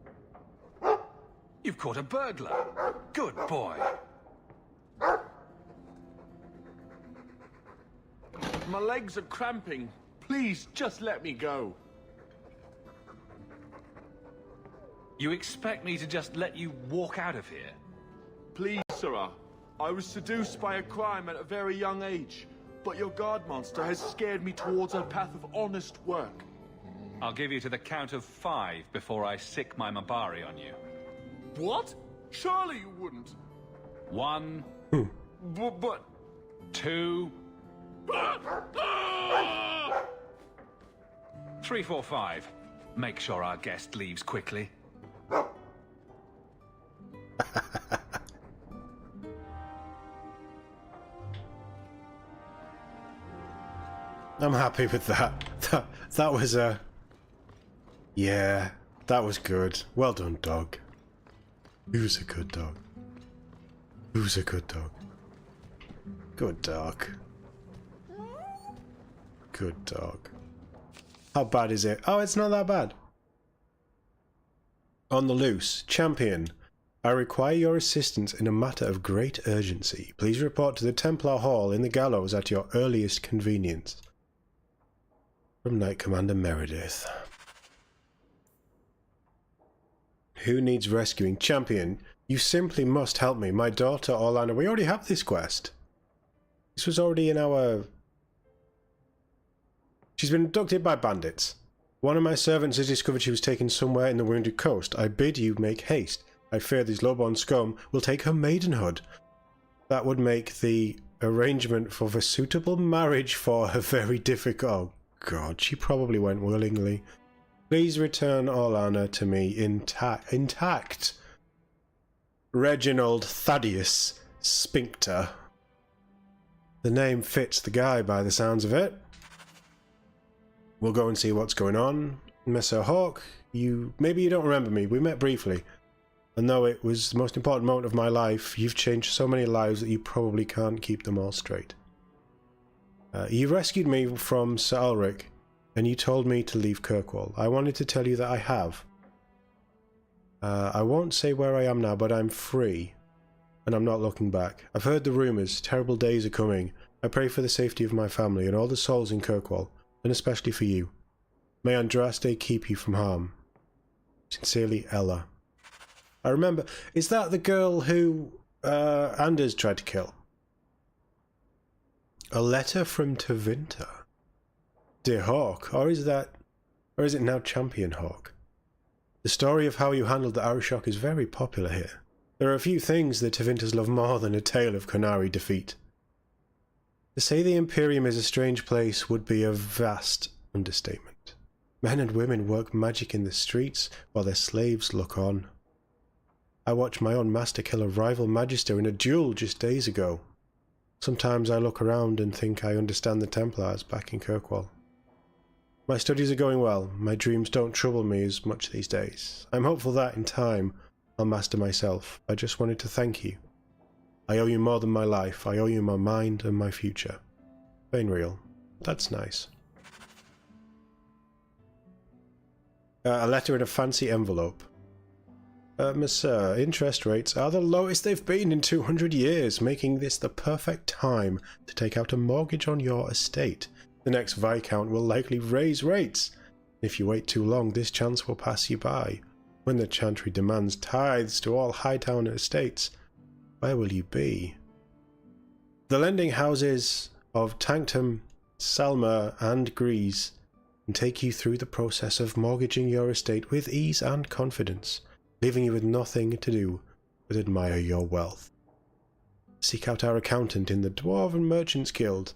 You've caught a burglar. Good boy. My legs are cramping. Please, just let me go. You expect me to just let you walk out of here? Please, sirrah. I was seduced by a crime at a very young age, but your guard monster has scared me towards a path of honest work. I'll give you to the count of 5 before I sick my Mabari on you. What? Surely you wouldn't. 1. But... 2. 3, 4, 5. Make sure our guest leaves quickly. I'm happy with that. That was a... Yeah, that was good. Well done, Dog. Who's a good dog? Who's a good dog? Good dog. Good dog. How bad is it? Oh, it's not that bad. On the loose. Champion. I require your assistance in a matter of great urgency. Please report to the Templar Hall in the Gallows at your earliest convenience. From Knight Commander Meredith. Who needs rescuing? Champion, you simply must help me. My daughter, Orlando. We already have this quest. This was already in our... She's been abducted by bandits. One of my servants has discovered she was taken somewhere in the Wounded Coast. I bid you make haste. I fear these low-born scum will take her maidenhood. That would make the arrangement for a suitable marriage for her very difficult. Oh, God, she probably went willingly. Please return Orlana to me intact. Reginald Thaddeus Sphincter. The name fits the guy by the sounds of it. We'll go and see what's going on. Mr. Hawke, maybe you don't remember me. We met briefly. And though it was the most important moment of my life, you've changed so many lives that you probably can't keep them all straight. You rescued me from Sir Ulrich, and you told me to leave Kirkwall. I wanted to tell you that I have. I won't say where I am now, but I'm free, and I'm not looking back. I've heard the rumours. Terrible days are coming. I pray for the safety of my family and all the souls in Kirkwall, and especially for you. May Andraste keep you from harm. Sincerely, Ella. I remember... Is that the girl who Anders tried to kill? A letter from Tevinter. Dear Hawke, or is it now Champion Hawke? The story of how you handled the Arashok is very popular here. There are a few things the Tevinters love more than a tale of Qunari defeat. To say the Imperium is a strange place would be a vast understatement. Men and women work magic in the streets while their slaves look on. I watched my own master kill a rival magister in a duel just days ago. Sometimes I look around and think I understand the Templars back in Kirkwall. My studies are going well. My dreams don't trouble me as much these days. I'm hopeful that, in time, I'll master myself. I just wanted to thank you. I owe you more than my life. I owe you my mind and my future. Vainreal. That's nice. A letter in a fancy envelope. Monsieur, interest rates are the lowest they've been in 200 years, making this the perfect time to take out a mortgage on your estate. The next Viscount will likely raise rates. If you wait too long, this chance will pass you by. When the Chantry demands tithes to all Hightown estates, where will you be? The lending houses of Tanctum, Salmer, and Grease can take you through the process of mortgaging your estate with ease and confidence, leaving you with nothing to do but admire your wealth. Seek out our accountant in the Dwarven Merchants Guild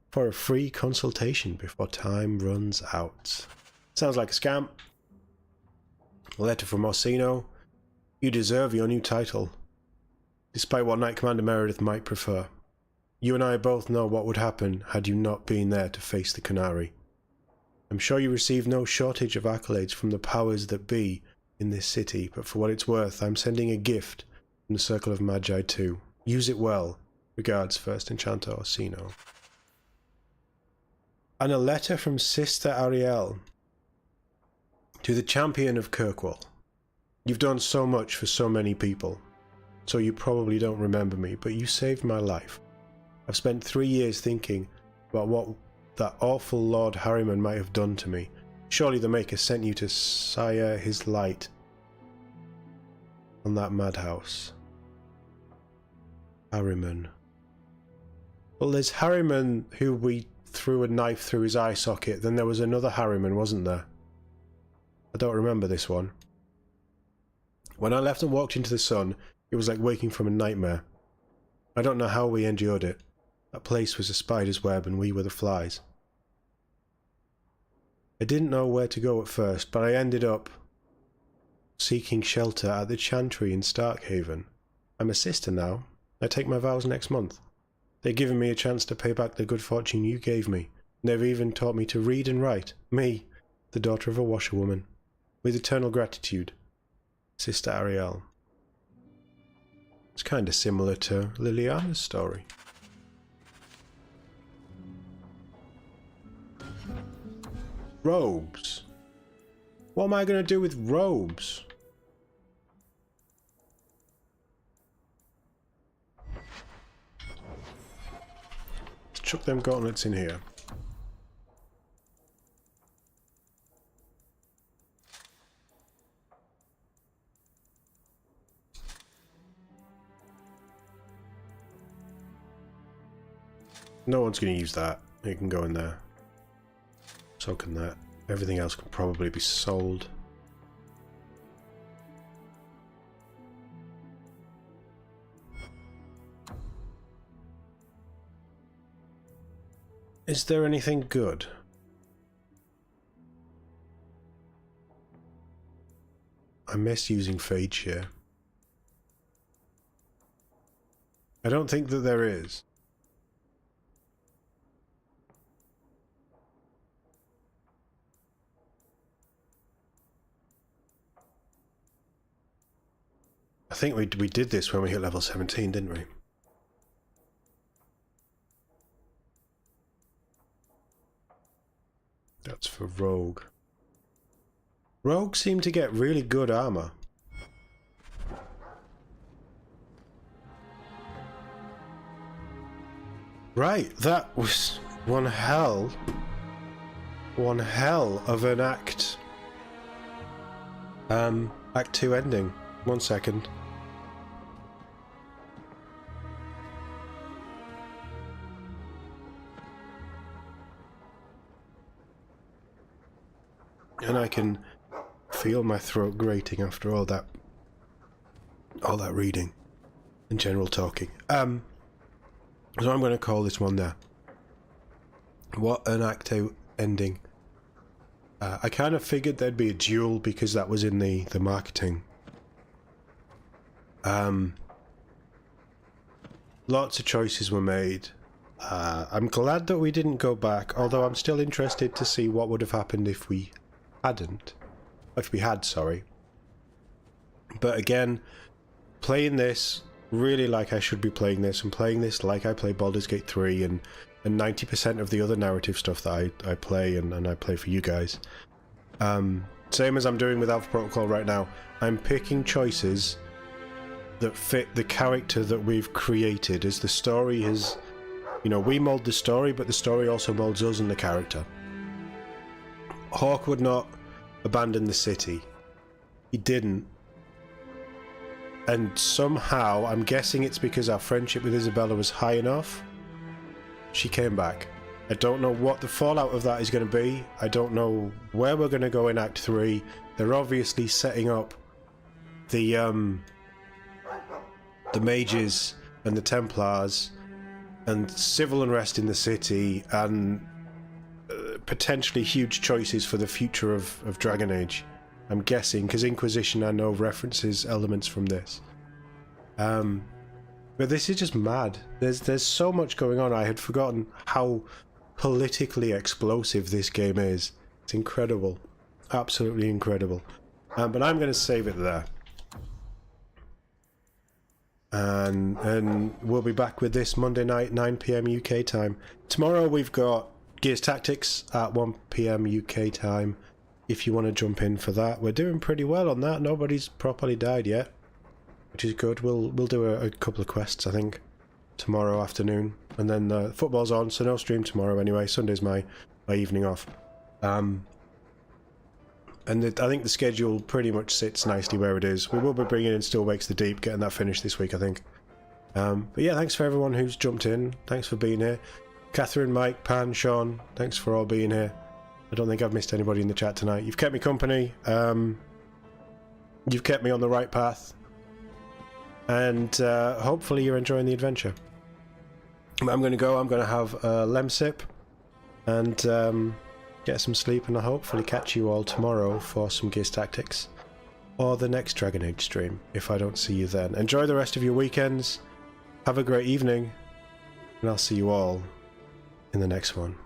for a free consultation before time runs out. Sounds like a scam. A letter from Orsino. You deserve your new title, despite what Knight Commander Meredith might prefer. You and I both know what would happen had you not been there to face the Qunari. I'm sure you receive no shortage of accolades from the powers that be in this city, but for what it's worth, I'm sending a gift from the Circle of Magi too. Use it well. Regards, First Enchanter Orsino. And a letter from Sister Ariel to the Champion of Kirkwall. You've done so much for so many people, so you probably don't remember me, but you saved my life. I've spent 3 years thinking about what that awful Lord Harriman might have done to me. Surely the Maker sent you to sire his light on that madhouse. Harriman. Well, there's Harriman who we threw a knife through his eye socket, then there was another Harriman, wasn't there? I don't remember this one. When I left and walked into the sun, it was like waking from a nightmare. I don't know how we endured it. That place was a spider's web and we were the flies. I didn't know where to go at first, but I ended up seeking shelter at the Chantry in Starkhaven. I'm a sister now. I take my vows next month. They've given me a chance to pay back the good fortune you gave me. They've even taught me to read and write. Me, the daughter of a washerwoman. With eternal gratitude. Sister Ariel. It's kind of similar to Liliana's story. Robes. What am I going to do with robes? Let's chuck them gauntlets in here. No one's going to use that. It can go in there. So can that. Everything else can probably be sold. Is there anything good? I miss using Fade Share. I don't think that there is. I think we did this when we hit level 17, didn't we? That's for Rogue. Rogue seem to get really good armor. Right, that was one hell of an act. Act 2 ending. 1 second. And I can feel my throat grating after all that reading and general talking. So I'm going to call this one there. What an Act 2 ending. I kind of figured there'd be a duel because that was in the marketing. Lots of choices were made. I'm glad that we didn't go back, although I'm still interested to see what would have happened if we hadn't. If we had, sorry. But again, playing this really like I should be playing this, and playing this like I play Baldur's Gate 3 and 90% of the other narrative stuff that I play and I play for you guys. Same as I'm doing with Alpha Protocol right now. I'm picking choices that fit the character that we've created, as the story has... You know, we mold the story, but the story also molds us and the character. Hawke would not abandon the city. He didn't. And somehow, I'm guessing it's because our friendship with Isabella was high enough, she came back. I don't know what the fallout of that is going to be. I don't know where we're going to go in Act 3. They're obviously setting up the mages and the Templars and civil unrest in the city and potentially huge choices for the future of Dragon Age. I'm guessing, because Inquisition I know references elements from this. But this is just mad. There's so much going on. I had forgotten how politically explosive this game is. It's incredible. Absolutely incredible. But I'm going to save it there. And we'll be back with this Monday night, 9 PM UK time. Tomorrow we've got Gears Tactics at 1 PM UK time. If you want to jump in for that, we're doing pretty well on that. Nobody's properly died yet, which is good. We'll do a couple of quests, I think, tomorrow afternoon, and then football's on, so no stream tomorrow anyway. Sunday's my evening off. And I think the schedule pretty much sits nicely where it is. We will be bringing in Still Wakes the Deep, getting that finished this week, I think. But yeah, thanks for everyone who's jumped in. Thanks for being here. Catherine, Mike, Pan, Sean, thanks for all being here. I don't think I've missed anybody in the chat tonight. You've kept me company. You've kept me on the right path. And hopefully you're enjoying the adventure. I'm going to go. I'm going to have a lemsip and get some sleep, and I'll hopefully catch you all tomorrow for some Gears Tactics or the next Dragon Age stream, if I don't see you then. Enjoy the rest of your weekends. Have a great evening, and I'll see you all in the next one.